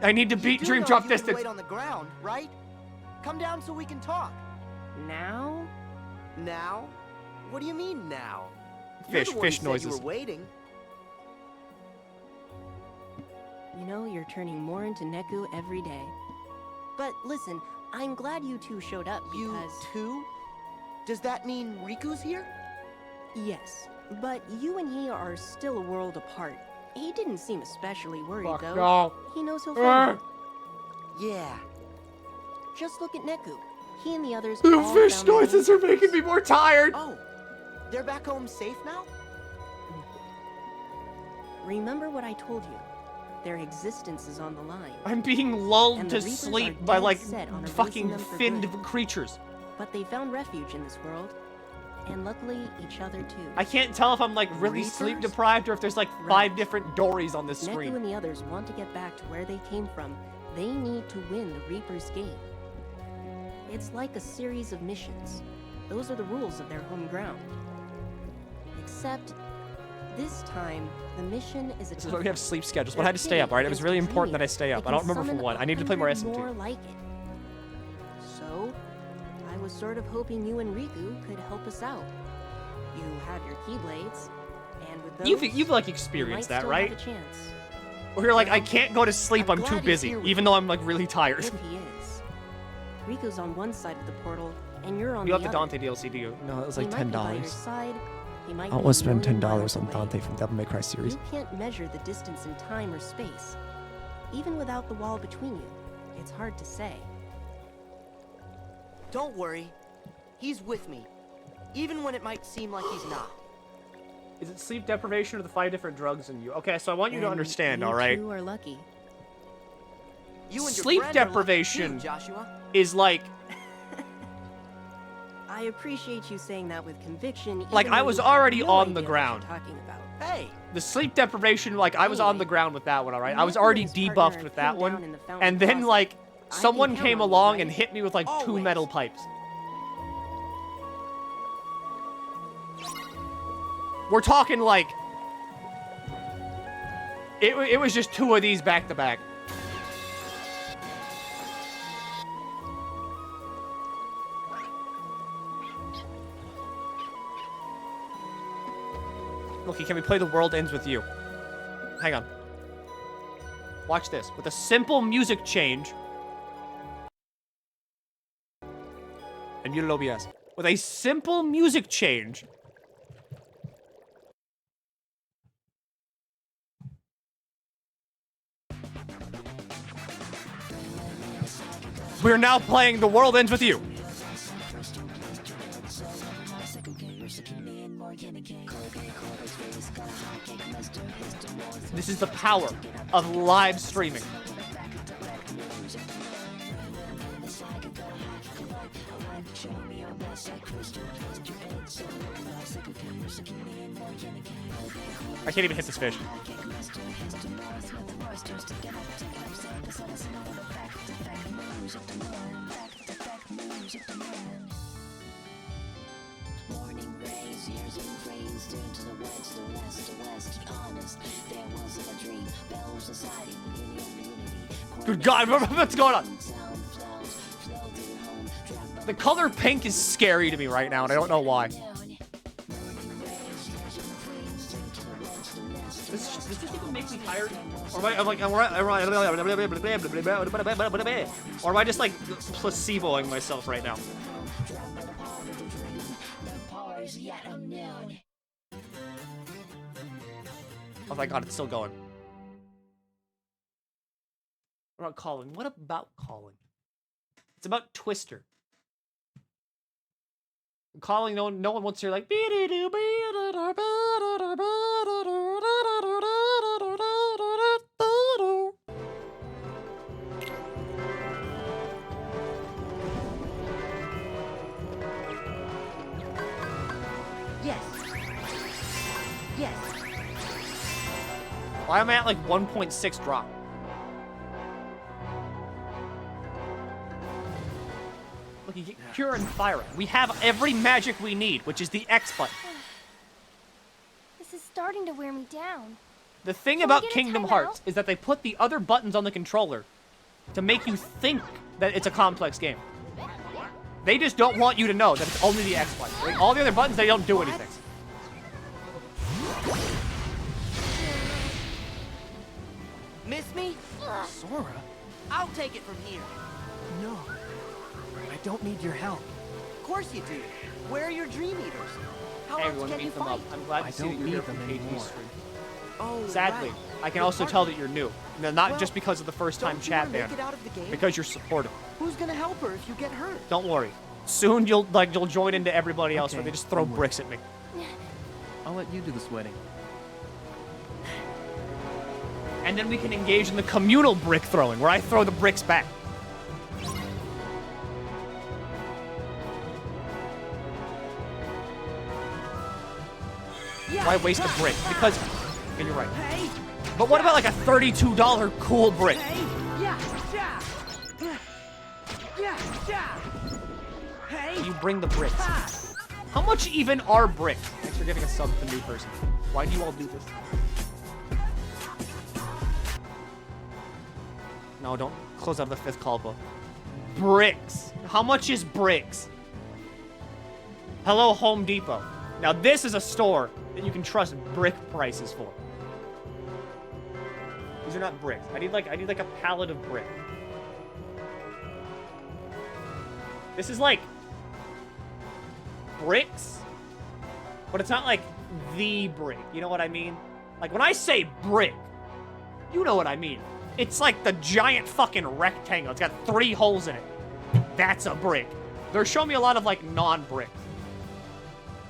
I need to beat Dream Drop Distance. Wait on the ground, right? Come down so we can talk. Now? Now? What do you mean now? Fish noises. You were waiting. You know, you're turning more into Neku every day. But listen, I'm glad you two showed up because... You two? Does that mean Riku's here? Yes. But you and he are still a world apart. He didn't seem especially worried, Fuck though. no. He knows he'll find you. Yeah. Just look at Neku. He and the others The all fish found their noises are making me more tired. Oh, they're back home safe now? Remember what I told you. Their existence is on the line. I'm being lulled And to the Reapers sleep are by dead like set on erasing fucking them for finned good. creatures. But they found refuge in this world. And luckily, each other too. I can't tell if I'm like really Reapers? sleep deprived or if there's like 5 different Dories on this Neku screen. and the others want to get back to where they came from. They need to win the Reaper's Gate. It's like a series of missions. Those are the rules of their home ground. Except, this time, the mission is a This is why we have sleep schedules. But I had to stay up, alright? It was really important that I stay up. I don't remember for what. I need to play more SMT. More like it. So, I was sort of hoping you and Riku could help us out. You have your Keyblades, and with those, You've like you experienced might that, still right? have a chance. Where you're like, I can't go to sleep, I'm too glad he's busy, here with even though I'm like really tired. If he is. Riku's on one side of the portal, and you're on You the have the other. Dante DLC, do you? No, it was He like might be by your $10. side, he might I be want to spend a million $10 miles on away. Dante from Devil May Cry series. You can't measure the distance in time or space. Even without the wall between you, it's hard to say. Don't worry. He's with me. Even when it might seem like he's not. Is it sleep deprivation or the 5 different drugs in you? Okay, so I want you to And understand, you alright? two are lucky. You and your Sleep friend are lucky deprivation too, Joshua. is like, I appreciate you saying that with conviction. like even I though was you have already no on idea the what ground. you're talking about. Hey! The sleep deprivation, like I was on the ground with that one, alright? I was already debuffed with that one. And then like, someone came along and hit me with like 2 metal pipes. We're talking like, it was just 2 of these back to back. Milky, can we play The World Ends With You? Hang on. Watch this. With a simple music change. And muted OBS. With a simple music change. We're now playing The World Ends With You. This is the power of live streaming. I can't even hit this fish. Good God, what's going on? The color pink is scary to me right now, and I don't know why. Does this even make me tired? Or am I just like placeboing myself right now? Oh my God, it's still going. What about calling? What about calling? It's about Twister. Calling, no one wants to hear like. Yes. Yes. Why am I at like 1.6 drop? Look, you get Cure and Fire. We have every magic we need, which is the X button. This is starting to wear me down. The thing Can we about get a Kingdom timeout? Hearts is that they put the other buttons on the controller to make you think that it's a complex game. They just don't want you to know that it's only the X button. Like, all the other buttons, they don't do anything. Miss me? Sora? I'll take it from here. No. I don't need your help. course you do. Where are your dream eaters? How Hey else everyone, can you meet them fight? up. I'm glad I to see don't that you're need here them from anymore. KG's stream. Oh, Sadly, right. I can Your also partner. tell that you're new. No, not Well, just because of the first time don't you chat wanna make ban, it out of the game? because you're supportive. Who's gonna help her if you get hurt? Don't worry. Soon you'll join into everybody else where Okay, they just throw don't worry. bricks at me. I'll let you do the sweating. And then we can engage in the communal brick throwing, where I throw the bricks back. Why waste a brick? Because, yeah, you're right. But what about like a $32 cool brick? You bring the bricks. How much even are bricks? Thanks for giving a sub to the new person. Why do you all do this? No, don't close out the 5th call book. Bricks. How much is bricks? Hello, Home Depot. Now this is a store that you can trust brick prices for. These are not bricks. I need like a pallet of brick. This is like bricks, but it's not like the brick. You know what I mean? Like when I say brick, you know what I mean. It's like the giant fucking rectangle. It's got 3 holes in it. That's a brick. They're showing me a lot of like non-bricks.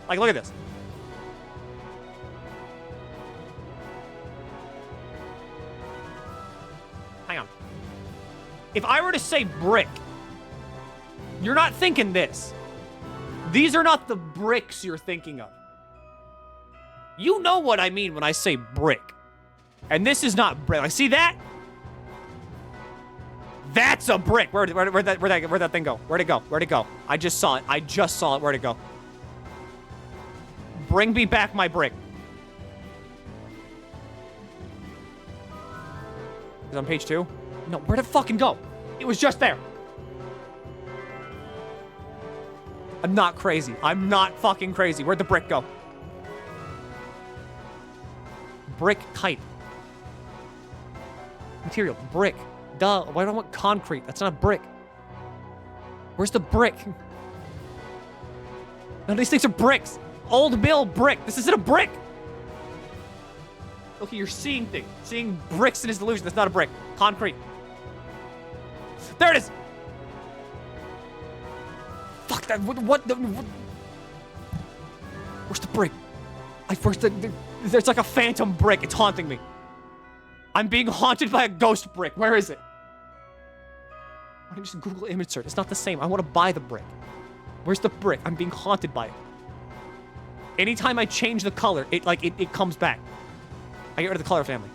Like look at this. Hang on. If I were to say brick, you're not thinking this. These are not the bricks you're thinking of. You know what I mean when I say brick. And this is not brick. Like, see that? That's a brick. Where'd that thing go? Where'd it go? Where'd it go? I just saw it. I just saw it. Where'd it go? Bring me back my brick. Is it on page 2? No, where'd it fucking go? It was just there. I'm not crazy. I'm not fucking crazy. Where'd the brick go? Brick type. Material. Brick. Duh. Why do I want concrete? That's not a brick. Where's the brick? None of these things are bricks. Old mill brick. This isn't a brick. Okay, you're seeing things. Seeing bricks in his delusion. That's not a brick. Concrete. There it is. Fuck that. What where's the brick? There's like a phantom brick. It's haunting me. I'm being haunted by a ghost brick. Where is it? I can just Google image search. It's not the same. I want to buy the brick. Where's the brick? I'm being haunted by it. Anytime I change the color, it comes back. I get rid of the color family.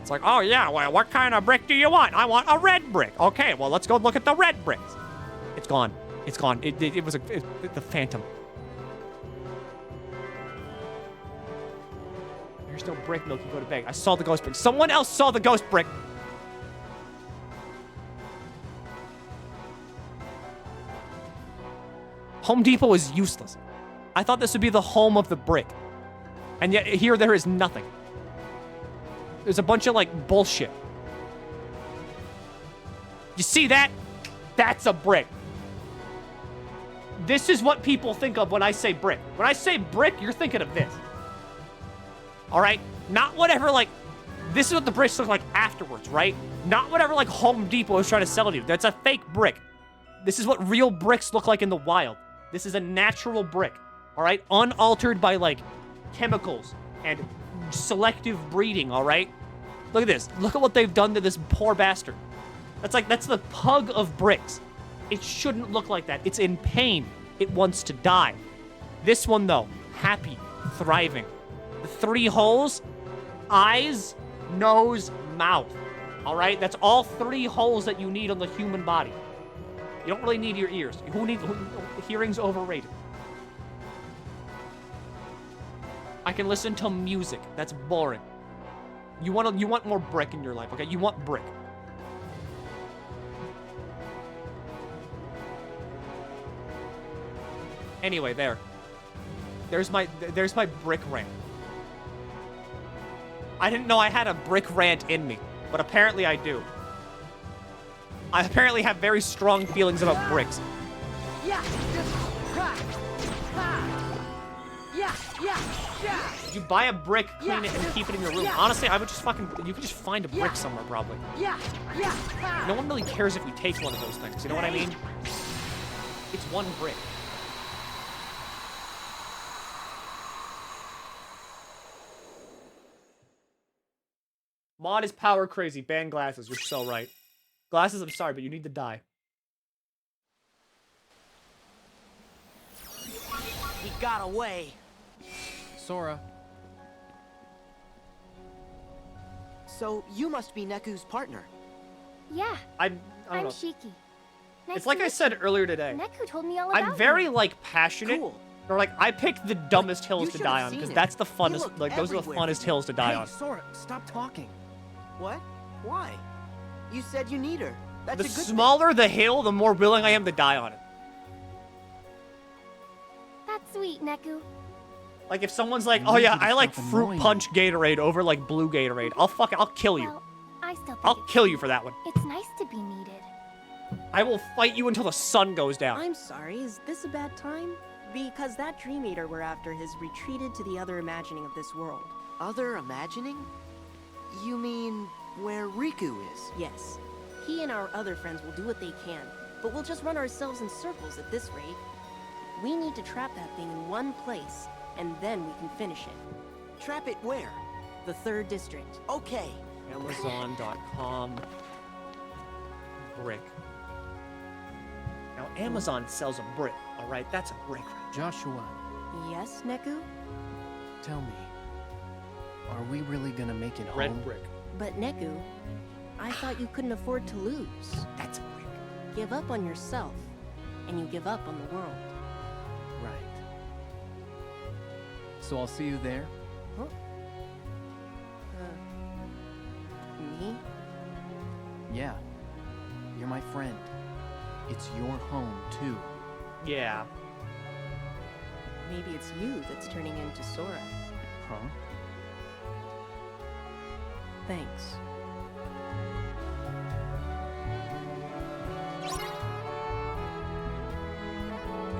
It's like, oh yeah, well, what kind of brick do you want? I want a red brick. Okay, well, let's go look at the red bricks. It's gone. It's gone. It was the phantom. There's no brick, Milky. Go to bed. I saw the ghost brick. Someone else saw the ghost brick. Home Depot is useless. I thought this would be the home of the brick. And yet here there is nothing. There's a bunch of like bullshit. You see that? That's a brick. This is what people think of when I say brick. When I say brick, you're thinking of this. All right? Not whatever, like, this is what the bricks look like afterwards, right? Not whatever, like, Home Depot is trying to sell to you. That's a fake brick. This is what real bricks look like in the wild. This is a natural brick, all right? Unaltered by, like, chemicals and selective breeding, all right? Look at this. Look at what they've done to this poor bastard. That's the pug of bricks. It shouldn't look like that. It's in pain. It wants to die. This one, though, happy, thriving. The 3 holes, eyes, nose, mouth. All right? That's all 3 holes that you need on the human body. You don't really need your ears. Hearing's overrated. I can listen to music. That's boring. You want more brick in your life, okay? You want brick. Anyway, there's my brick rant. I didn't know I had a brick rant in me, but apparently I do. I apparently have very strong feelings about bricks. Yeah. Ha. Ha. Yeah. Yeah. Yeah. You buy a brick, clean Yeah. it, and keep it in your room. Yeah. Honestly, I would just fucking... You could just find a brick Yeah. somewhere, probably. Yeah. Yeah. Ha. No one really cares if we take one of those things. You know what I mean? It's one brick. Mod is power crazy. Ban glasses. You're so right. Glasses, I'm sorry, but you need to die. He got away. Sora. So you must be Neku's partner. Yeah, I don't I'm know. Shiki. Nice It's like to I meet said you. earlier today. Neku told me all about I'm very, you. like, passionate. Cool. Or, like, I picked the dumbest hills to should've die on, seen because it. that's the He funnest, looked like, those are the everywhere. funnest hills to die Hey, on. Sora, stop talking. What? Why? You said you need her. That's The a good smaller the hill, the more willing I am to die on it. That's sweet, Neku. Like, if someone's like, oh yeah, I like fruit punch Gatorade over, like, blue Gatorade, I'll kill you. Well, I still think I'll kill you for that one. it's nice to be needed. I will fight you until the sun goes down. I'm sorry, is this a bad time? Because that Dream Eater we're after has retreated to the other imagining of this world. Other imagining? You mean where Riku is? Yes. He and our other friends will do what they can, but we'll just run ourselves in circles at this rate. We need to trap that thing in one place, and then we can finish it. Trap it where? The 3rd district. Okay. Amazon.com brick. Now, Amazon sells a brick, alright? That's a brick. Joshua, Yes, Neku? tell me, are we really gonna make it Red home? brick. But Neku, I thought you couldn't afford to lose. That's a brick. Give up on yourself, and you give up on the world. Right. So I'll see you there? Huh? Me? Yeah. You're my friend. It's your home, too. Yeah. Maybe it's you that's turning into Sora. Huh? Thanks.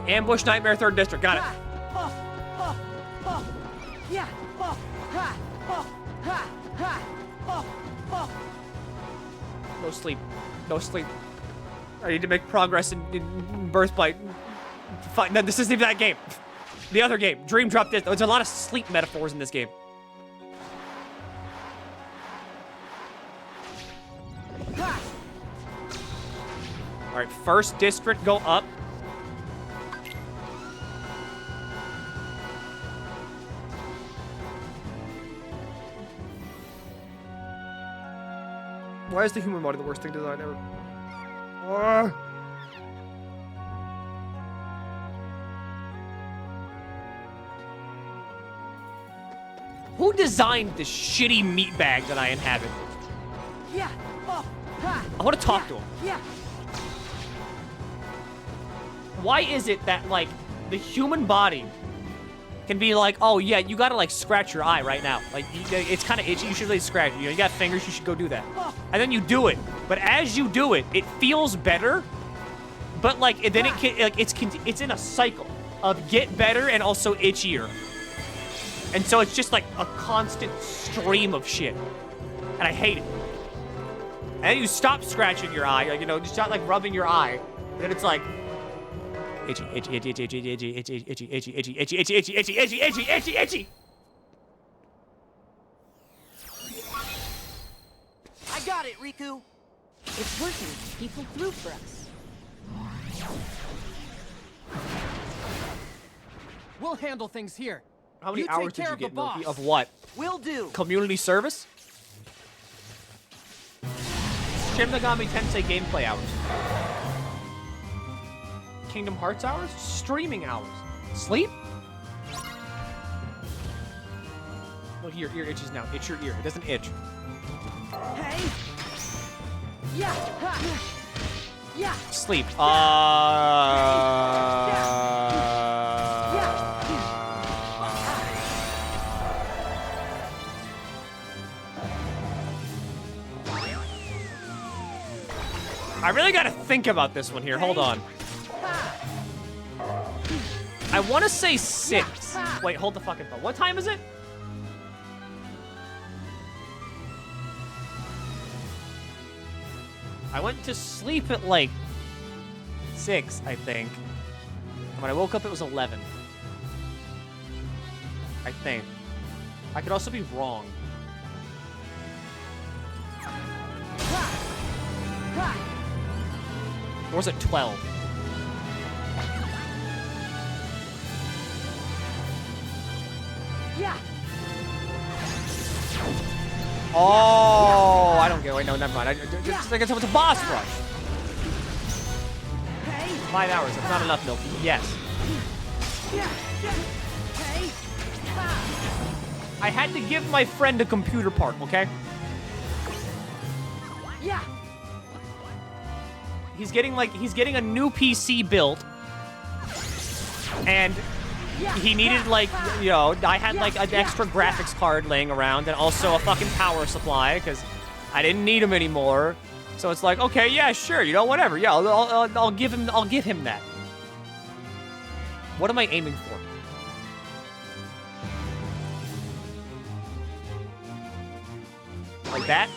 Ambush Nightmare 3rd District. Got it. Yeah. No sleep. No sleep. I need to make progress in Birth by... Fine. No, this isn't even that game. The other game. Dream Drop this. There's a lot of sleep metaphors in this game. Alright, 1st district, go up. Why is the human body the worst thing designed ever? Who designed this shitty meat bag that I inhabit? Yeah. I want to talk to him. Yeah. Why is it that, like, the human body can be like, oh, yeah, you gotta, like, scratch your eye right now. Like, it's kind of itchy. You should really scratch it. You know, you got fingers. You should go do that. And then you do it. But as you do it, it feels better. But, like, then it can, like, it's in a cycle of get better and also itchier. And so it's just, like, a constant stream of shit. And I hate it. And then you stop scratching your eye. Like, you know, you start, like, rubbing your eye. And then it's like... Itchy, itchy, itchy, itchy, itchy, itchy, itchy, itchy, itchy, itchy, itchy, itchy, itchy, itchy, itchy, itchy, itchy. I got it, Riku. It's working. He pulled through for us. We'll handle things here. How many You hours take did care you of the get, Milky? boss. Of what? Will do. Community service? Shin Megami Tensei gameplay hours. Kingdom Hearts hours? Streaming hours. Sleep? Look, your ear itches now. Itch your ear. It doesn't itch. Hey. Yeah. Ha. Yeah. Sleep. I really gotta think about this one here. Hold on. want to say 6. Wait, hold the fucking phone. What time is it? I went to sleep at like 6, I think. And when I woke up, it was 11. I think. I could also be wrong. Or was it 12? Yeah. Oh, I don't get it. Wait, no, never mind. I guess it was a boss rush. 5 hours. That's not enough, Milky. Yes. I had to give my friend a computer part, okay? Yeah. He's getting a new PC built. And he needed like, you know, I had like an extra graphics card laying around and also a fucking power supply because I didn't need him anymore. So it's like, okay, yeah, sure, you know, whatever. Yeah, I'll give him that. What am I aiming for? Like that?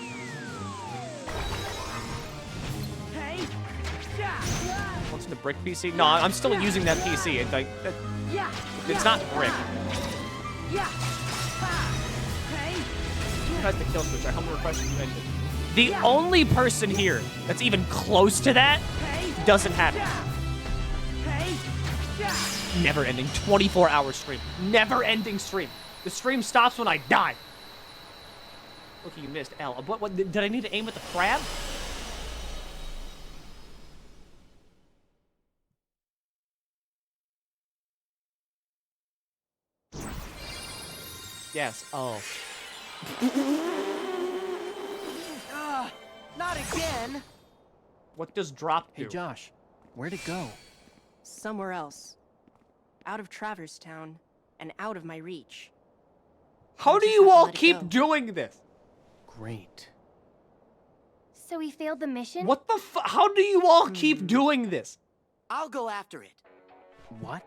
What's in the brick PC? No, I'm still using that PC. It's like, it's not brick. Press the kill switch. I humble request you ended. The only person here that's even close to that doesn't have it. Never ending 24-hour stream. Never ending stream. The stream stops when I die. Look, you missed L. What did I need to aim at the crab? Yes. Oh. Not again. What does drop do? Hey, Josh. Where'd it go? Somewhere else. Out of Traverse Town and out of my reach. How do you all keep doing this? Great. So we failed the mission? What the how do you all keep doing this? I'll go after it. What?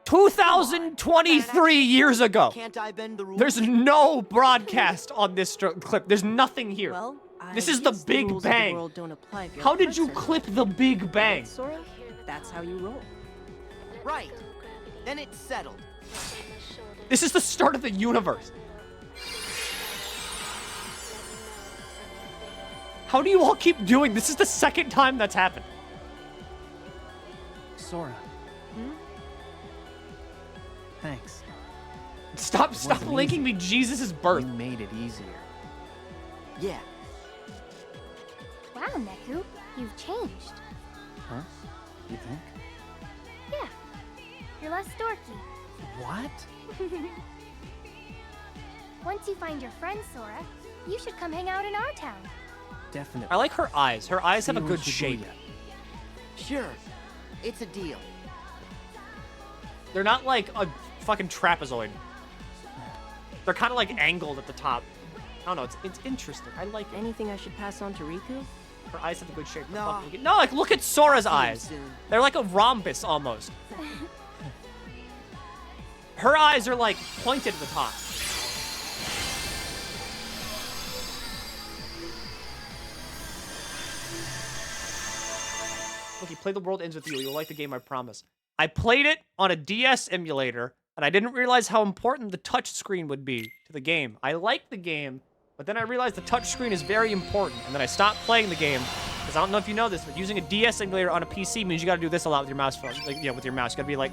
2023 years ago. Can't I bend the rules? There's no broadcast on this clip. There's nothing here. Well, this is the Big Bang. How did you clip the Big Bang? Sora, that's how you roll. Right. Then it's settled. This is the start of the universe. How do you all keep doing? This is the second time that's happened. Sora. Thanks. Stop linking me Jesus' birth. You made it easier. Yeah. Wow, Neku, you've changed. Huh? You think? Yeah. You're less dorky. What? Once you find your friend, Sora, you should come hang out in our town. Definitely. I like her eyes. Her eyes have a good shape. Sure. It's a deal. They're not like a fucking trapezoid. They're kind of like angled at the top. I don't know. It's interesting. I like it. Anything I should pass on to Riku? Her eyes have a good shape. No, like look at Sora's eyes. They're like a rhombus almost. Her eyes are like pointed at the top. Look, you play The World Ends With You. You'll like the game, I promise. I played it on a DS emulator, and I didn't realize how important the touch screen would be to the game. I liked the game, but then I realized the touch screen is very important, and then I stopped playing the game, because I don't know if you know this, but using a DS emulator on a PC means you gotta do this a lot with your mouse. Like, yeah, with your mouse. You gotta be like...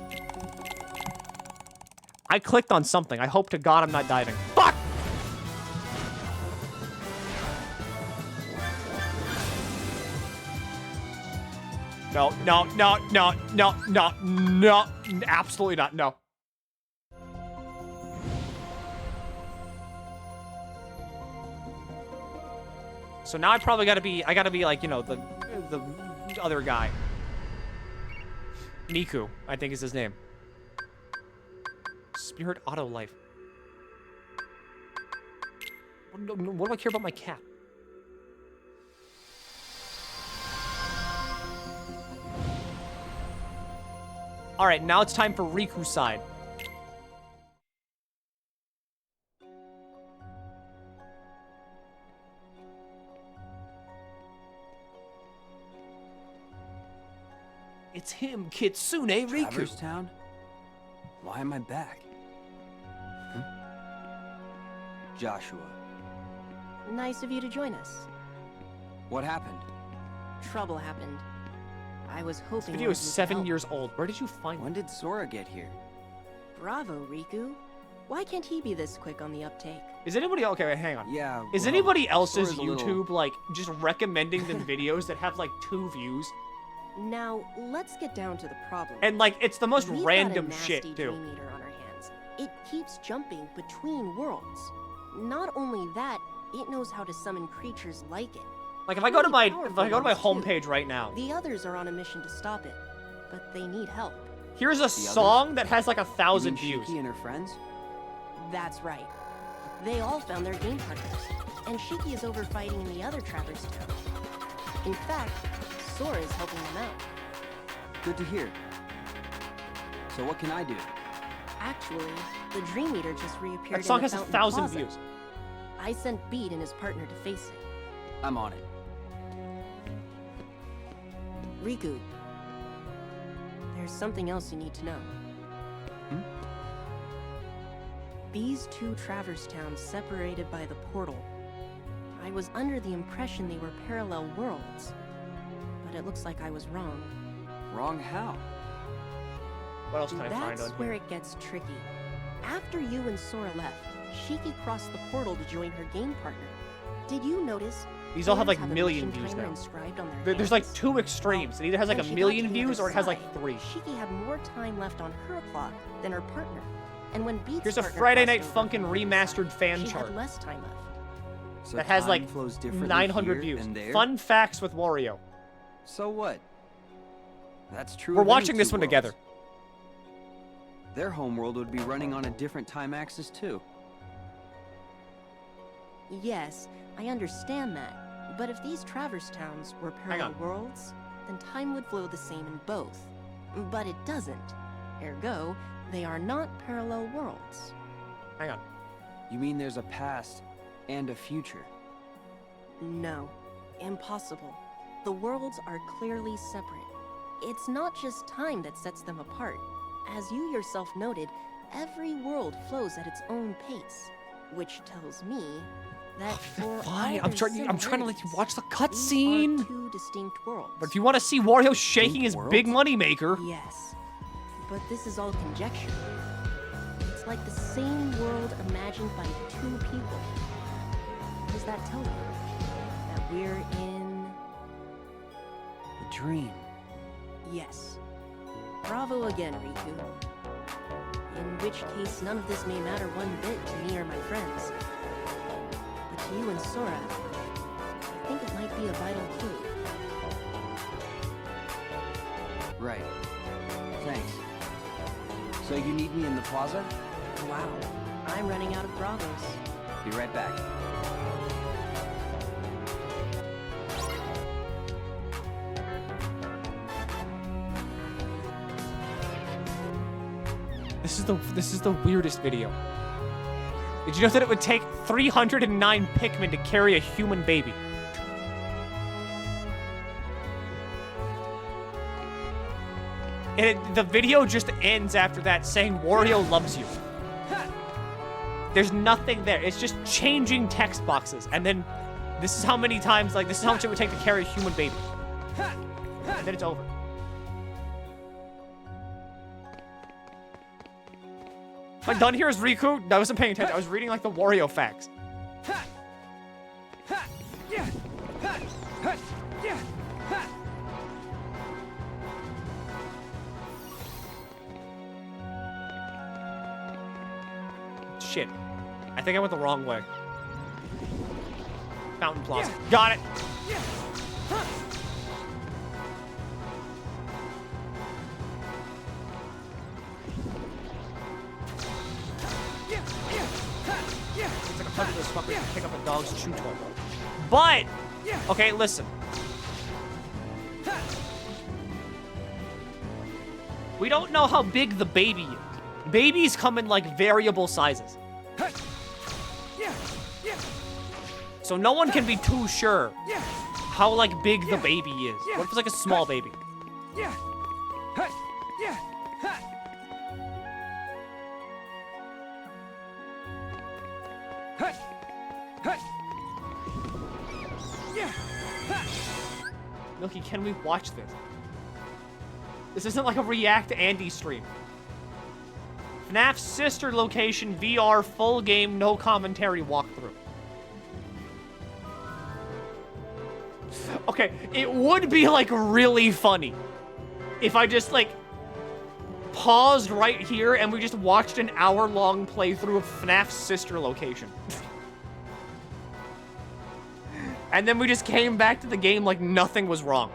I clicked on something. I hope to God I'm not diving. Fuck! No, no, no, no, no, no, no, absolutely not, no. So now I gotta be like, you know, the other guy. Miku, I think is his name. Spirit Auto Life. What do I care about my cat? All right, now it's time for Riku's side. It's him, Kitsune Riku. Traverse Town? Why am I back? Joshua. Nice of you to join us. What happened? Trouble happened. I was hoping. This video is 7 years old. Where did you find it? When did Sora get here? Bravo, Riku. Why can't he be this quick on the uptake? Is anybody okay? Wait, hang on. Yeah. Is well, anybody else's Sora's a YouTube little... like just recommending the videos that have like 2 views? Now let's get down to the problem. And like it's the most We've random got a shit nasty too. Dream Eater on our hands. It keeps jumping between worlds. Not only that, it knows how to summon creatures like it. Like if I go to my Powerful homepage right now, The others are on a mission to stop it, but they need help. here's a song that has like 1,000 views. Shiki and her friends? That's right. They all found their game partners, and Shiki is over fighting in the other Traverse Town. In fact, Sora is helping them out. Good to hear. So what can I do? Actually, the Dream Eater just reappeared. That song in the has Fountain 1,000 Plaza. views. I sent Beat and his partner to face it. I'm on it. Riku, there's something else you need to know. These 2 Traverse Towns separated by the portal. I was under the impression they were parallel worlds, but it looks like I was wrong. Wrong how? What else can I find That's on where here? it gets tricky. After you and Sora left, Shiki crossed the portal to join her game partner. Did you notice? These all have like fans a million mission views timer now. inscribed on their There's like hands? 2 extremes. It either has like When a she million got to the views or it has like side, 3. Shiki had more time left on her clock than her partner. And when Beat's Here's a partner Friday crossed Night over, Funkin' remastered fan she chart had less time left. So that has time like flows differently 900 here views. and there? Fun facts with Wario. So what? That's true. We're of any watching this 2 one worlds. together. Their homeworld would be running on a different time axis too. Yes, I understand that. But if these Traverse Towns were parallel worlds, then time would flow the same in both. But it doesn't. Ergo, they are not parallel worlds. Hang on. You mean there's a past and a future? No, impossible. The worlds are clearly separate. It's not just time that sets them apart. As you yourself noted, every world flows at its own pace, which tells me that for Fine, all I'm their trying to let you watch the these cutscene. are 2 distinct worlds. But if you want to see Wario shaking his big money maker, Yes, but this is all conjecture. It's like the same world imagined by 2 people. What does that tell you? That we're in... A dream. Yes. Bravo again, Riku. In which case, none of this may matter one bit to me or my friends. But to you and Sora, I think it might be a vital clue. Right. Thanks. So you need me in the plaza? Wow, I'm running out of Bravos. Be right back. this is the weirdest video. Did you know that it would take 309 Pikmin to carry a human baby? And the video just ends after that saying Wario loves you. There's nothing there. It's just changing text boxes. And then this is how many times, like, this is how much it would take to carry a human baby. And then it's over. Am I done here as Riku? I wasn't paying attention. I was reading, like, the Wario facts. Shit. I think I went the wrong way. Fountain Plaza. Got it! It's like a puzzle this fucker can pick up a dog's chew toy. But, okay, listen. We don't know how big the baby is. Babies come in like variable sizes. So no one can be too sure how like big the baby is. What if it's like a small baby? Milky, can we watch this? This isn't like a React Andy stream. FNAF's sister location VR full game no commentary walkthrough. Okay, it would be like really funny if I just like paused right here and we just watched an hour-long playthrough of FNAF's sister location. And then we just came back to the game like nothing was wrong.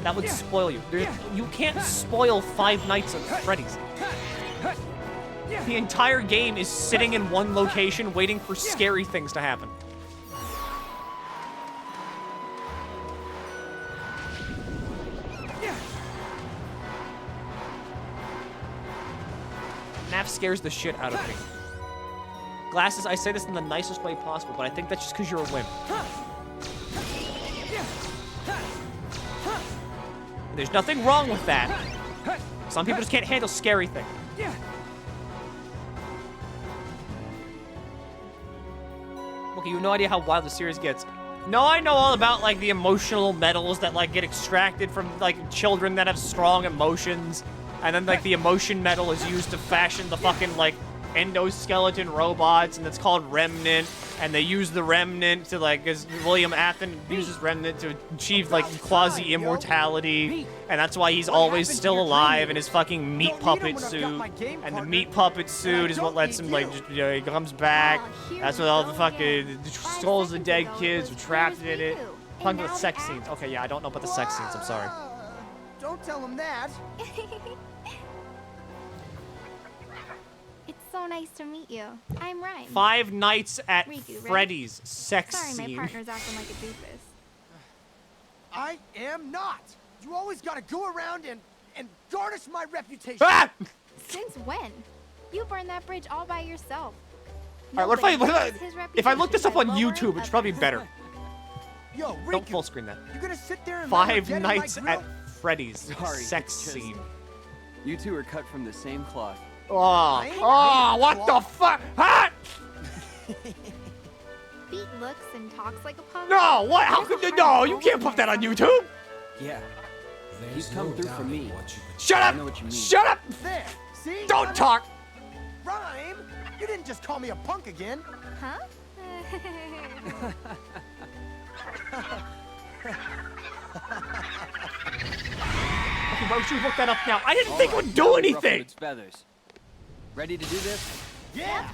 That would spoil you. You can't spoil Five Nights at Freddy's. The entire game is sitting in one location waiting for scary things to happen. FNAF scares the shit out of me. Glasses, I say this in the nicest way possible, but I think that's just because you're a wimp. There's nothing wrong with that. Some people just can't handle scary things. Okay, you have no idea how wild the series gets. No, I know all about, like, the emotional metals that, like, get extracted from, like, children that have strong emotions. And then, like, the emotion metal is used to fashion the fucking, like, endoskeleton robots, and it's called Remnant. And they use the Remnant to, like, because William Afton uses Remnant to achieve, like, quasi-immortality. And that's why he's always still alive in his fucking meat puppet suit. And the meat puppet suit is what lets him, like, just, you know, he comes back. That's what all the fucking skulls of dead kids were trapped in it. Talking about the sex scenes. Okay, yeah, I don't know about the sex scenes. I'm sorry. Don't tell him that. It's so nice to meet you. I'm Ryan. Five Nights at Riku, right? Freddy's sex Sorry, scene. my partner's acting like a doofus. I am not. You always gotta go around and garnish my reputation. Ah! Since when? You burned that bridge all by yourself. All right, if I look this up on YouTube, it's probably better. Yo, Riku, don't full screen that. You gonna sit there and Five Nights at Freddy's Sorry, sex it's just- scene. You two are cut from the same cloth. Oh, what the fuck? Ah! Pete looks and talks like a punk. No, what? How could you? No, you can't put that on YouTube. Yeah. He's come through for me. Shut I up! know what you mean. Shut up! There. See? Don't talk. Rhyme. You didn't just call me a punk again. Huh? Okay, why would you look that up now? I didn't think it would do anything. Its feathers. Ready to do this? Yeah.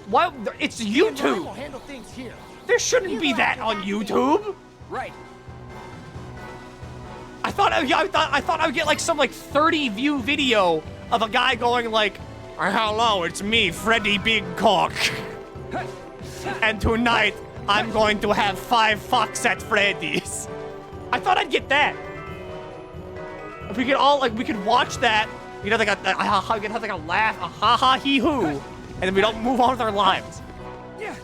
Why? It's YouTube. We'll handle things here. There shouldn't be that on YouTube. Right. I thought I would get like some like 30 view video of a guy going like, "Hello, it's me, Freddy Big Cock, and tonight I'm going to have 5 fucks at Freddy's." I thought I'd get that. If we could all like, we could watch that, you know, like we could have like a laugh, a ha ha hee hoo, and then we don't move on with our lives. Yeah.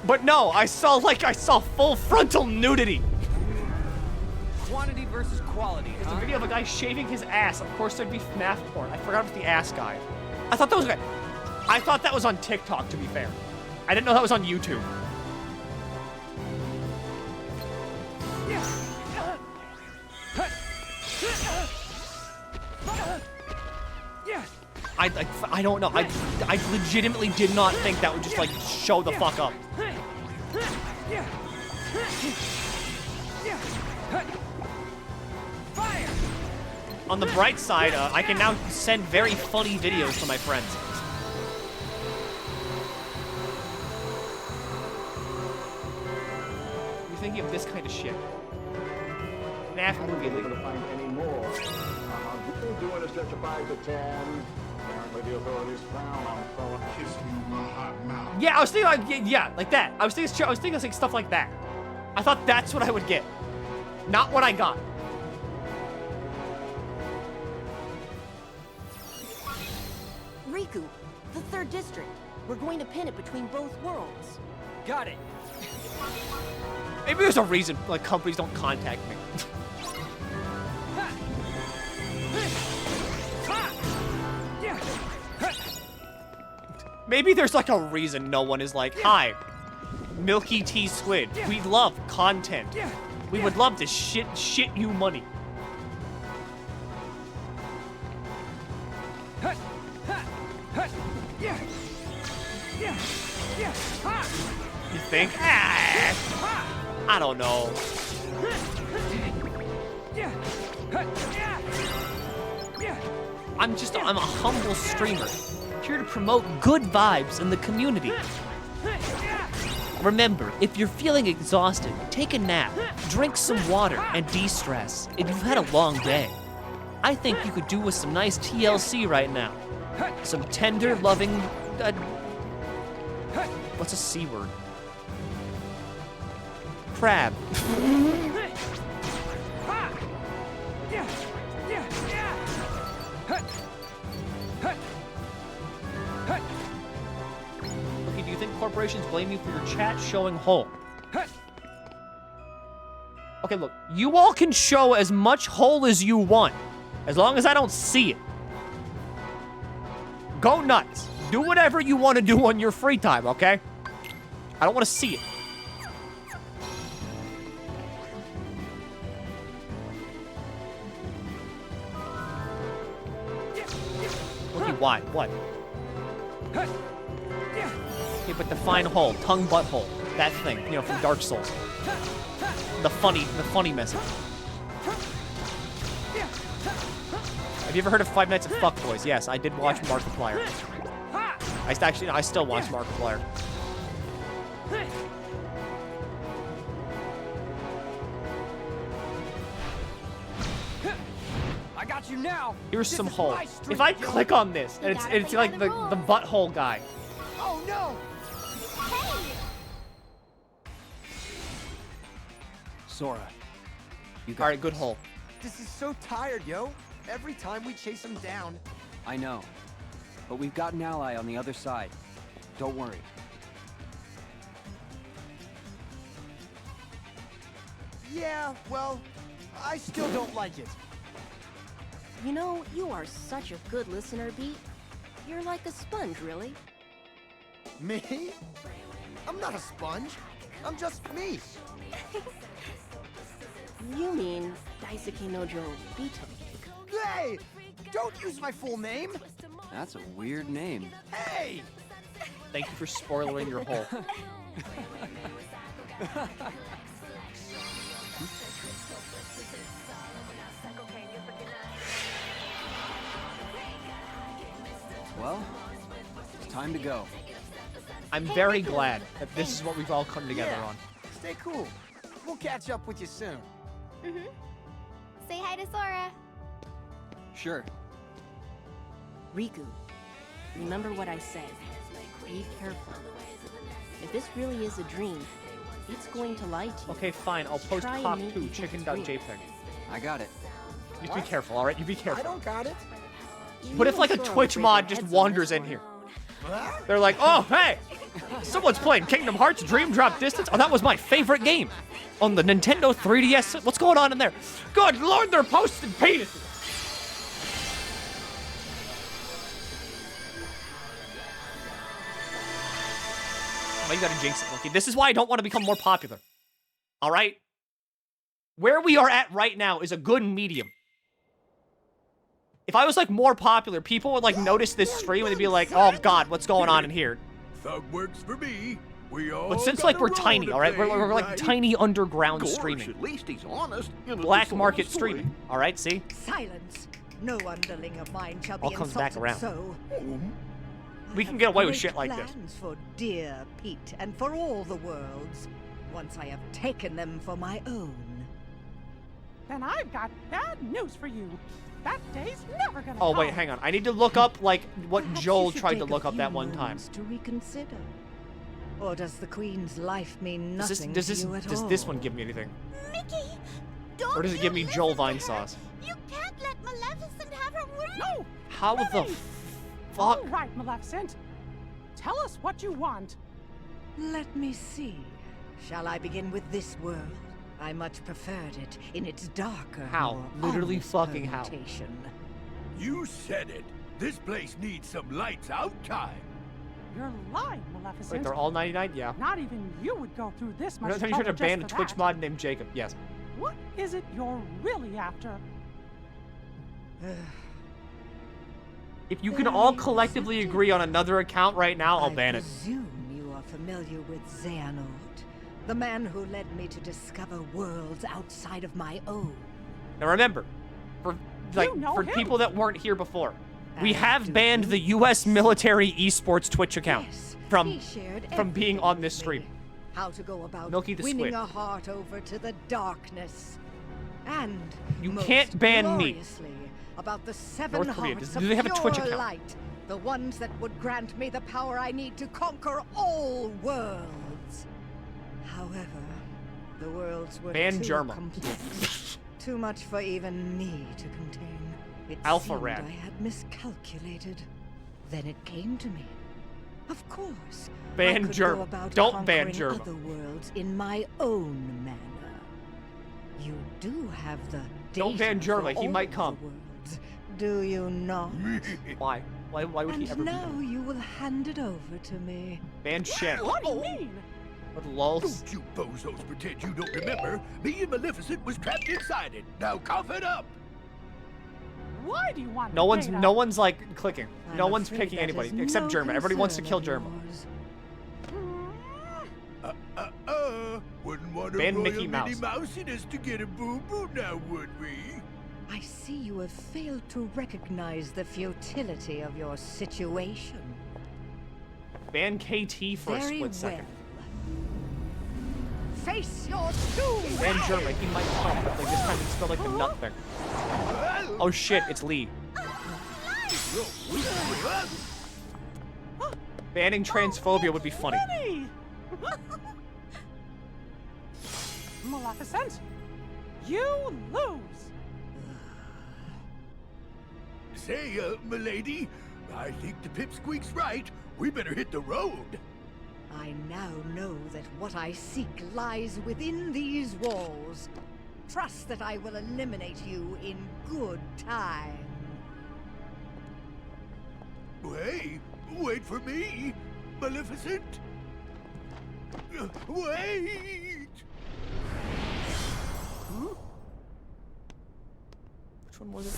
But no, I saw full frontal nudity. Quantity versus quality. It's a video of a guy shaving his ass. Of course, there'd be FNAF porn. I forgot about the ass guy. I thought that was on TikTok, to be fair. I didn't know that was on YouTube. I don't know. I legitimately did not think that would just like show the fuck up. Fire! On the bright side, I can now send very funny videos to my friends. You're thinking of this kind of shit. FNAF movie Able league. to find any more. Doing a stretch of 5 to 10. Apparently the authorities frown on felon. Kiss me in my hot mouth. Yeah, I was thinking like, yeah, like that. I was thinking like stuff like that. I thought that's what I would get. Not what I got. Riku, the third district. We're going to pin it between both worlds. Got it. Maybe there's a reason like companies don't contact me. Maybe there's like a reason no one is like, hi, MilkyTheSquid. We love content. We would love to shit you money. You think? I don't know. I'm a humble streamer, here to promote good vibes in the community. Remember, if you're feeling exhausted, take a nap, drink some water, and de-stress if you've had a long day. I think you could do with some nice TLC right now. Some tender, loving, what's a C word? Crab. Okay, do you think corporations blame you for your chat showing whole? Okay, look, you all can show as much whole as you want, as long as I don't see it. Go nuts. Do whatever you want to do on your free time, okay? I don't want to see it. Okay, why? What? Okay, but define hole. Tongue butthole. That thing, you know, from Dark Souls. The funny message. Have you ever heard of 5 Nights at Fuckboys? Yes, I did watch Markiplier. I still watch Markiplier. I got you now. Here's some hole. If I click on this, and it's like the butthole guy. Oh no! Sora. All right, good hole. This is so tired, yo. Every time we chase him down. I know. But we've got an ally on the other side. Don't worry. Yeah, well, I still don't like it. You know, you are such a good listener, Beat. You're like a sponge, really. Me? I'm not a sponge. I'm just me. You mean Daisuke Nojo Bito. Hey! Don't use my full name! That's a weird name. Hey! Thank you for spoiling your hole. Well, it's time to go. I'm very glad that this is what we've all come together Yeah. on. Stay cool. We'll catch up with you soon. Mm-hmm. Say hi to Sora. Sure. Riku, remember what I said. Be careful. If this really is a dream, it's going to lie to you. Okay, fine. I'll post Try and pop make 2 me think it's real. chicken.jpg. I got it. You be careful, all right? You be careful. I don't got it. What if like a Twitch mod just wanders in here? They're like, oh, hey, someone's playing Kingdom Hearts Dream Drop Distance. Oh, that was my favorite game on the Nintendo 3DS. What's going on in there? Good Lord, they're posting penises. Oh, you gotta jinx it, Milky. This is why I don't want to become more popular. All right? Where we are at right now is a good medium. If I was like more popular, people would like notice this stream and they'd be like, oh God, what's going on in here? Thug works for me. We all But since got like a we're role tiny, to all right? play, We're like right? tiny underground Gosh, streaming. At least he's honest. You know, Black the sort market of story. streaming. All right, see? Silence. No underling of mine shall All be comes back insulted around. so. We can get away with Great shit like this. plans for dear Pete and for all the worlds, once I have taken them for my own. Then I've got bad news for you. That day's never gonna Oh, come. wait, hang on. I need to look up, like, what Perhaps Joel you should tried to take a look up few that one time. moments to reconsider. Or does the Queen's life mean Does nothing this, to you at all? this one give me anything? Mickey, don't Or does it give me Joel Vine sauce? You can't let Maleficent have her way. No. How the Hey! fuck? All right, Maleficent. Tell us what you want. Let me see. Shall I begin with this world? I much preferred it in its darker, How? more Literally honest fucking how? permutation. You said it. This place needs some lights out time. You're lying, Maleficent. Wait, they're all 99? Yeah. Not even you would go through this much I'm trouble trying to just ban a for Twitch that. mod named Jacob. Yes. What is it you're really after? If you can all collectively agree on another account right now, I'll ban I it. presume you are familiar with Xehanort, the man who led me to discover worlds outside of my own. Now remember, for know for him. people that weren't here before, we And have do banned you? the U.S. military esports Twitch account Yes, from he shared being everything on with this stream. me. How to go about Milky the winning Squid. a heart over to the darkness. And You most can't ban me. gloriously, about the 7 North Korea, hearts do of they have a Twitch pure account? light, the ones that would grant me the power I need to conquer all worlds. However, the worlds were Ban too Germa. complex, too much for even me to contain. It Alpha seemed Rad. I had miscalculated. Then it came to me. Of course, Ban I could Germa. go about Don't ban conquering Germa. other worlds in my own manner. You do have the Don't ban data for Germa, he all might the come. worlds, do you not? Why? Why would he And ever be now you will hand it over to me. ban Shen? What do you mean? What lulz? Don't you bozos pretend you don't remember. Me and Maleficent was trapped inside it. Now cough it up. Why do you want No one's data? like clicking. No I'm one's afraid picking that anybody is except no Germa. Everybody wants to kill concern Germa. of yours. Wouldn't want a Ban royal Mickey Mouse. Minnie Mousiness to get a boo-boo now, would we? I see you have failed to recognize the futility of your situation. Ban KT for a Very split well. second. Face your doom! Ban Germa. He might come. Like this time he spelled like the nut thing. Oh shit! It's Lee. Banning transphobia would be funny. Minnie! Maleficent, you lose. Say, milady, I think the pipsqueak's right. We better hit the road. I now know that what I seek lies within these walls. Trust that I will eliminate you in good time. Hey, wait for me, Maleficent. Wait! Which one was it?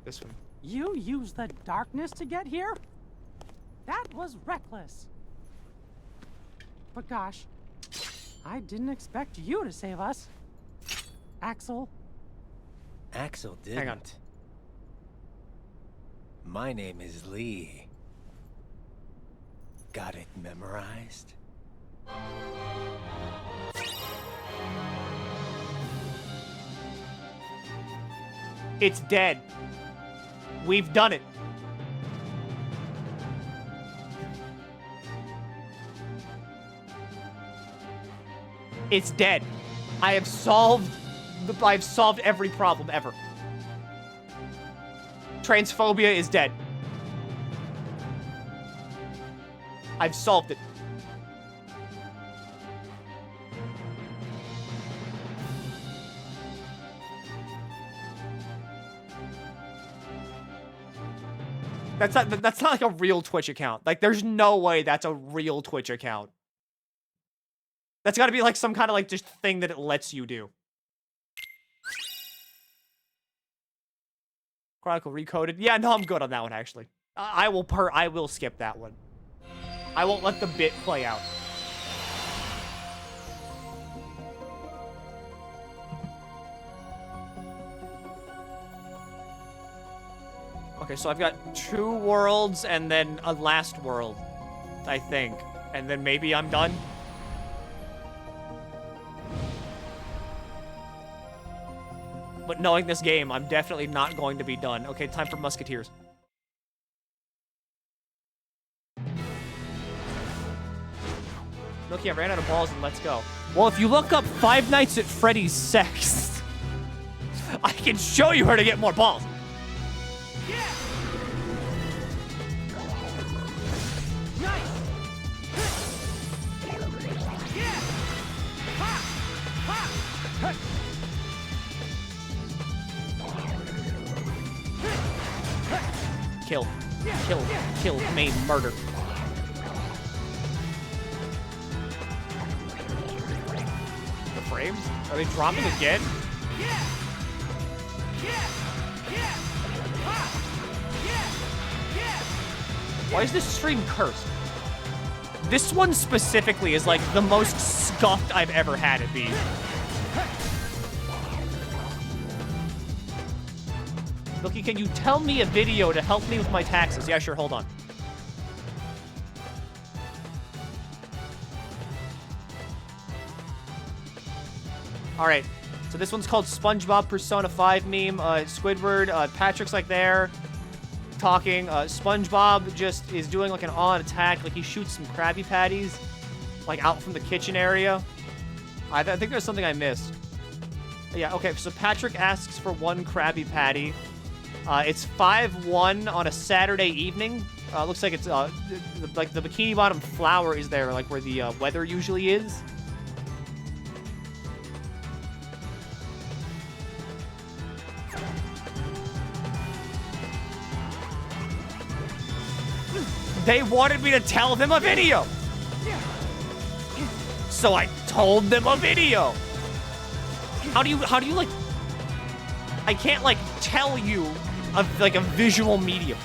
This one. You used the darkness to get here? That was reckless. But gosh, I didn't expect you to save us. Axel. Axel didn't. Hang on. My name is Lee. Got it memorized? It's dead. We've done it. It's dead. I've solved every problem ever. Transphobia is dead. I've solved it. That's not like a real Twitch account. Like, there's no way that's a real Twitch account. That's got to be like some kind of like just thing that it lets you do. Chronicle recoded. Yeah, no, I'm good on that one actually. I will skip that one. I won't let the bit play out. Okay, so I've got 2 worlds and then a last world, I think. And then maybe I'm done. but knowing this game, I'm definitely not going to be done. Okay, time for Musketeers. Milky, I ran out of balls and let's go. Well, if you look up Five Nights at Freddy's sex, I can show you where to get more balls. Kill. Kill. Kill. Maim. Murder. The frames? Are they dropping again? Why is this stream cursed? This one specifically is like the most scuffed I've ever had it be. Milky, can you tell me a video to help me with my taxes? Yeah, sure, hold on. Alright, so this one's called SpongeBob Persona 5 meme. Squidward, Patrick's like there, talking. SpongeBob just is doing like an on attack, like he shoots some Krabby Patties, like out from the kitchen area. I think there's something I missed. Yeah, okay, so Patrick asks for 1 Krabby Patty. It's 5-1 on a Saturday evening. Looks like it's, like the Bikini Bottom flower is there, like where the weather usually is. They wanted me to tell them a video. So I told them a video. How do you like, I can't like tell you of like a visual medium.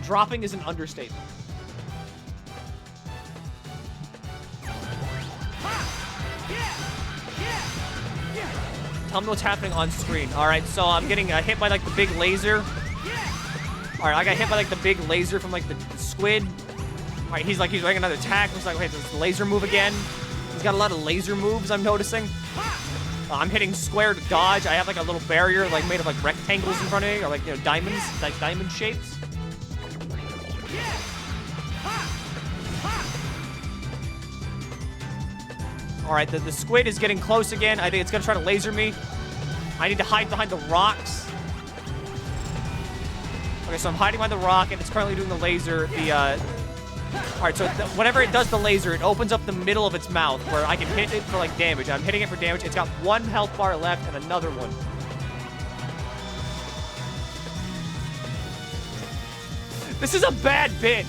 Dropping is an understatement. Tell me what's happening on screen. All right, so I'm getting hit by like the big laser. All right, I got hit by like the big laser from like the squid. All right, he's doing another attack. Looks like, wait, does the laser move again? He's got a lot of laser moves, I'm noticing. I'm hitting square to dodge. I have like a little barrier like made of like rectangles in front of me, or like, you know, diamonds, like diamond shapes. All right, the squid is getting close again. I think it's gonna try to laser me. I need to hide behind the rocks. Okay, so I'm hiding behind the rock, and it's currently doing the laser. All right, so whenever it does the laser, it opens up the middle of its mouth where I can hit it for like damage. I'm hitting it for damage. It's got 1 health bar left and another one. This is a bad bit.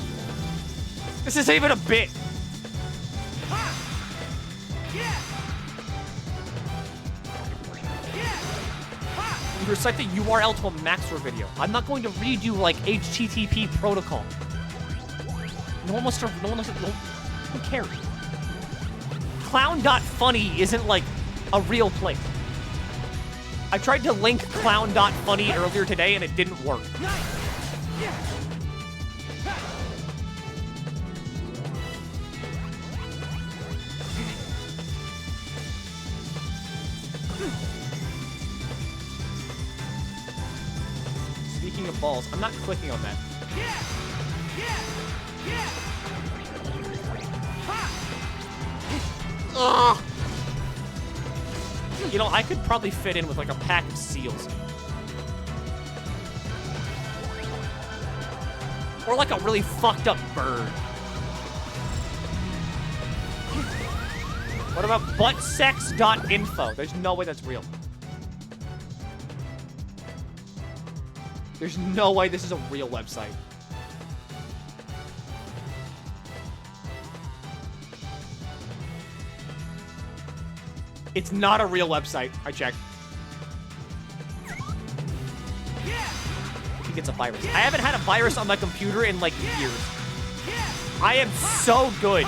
This isn't even a bit. You recite the URL to a Maxwell video. I'm not going to read you like HTTP protocol. No one cares. Clown.funny isn't like a real place. I tried to link clown.funny earlier today and it didn't work. Speaking of balls, I'm not clicking on that. Ugh. You know, I could probably fit in with like a pack of seals. Or like a really fucked up bird. What about buttsex.info? There's no way that's real. There's no way this is a real website. It's not a real website. I checked. He gets a virus. I haven't had a virus on my computer in like years. I am so good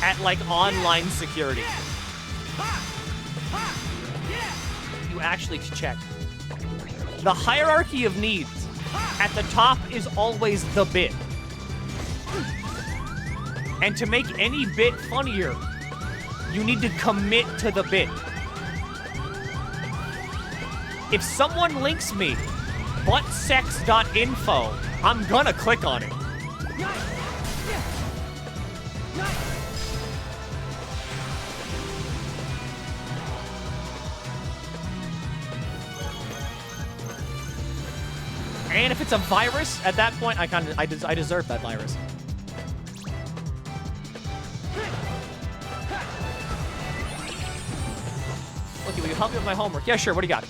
at like online security. You actually check. The hierarchy of needs. At the top is always the bit. And to make any bit funnier, you need to commit to the bit. If someone links me buttsex.info, I'm gonna click on it. And if it's a virus, at that point, I deserve that virus. Milky, will you help me with my homework? Yeah, sure. What do you got?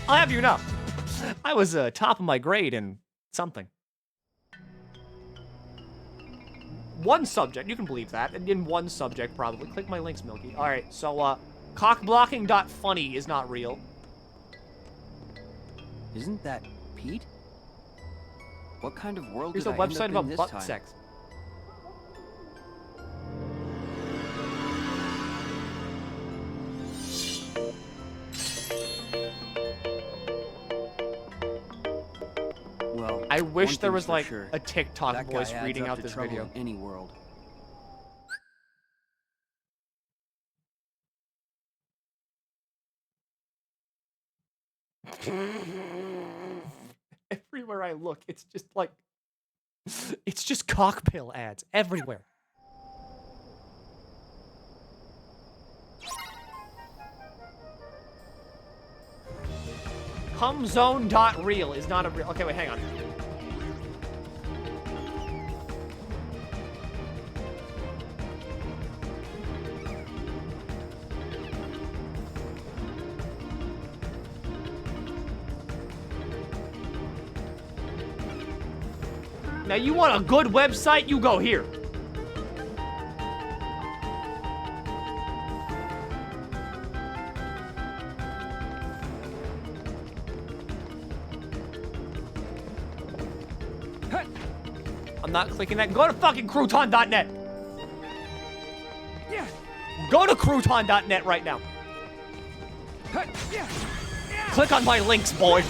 I'll have you know. I was top of my grade in something. One subject. You can believe that. In one subject, probably. Click my links, Milky. All right. So, cockblocking.funny is not real. Isn't that Pete? What kind of world Here's did a I end website up in about this butt time? sex. Well, I wish one there thing's was for like sure. a TikTok That guy voice adds reading up out to this trouble video. in any world. Everywhere I look, it's just like, it's just cockpill ads everywhere. Cumzone.real is not a real. Okay, wait, hang on. Now, you want a good website? You go here. I'm not clicking that. Go to fucking crouton.net. Go to crouton.net right now. Click on my links, boy.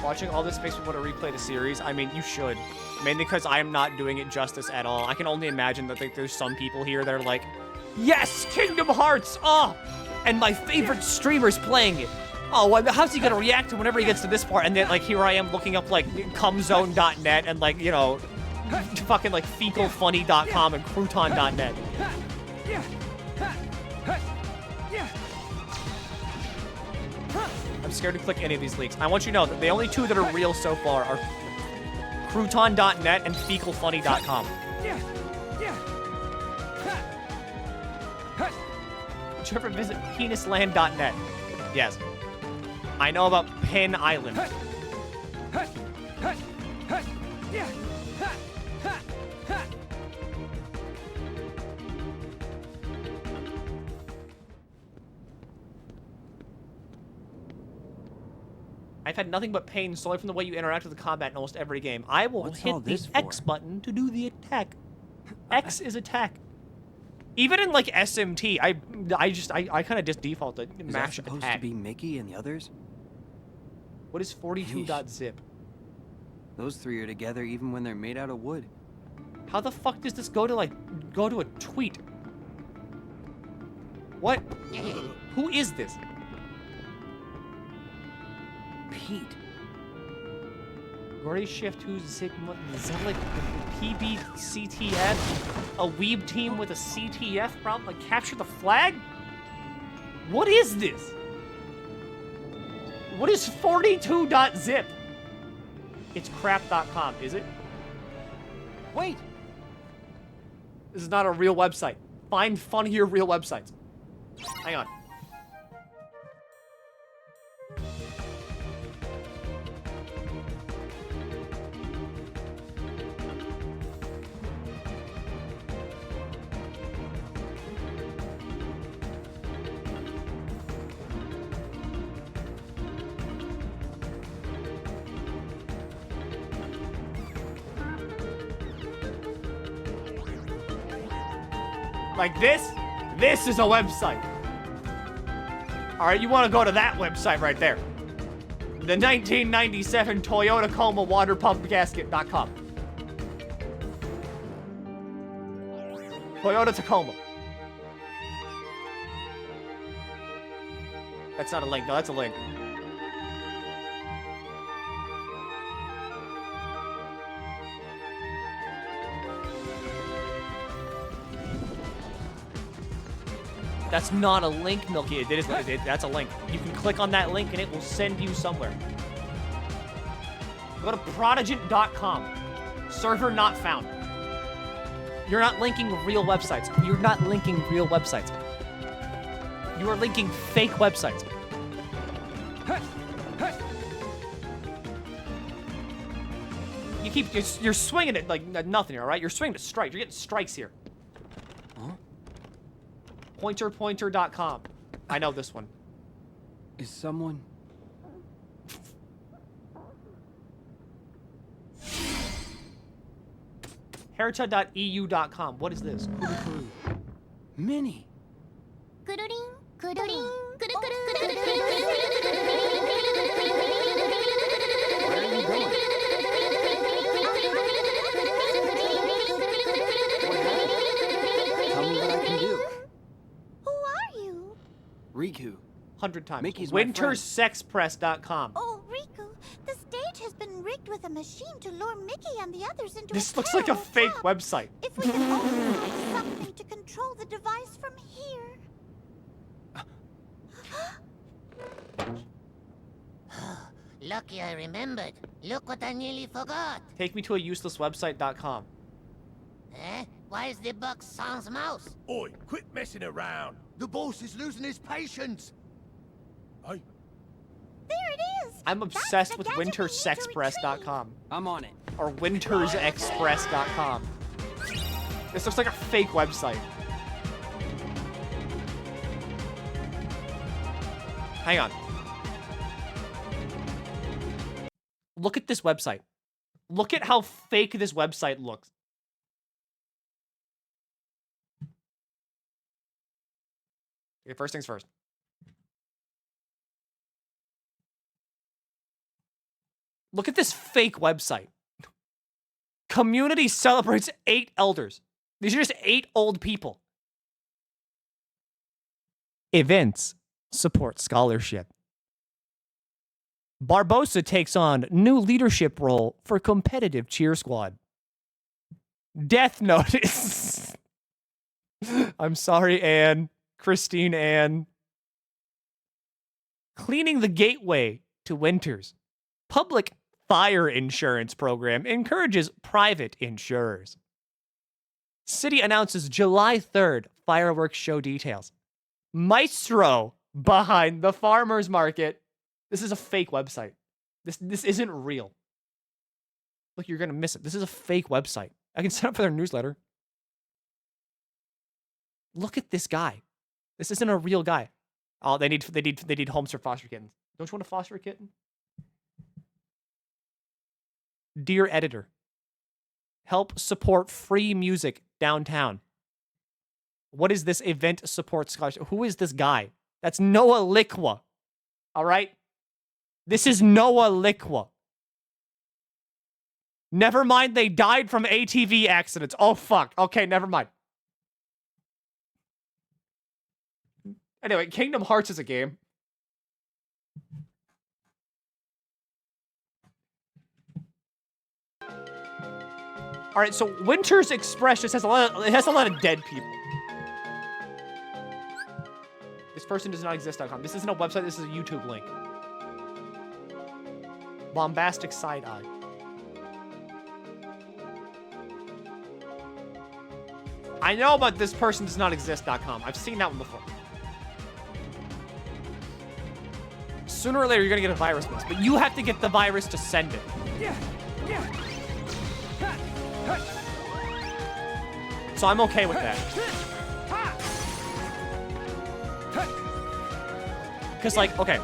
Watching all this makes me want to replay the series. I mean, you should. Mainly because I am not doing it justice at all. I can only imagine that there's some people here that are like, yes, Kingdom Hearts! Oh! And my favorite streamer's playing it. Oh, well, how's he gonna react to whenever he gets to this part? And then, like, here I am looking up, like, cumzone.net and, like, you know, fucking, like, fecalfunny.com and crouton.net. I'm scared to click any of these links. I want you to know that the only two that are real so far are crouton.net and fecalfunny.com. Did you ever visit penisland.net? Yes. I know about Penn Island. I've had nothing but pain solely from the way you interact with the combat in almost every game. I will hit the X button to do the attack. X is attack. Even in, like, SMT, I kind of just default to Is mash that supposed attack. to be Mickey and the others? What is 42.zip? Those three are together even when they're made out of wood. How the fuck does this go to a tweet? What? Who is this? Pete. Gordy Shift, who's Sigma, Zelig, PBCTF, a weeb team with a CTF problem, like capture the flag? What is this? What is 42.zip? It's crap.com, is it? Wait! This is not a real website. Find funnier real websites. Hang on. Like this is a website. All right, you want to go to that website right there. The 1997 Toyota Coma water pump gasket.com. Toyota Tacoma. That's not a link. No, that's a link. That's not a link, Milky. That's a link. You can click on that link and it will send you somewhere. Go to Prodigy.com. Server not found. You're not linking real websites. You're not linking real websites. You are linking fake websites. You're swinging it like nothing, all right? You're swinging a strike. You're getting strikes here. Huh? Pointer.com. I know this one. Is someone... Herta.eu.com. What is this? Minnie. Tell me what I can do. Who are you? Riku. 100 times. Mickey's my friend. Wintersexpress.com. Oh, Riku, the stage has been rigged with a machine to lure Mickey and the others into This a looks like a terrible fake trap. website. If we can only find something to control the device from here. Lucky I remembered. Look what I nearly forgot. Take me to a uselesswebsite.com. Eh? Where's the box sans mouse? Oi, quit messing around. The boss is losing his patience. There it is. I'm obsessed with wintersexpress.com. I'm on it. Or wintersexpress.com. This looks like a fake website. Hang on. Look at this website. Look at how fake this website looks. Okay, first things first. Look at this fake website. Community celebrates 8 elders. These are just 8 old people. Events support scholarship. Barbosa takes on new leadership role for competitive cheer squad. Death notice. I'm sorry, Anne. Christine Anne. Cleaning the gateway to Winters. Public fire insurance program encourages private insurers. City announces July 3rd fireworks show details. Maestro behind the farmer's market. This is a fake website. This isn't real. Look, you're gonna miss it. This is a fake website. I can sign up for their newsletter. Look at this guy. This isn't a real guy. Oh, they need homes for foster kittens. Don't you want to foster a kitten? Dear editor, help support free music downtown. What is this event support scholarship? Who is this guy? That's Noah Liqua. All right? This is Noah Liqua. Never mind, they died from ATV accidents. Oh, fuck. Okay, never mind. Anyway, Kingdom Hearts is a game. All right, so Winter's Express just has a lot of dead people. This person does not exist.com. This isn't a website, this is a YouTube link. Bombastic side eye. I know, but this person does not exist.com. I've seen that one before. Sooner or later, you're gonna get a virus from this, but you have to get the virus to send it. So I'm okay with that. Because, like, okay.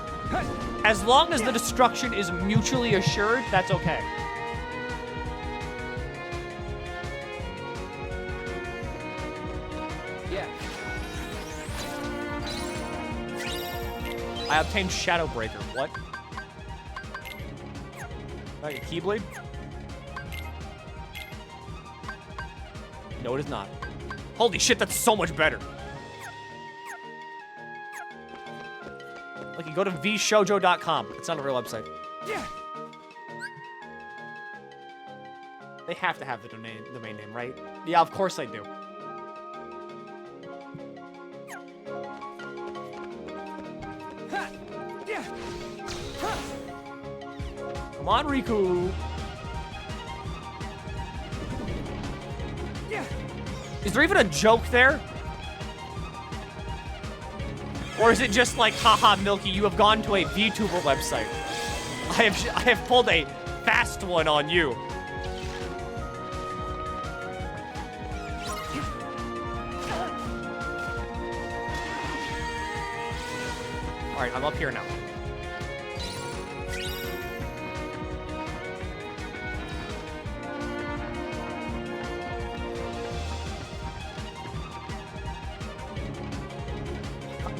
As long as the destruction is mutually assured, that's okay. Yeah. I obtained Shadow Breaker. What? Like a Keyblade? No, it is not. Holy shit, that's so much better. Like, you go to vshoujo.com. It's not a real website. Yeah. They have to have the domain name, right? Yeah, of course they do. Come on, Riku. Is there even a joke there? Or is it just like, haha, Milky, you have gone to a VTuber website. I have pulled a fast one on you. All right, I'm up here now.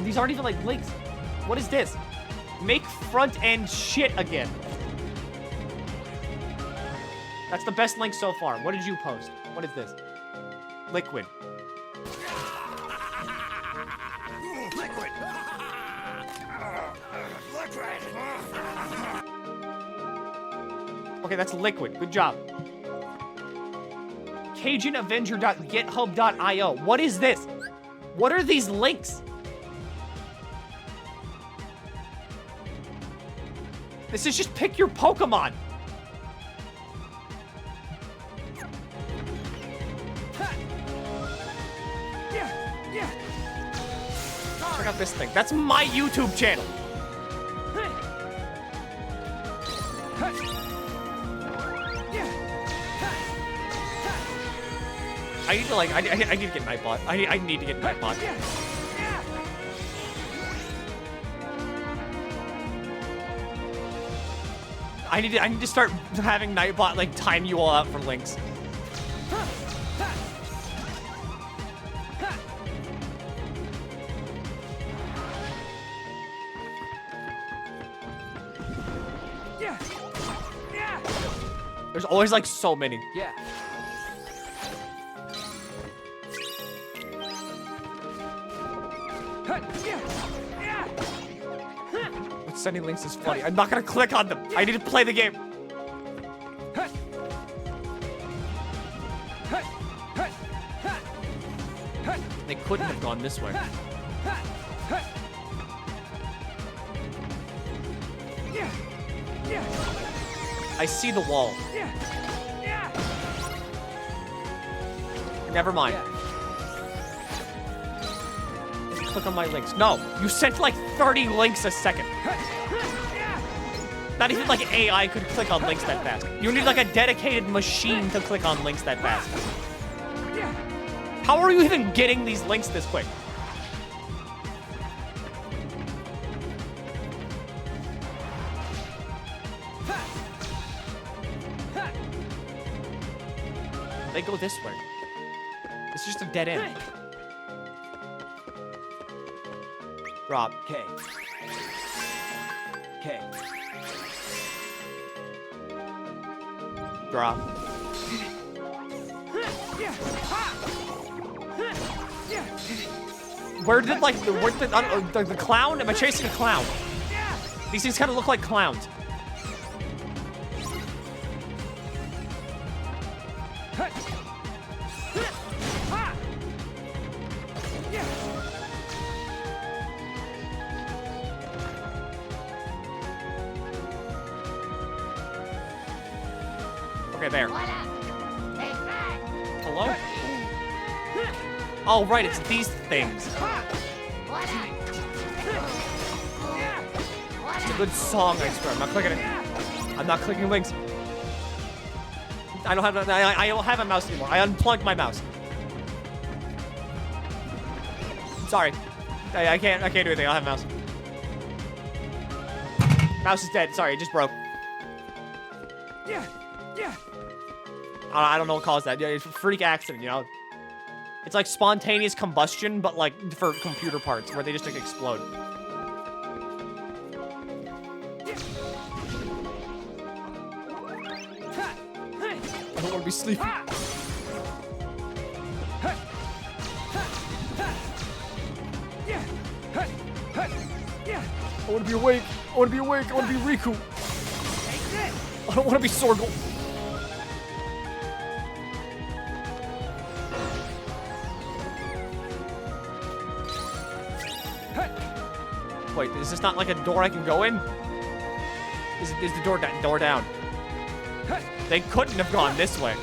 These aren't even like links. What is this? Make front end shit again. That's the best link so far. What did you post? What is this? Liquid. Liquid! Okay, that's liquid. Good job. CajunAvenger.github.io. What is this? What are these links? This is just pick your Pokemon. Check out this thing. That's my YouTube channel. I need to like, I need to get Nightbot. I need to get Nightbot. I need to start having Nightbot like time you all out for links. There's always like so many. Yeah. But sending links is funny. I'm not gonna click on them. I need to play the game. They couldn't have gone this way. I see the wall. Never mind. Click on my links. No, you sent like 30 links a second. Not even like AI could click on links that fast. You need like a dedicated machine to click on links that fast. How are you even getting these links this quick? They go this way. It's just a dead end. Drop. Okay. Okay. Drop. Where did like the clown? Am I chasing a clown? These things kind of look like clowns. Okay, there. Hello? Oh, right, it's these things. It's a good song, I swear. I'm not clicking it. I'm not clicking links. I don't have a mouse anymore. I unplugged my mouse. Sorry. I can't do anything. I don't have a mouse. Mouse is dead. Sorry, it just broke. I don't know what caused that. Yeah, it's a freak accident, you know? It's like spontaneous combustion, but like for computer parts, where they just like explode. I don't want to be sleepy. I want to be awake. I want to be awake. I want to be Riku. I don't want to be Sorgle. Wait, is this not like a door I can go in? Is the door down? They couldn't have gone this way.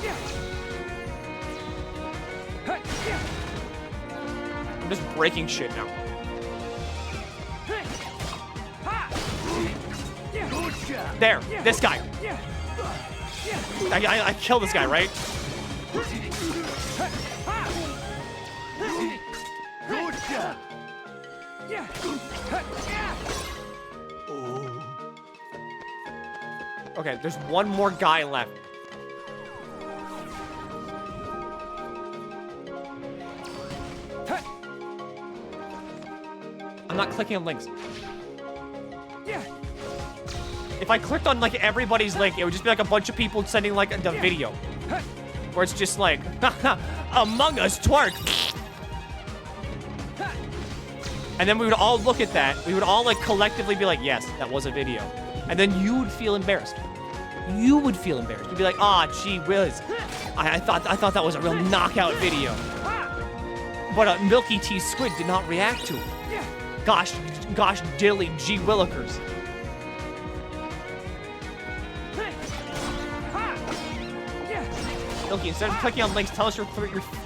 I'm just breaking shit now. There, this guy. I killed this guy, right? Okay, there's one more guy left. I'm not clicking on links. If I clicked on like everybody's link, it would just be like a bunch of people sending like the video. Where it's just like, Among Us twerk. And then we would all look at that. We would all like collectively be like, yes, that was a video. And then you would feel embarrassed. You would feel embarrassed. You'd be like, ah, gee whiz. I thought that was a real knockout video. But MilkyTheSquid did not react to it. Gosh dilly gee willikers. Milky, instead of clicking on links, tell us your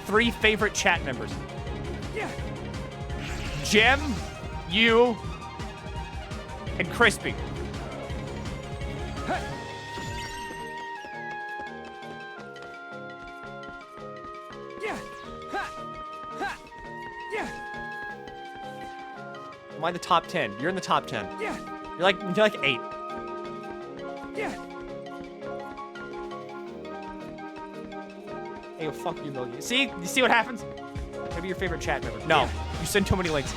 three favorite chat members. Jem, you, and Crispy. Am I the top 10? You're in the top 10. You're like 8. Hey, fuck you, Milky. See? You see what happens? Maybe your favorite chat member. No, you send too many links.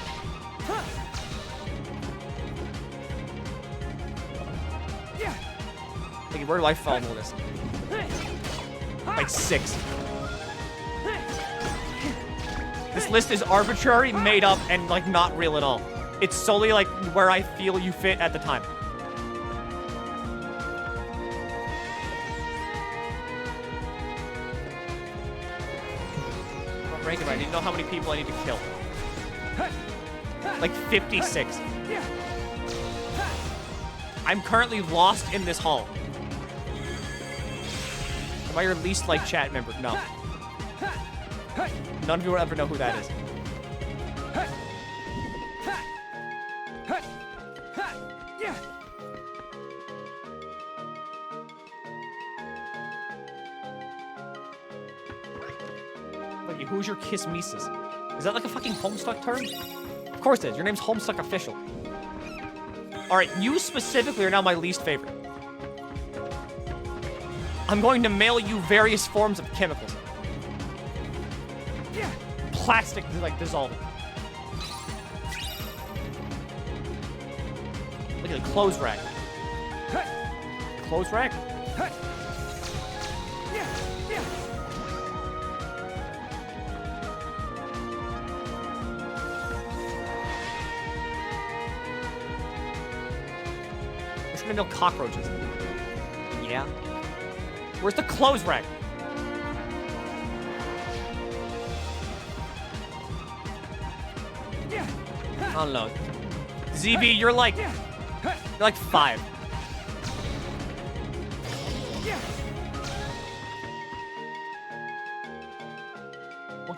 Hey, where do I fall in all this? Like 6. This list is arbitrary, made up, and like not real at all. It's solely like where I feel you fit at the time. Ranking right, I need to know how many people I need to kill. Like 56. I'm currently lost in this hall. Am I your least like chat member? No. None of you will ever know who that is. Wait, who's your kiss Mises? Is that like a fucking Homestuck term? Of course it is. Your name's Homestuck Official. Alright, you specifically are now my least favorite. I'm going to mail you various forms of chemicals. Plastic, like, dissolving. Look at the clothes rack. Clothes rack? We're gonna know cockroaches. Yeah. Where's the clothes rack? I don't know. ZB, you're like 5.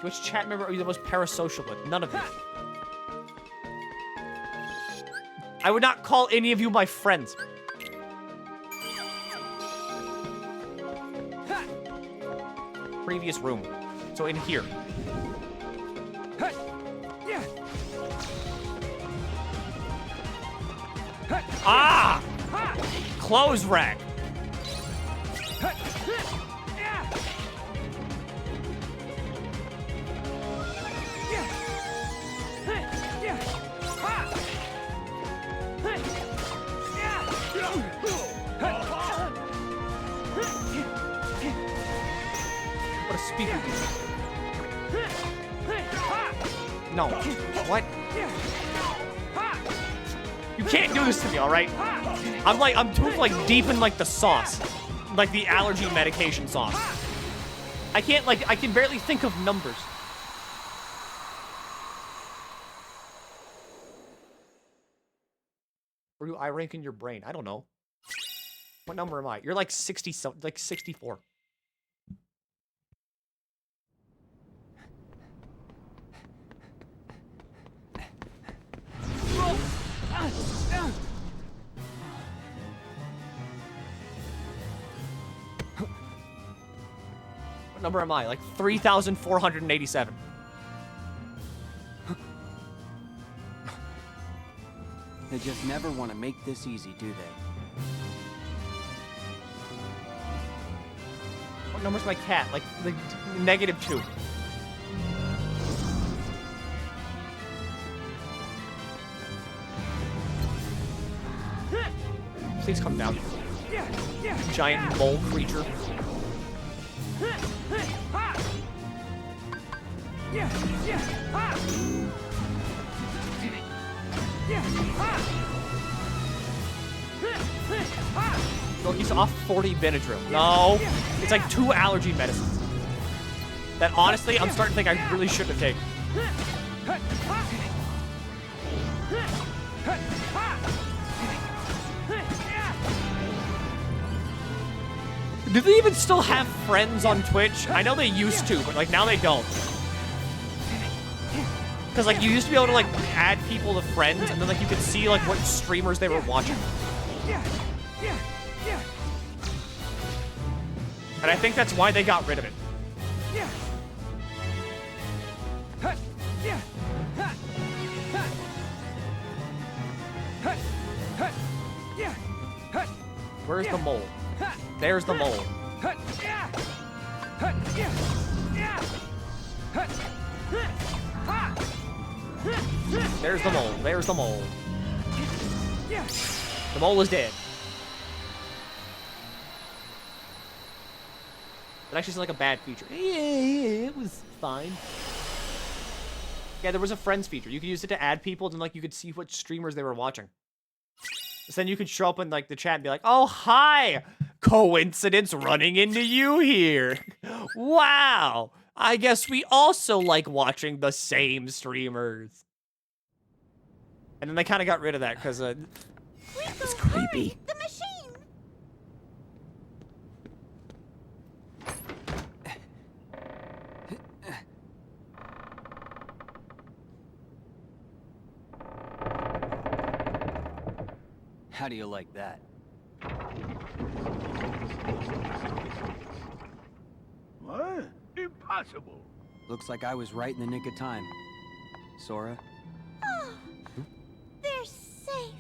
Which chat member are you the most parasocial with? None of you. I would not call any of you my friends. Previous room. So in here. Ah! Clothes rack. be... No. What? You can't do this to me, alright? I'm too, like, deep in, like, the sauce. Like, the allergy medication sauce. I can't, like, I can barely think of numbers. Where do I rank in your brain? I don't know. What number am I? You're like 60 something, like 64. What number am I? Like 3,487. They just never want to make this easy, do they? What number's my cat? Like -2. Please come down. Giant mole creature. Look, he's off 40 Benadryl. No, it's like 2 allergy medicines. That honestly, I'm starting to think I really shouldn't have taken. Do they even still have friends on Twitch? I know they used to, but like now they don't. Because like you used to be able to like add people to friends, and then like you could see like what streamers they were watching. And I think that's why they got rid of it. Where's the mole? There's the mole. There's the mole. There's the mole. The mole is dead. It actually sounds like a bad feature. Yeah, it was fine. Yeah, there was a friends feature. You could use it to add people, and like you could see what streamers they were watching. So then you could show up in like the chat and be like, "Oh, hi! Coincidence running into you here. Wow! I guess we also like watching the same streamers." And then they kind of got rid of that because it's creepy. The machine! How do you like that? What? Impossible. Looks like I was right in the nick of time. Sora? Oh, they're safe.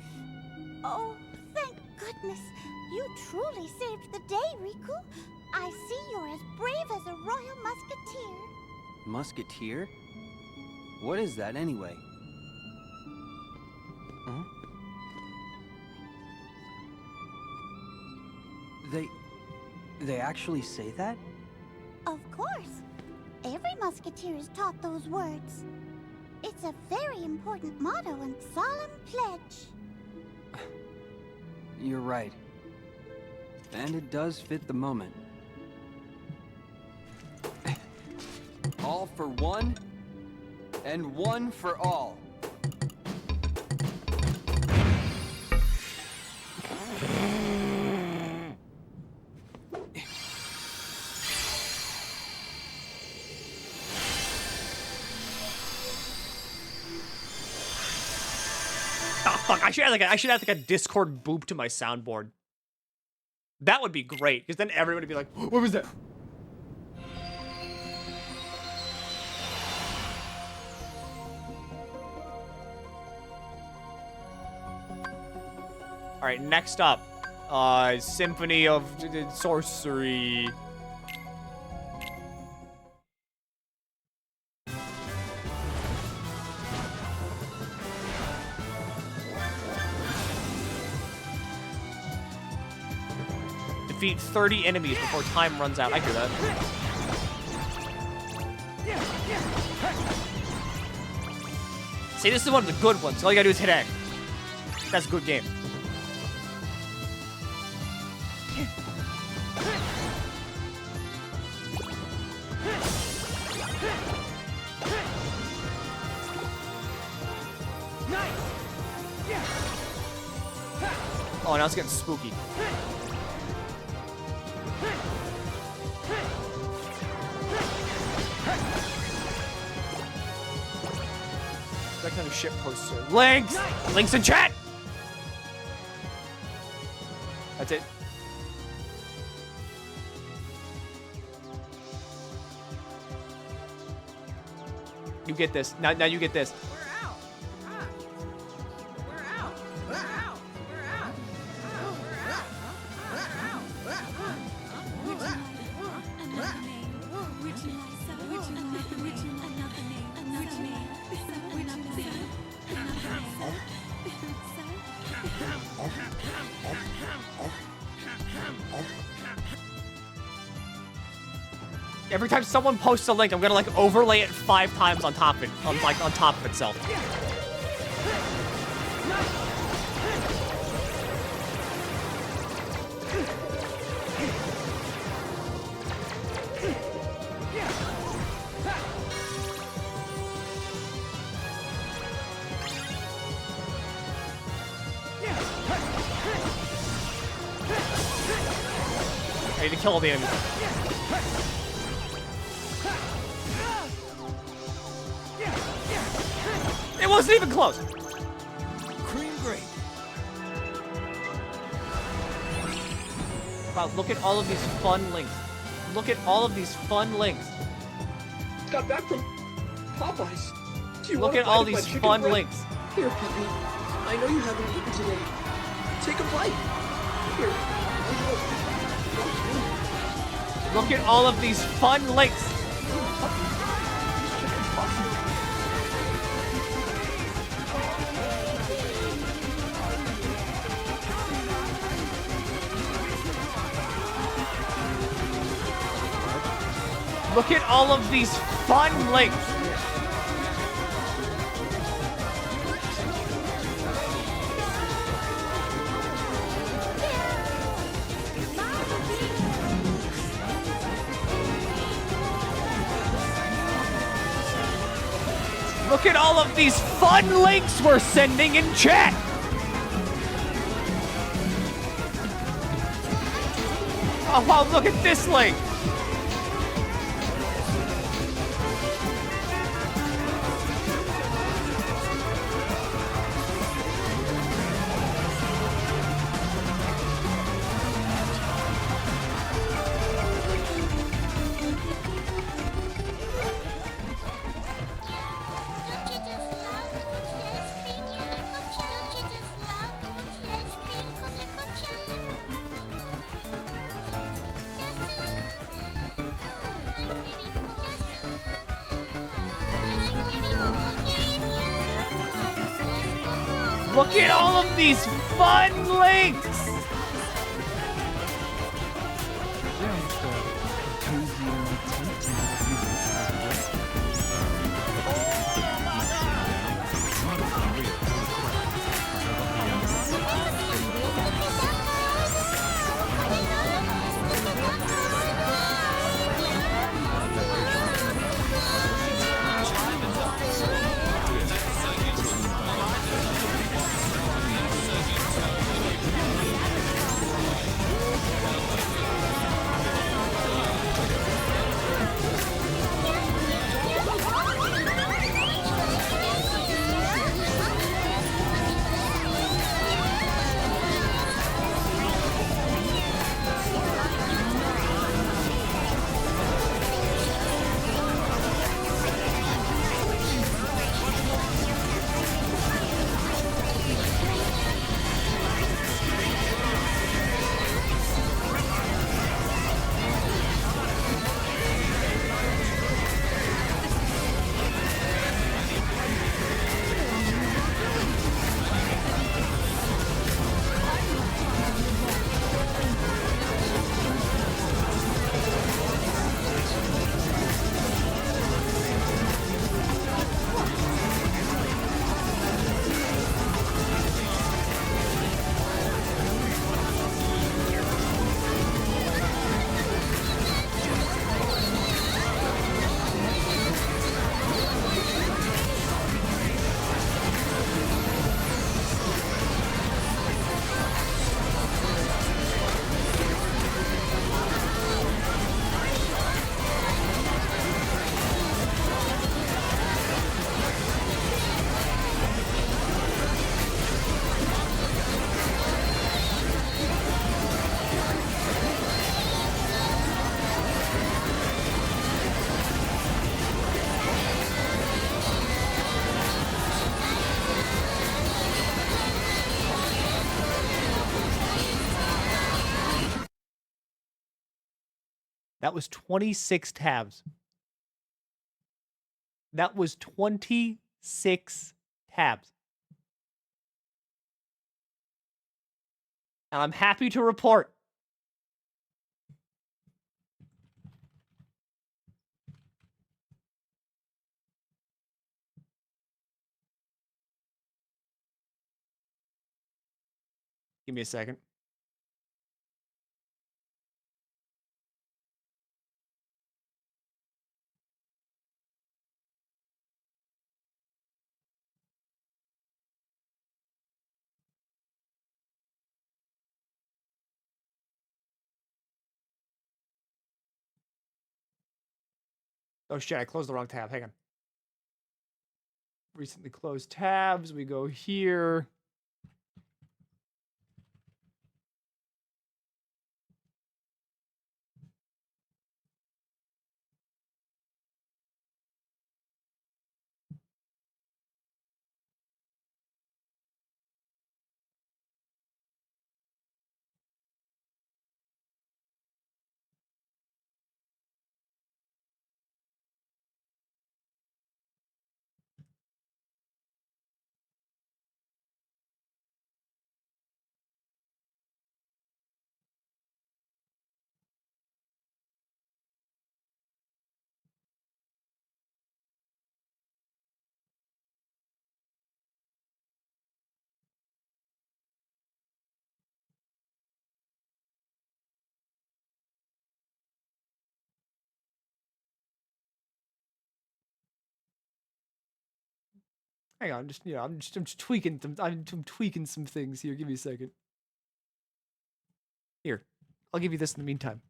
Oh, thank goodness. You truly saved the day, Riku. I see you're as brave as a royal musketeer. Musketeer? What is that anyway? Huh? They actually say that? Of course. Every musketeer is taught those words. It's a very important motto and solemn pledge. You're right. And it does fit the moment. All for one, and one for all. Fuck, I should have like a Discord boop to my soundboard. That would be great, because then everybody would be like, what was that? Alright, next up. Symphony of Sorcery. Defeat 30 enemies before time runs out. I hear that. See, this is one of the good ones. All you gotta do is hit A. That's a good game. Oh, now it's getting spooky. That kind of shit poster. Links! Links in chat! That's it. You get this. Now you get this. Every time someone posts a link, I'm gonna like overlay it 5 times on top of it, on top of itself. I need to kill all the enemies. It wasn't even close. Cream grape. Wow, look at all of these fun links. Look at all of these fun links. Got back from Popeyes. Do you Look want at a all bite of my these chicken fun breast? links. Here, puppy. I know you haven't eaten today. Take a bite. Here. Look at all of these fun links. Look at all of these fun links. Look at all of these fun links we're sending in chat. Oh, wow, look at this link. Look at all of these fun links! That was 26 tabs. That was 26 tabs. And I'm happy to report give me a second. Oh shit, I closed the wrong tab. Hang on. Recently closed tabs. We go here. Hang on, I'm just tweaking some. I'm tweaking some things here. Give me a second. Here, I'll give you this in the meantime.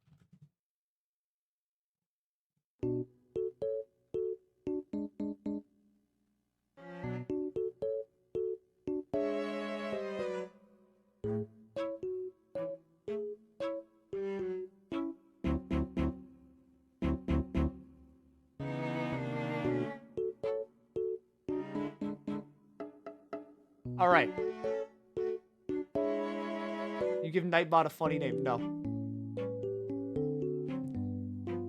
All right. You give Nightbot a funny name. No.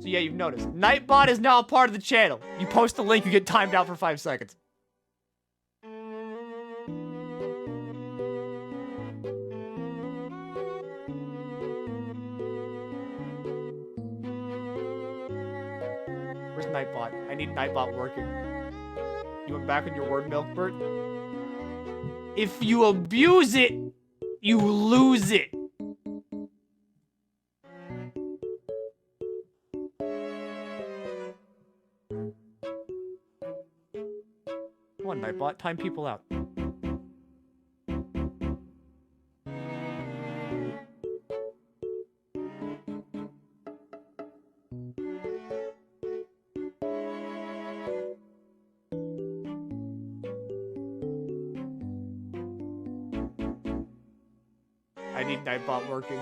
So yeah, you've noticed. Nightbot is now a part of the channel. You post a link, you get timed out for 5 seconds. Where's Nightbot? I need Nightbot working. You went back on your word, Milkbird? If you abuse it, you lose it. Come on, Nightbot, time people out. I need Nightbot working.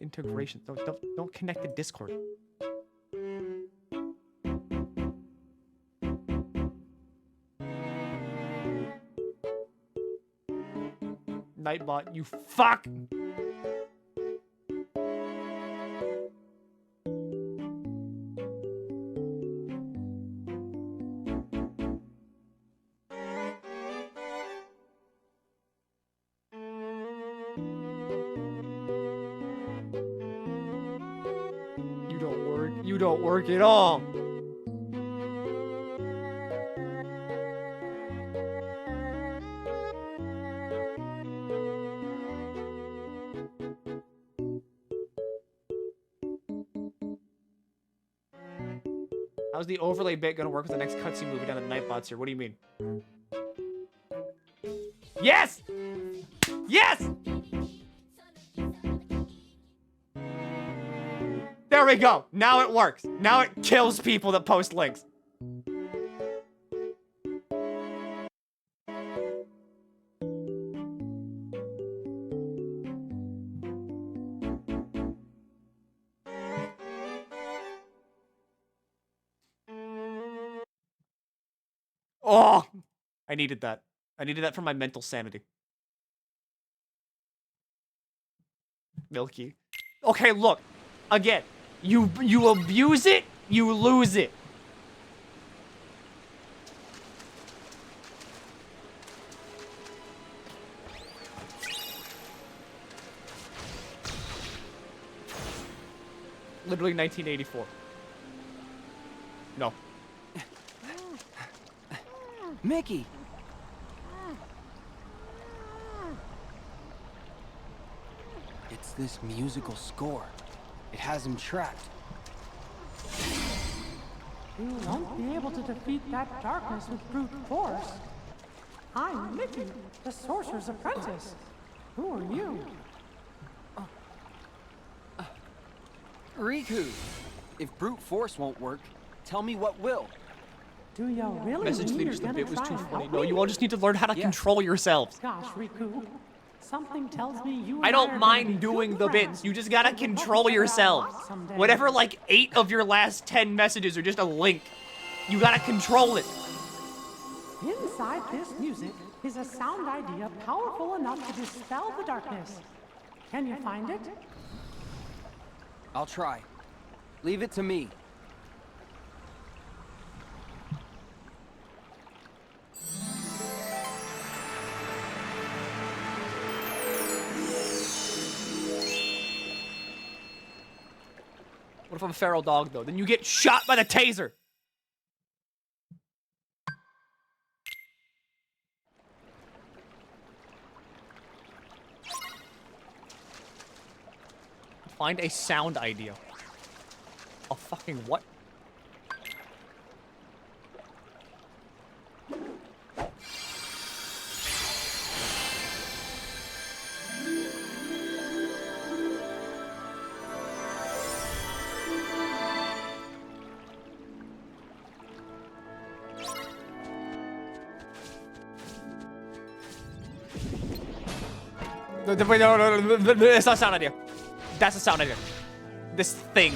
Integration. Don't connect to Discord. Nightbot, you fuck! You don't work at all. How's the overlay bit gonna work with the next cutscene movie down the Nightbots here? What do you mean? Yes! Yes! There we go. Now it works. Now it kills people that post links. Oh, I needed that. I needed that for my mental sanity. Milky. Okay, look. Again, you abuse it, you lose it. Literally 1984. No. Mickey! It's this musical score. It has him trapped. You won't be able to defeat that darkness with brute force. I'm Mickey, the sorcerer's apprentice. Who are you? Riku! If brute force won't work, tell me what will. Do you really Message mean leaders, you're the gonna bit was try too and funny. help No, me? you all just need to learn how to control yourselves. Gosh, Riku. Something tells me you I and don't are mind gonna be doing good the friends. bits. You just gotta control yourselves. Whatever, like, 8 of your last 10 messages are just a link. You gotta control it. Inside this music is a sound idea powerful enough to dispel the darkness. Can you find it? I'll try. Leave it to me. What if I'm a feral dog, though? Then you get shot by the taser. Find a sound idea. A fucking what? No, it's not a sound idea. That's a sound idea. This thing.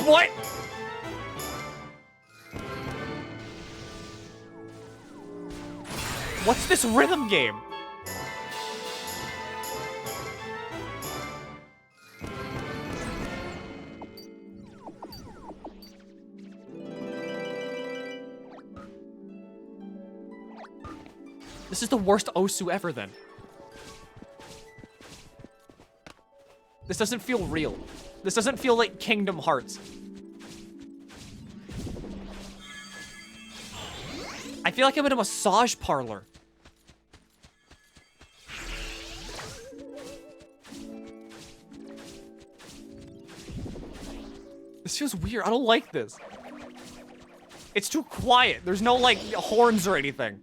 What? What's this rhythm game? This is the worst Osu ever, then. This doesn't feel real. This doesn't feel like Kingdom Hearts. I feel like I'm in a massage parlor. This feels weird. I don't like this. It's too quiet. There's no, like, horns or anything.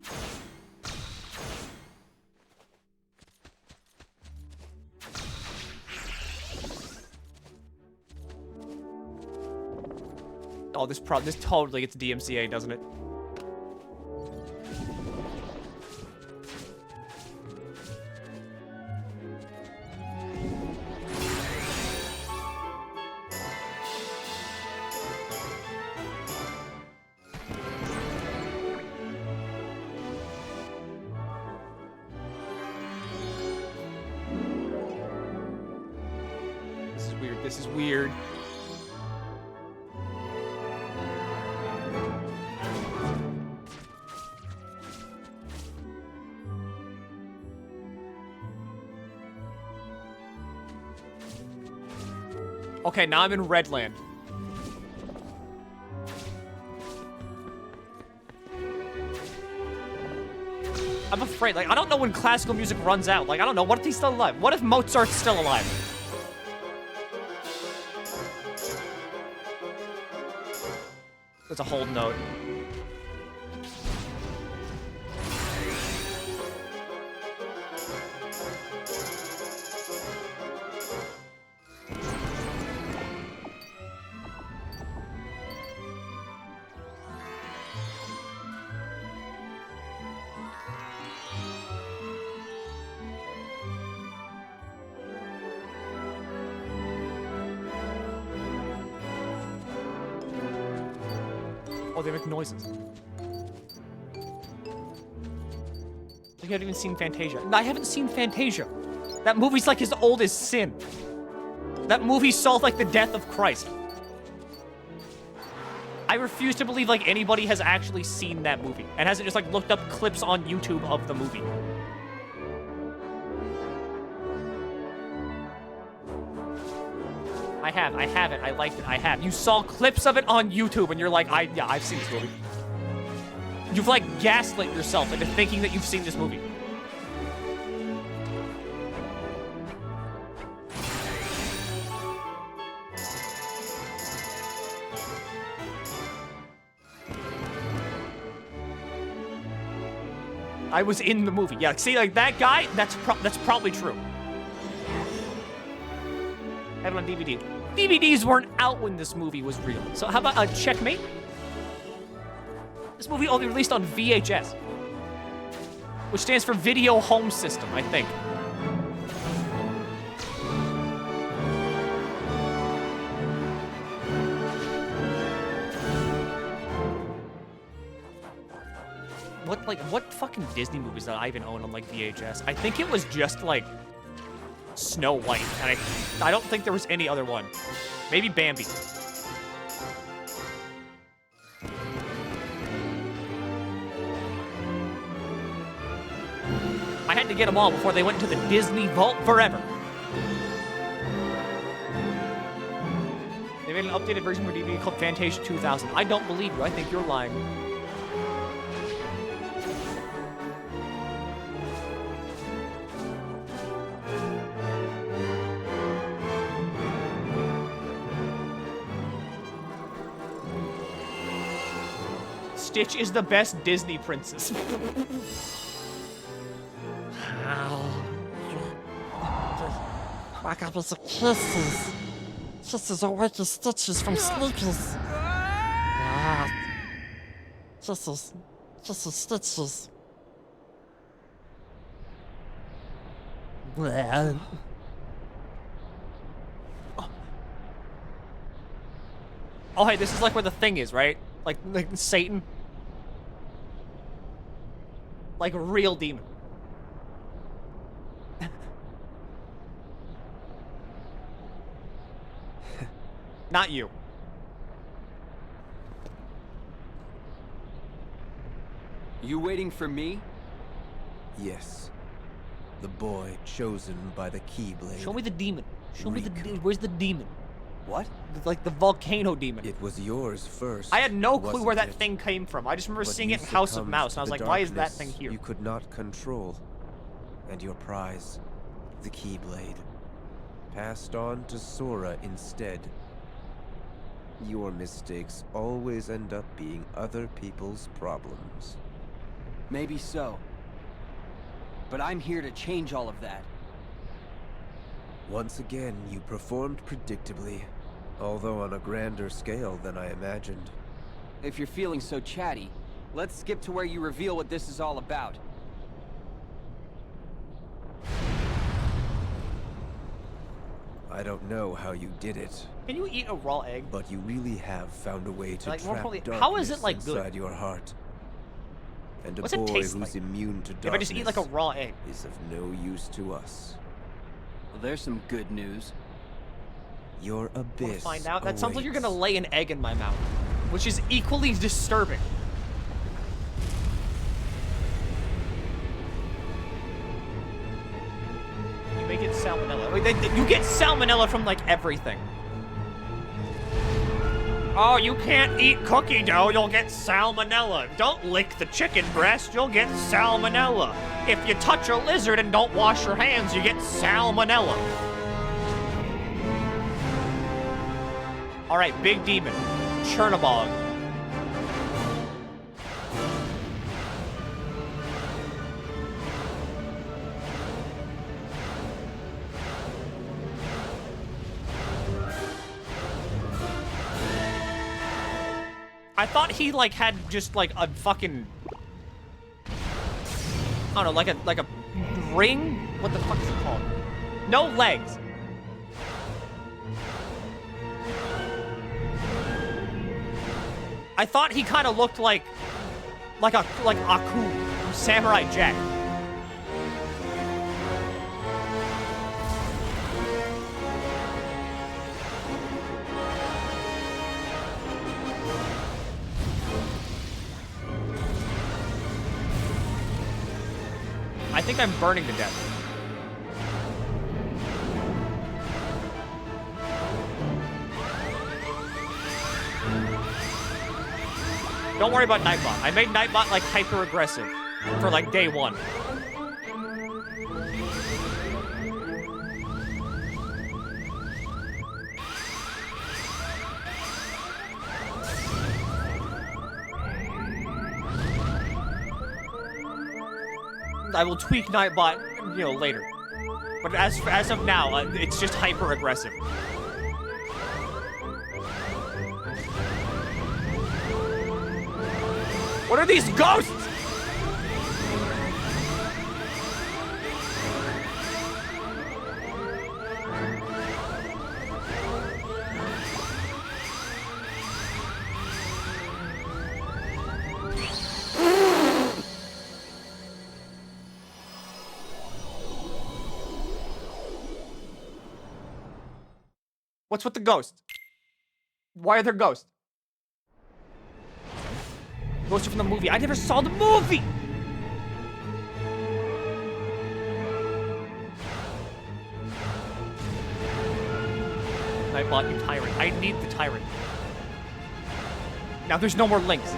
Oh, this totally gets DMCA, doesn't it? This is weird. This is weird. Okay, now I'm in Redland. I'm afraid, like, I don't know when classical music runs out. Like, I don't know, what if he's still alive? What if Mozart's still alive? That's a hold note. Oh, they make noises. You haven't even seen Fantasia. No, I haven't seen Fantasia. That movie's like as old as sin. That movie saw like the death of Christ. I refuse to believe like anybody has actually seen that movie and hasn't just like looked up clips on YouTube of the movie. I have it, I liked it, I have. You saw clips of it on YouTube and you're like, yeah, I've seen this movie. You've like gaslit yourself into thinking that you've seen this movie. I was in the movie. Yeah, see, like that guy, that's probably true. I have it on DVD. DVDs weren't out when this movie was real. So how about a checkmate? This movie only released on VHS, which stands for Video Home System, I think. What fucking Disney movies that I even own on like VHS? I think it was just like Snow White, and I don't think there was any other one. Maybe Bambi. I had to get them all before they went into the Disney Vault forever. They made an updated version for DVD called Fantasia 2000. I don't believe you. I think you're lying. Stitch is the best Disney princess. Wake up with the kisses. Kisses will wake your Stitches from sleepies. Yeah. Kisses. Kisses, Stitches. Well. Oh, hey, this is like where the thing is, right? Like Satan. Like a real demon. Not you. You waiting for me? Yes. The boy chosen by the Keyblade. Show me the demon. Show me the... Where's the demon? What? Like the volcano demon. It was yours first. I had no clue where that thing came from. I just remember seeing it in House of Mouse, and I was like, why is that thing here? You could not control. And your prize, the Keyblade, passed on to Sora instead. Your mistakes always end up being other people's problems. Maybe so. But I'm here to change all of that. Once again, you performed predictably, although on a grander scale than I imagined. If you're feeling so chatty, let's skip to where you reveal what this is all about. I don't know how you did it. Can you eat a raw egg? But you really have found a way to like, trap darkness how is it like good? Inside your heart. And a What's it boy taste who's like? immune to darkness if I just eat like a raw egg is of no use to us. Well, there's some good news. Your abyss. Wanna find out? That sounds like you're awaits. gonna lay an egg in my mouth, which is equally disturbing. You may get salmonella. Wait, you get salmonella from like everything. Oh, you can't eat cookie dough, you'll get salmonella. Don't lick the chicken breast, you'll get salmonella. If you touch a lizard and don't wash your hands, you get salmonella. All right, big demon, Chernobog. I thought he like had just like a fucking, I don't know, like a ring? What the fuck is it called? No legs. I thought he kind of looked like Aku from Samurai Jack. I think I'm burning to death. Don't worry about Nightbot. I made Nightbot like hyper aggressive for like day 1. I will tweak Nightbot, you know, later. But as of now, it's just hyper aggressive. What are these ghosts? What's with the ghosts? Why are there ghosts? Ghosts are from the movie. I never saw the movie! Nightbot, you tyrant. I need the tyrant. Now there's no more links.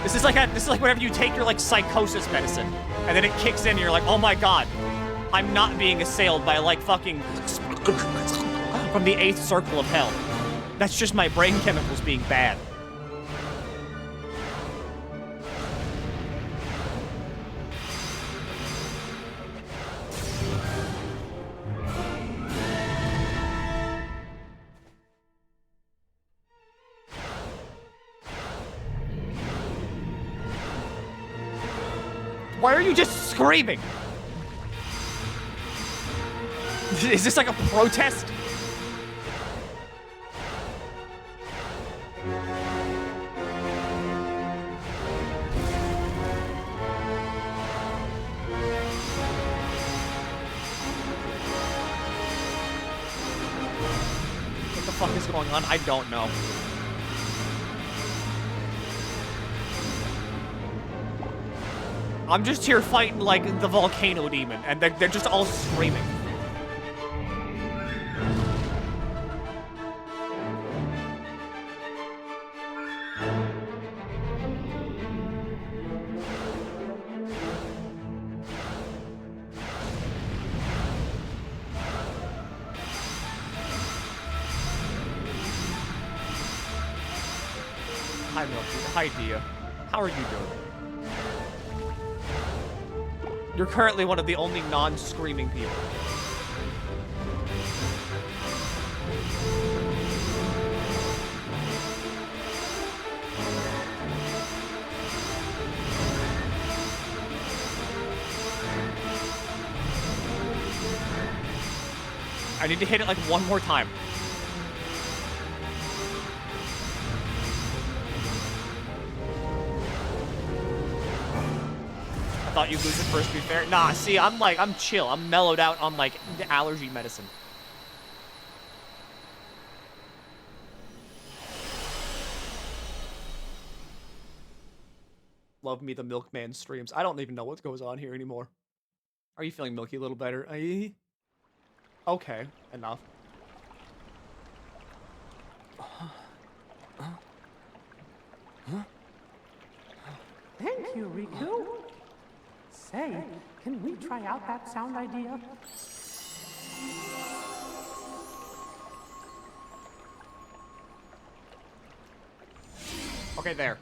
This is like whenever you take your like psychosis medicine, and then it kicks in and you're like, oh my god, I'm not being assailed by like fucking from the 8th circle of hell. That's just my brain chemicals being bad. Why are you just screaming? Is this like a protest? What the fuck is going on? I don't know. I'm just here fighting, like, the volcano demon, and they're just all screaming. Hi, Milky. Hi, Dia. How are you doing? You're currently one of the only non-screaming people. I need to hit it like one more time. I thought you'd lose it first, to be fair. Nah, see, I'm chill. I'm mellowed out on, like, the allergy medicine. Love me the Milkman streams. I don't even know what goes on here anymore. Are you feeling Milky a little better? Okay, enough. Thank you, Riku. Say, can we try out that sound idea? Okay, there.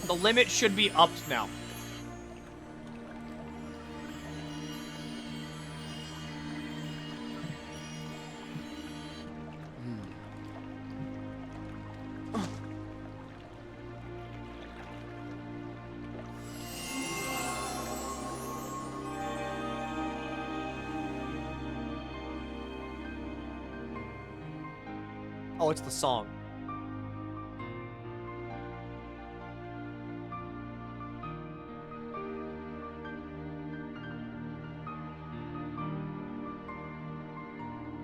The limit should be upped now. Oh, it's the song.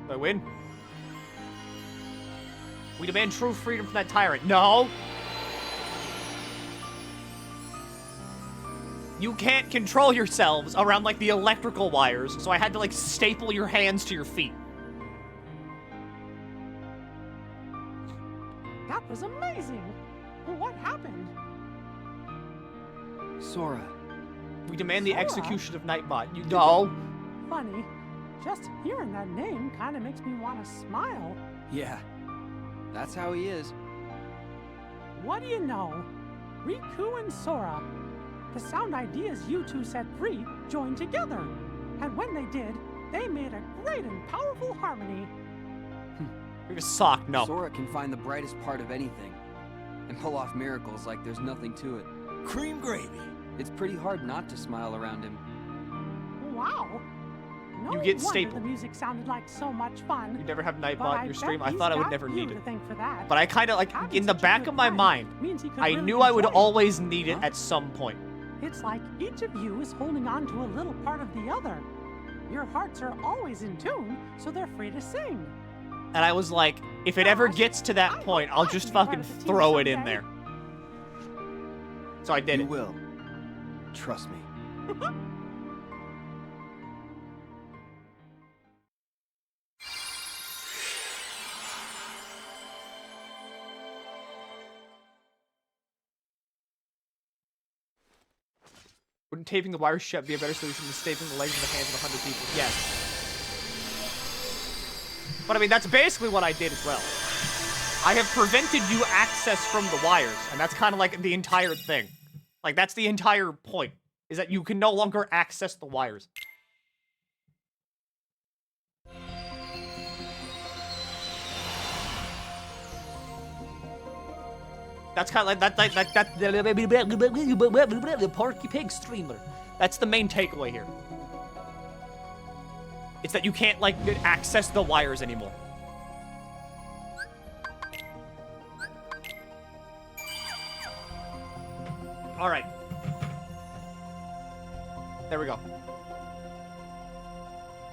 Do I win? We demand true freedom from that tyrant. No! You can't control yourselves around, like, the electrical wires, so I had to, like, staple your hands to your feet. That was amazing. What happened? Sora. We demand the Sora? execution of Nightbot. You know. Funny. Just hearing that name kind of makes me want to smile. Yeah. That's how he is. What do you know? Riku and Sora. The sound ideas you two set free joined together. And when they did, they made a great and powerful harmony. You're a sock, no. Sora can find the brightest part of anything and pull off miracles like there's nothing to it. Cream gravy. It's pretty hard not to smile around him. Wow. No You get wonder stapled. The music sounded like so much fun. You never have But Nightbot in your bet stream. I he's thought I would got never you need to it. thank for that. But I kind of, like, Having in the such a back good of my friend mind, means he could I really knew I would enjoy it. always need it at some point. It's like each of you is holding on to a little part of the other. Your hearts are always in tune, so they're free to sing. And I was like, if it ever gets to that point, I'll just fucking throw it in there. So I did it. You will. Trust me. Wouldn't taping the wires shut be a better solution than stapling the legs and the hands of 100 people? Yes. But I mean, that's basically what I did as well. I have prevented you access from the wires, and that's kind of like the entire thing. Like, that's the entire point, is that you can no longer access the wires. That's kind of like that the Porky Pig streamer. That's the main takeaway here. It's that you can't like access the wires anymore. All right. There we go. What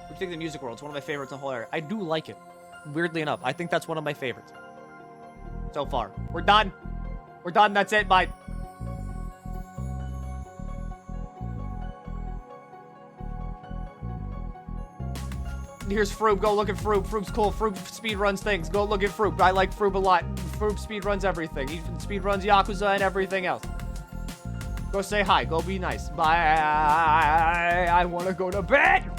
do you think of the music world? It's one of my favorites in the whole area. I do like it. Weirdly enough, I think that's one of my favorites. So far. We're done. We're done. That's it. Bye. Here's Froob. Go look at Froob. Froob's cool. Froob speedruns things. Go look at Froob. I like Froob a lot. Froob speedruns everything. He speedruns Yakuza and everything else. Go say hi. Go be nice. Bye. I want to go to bed.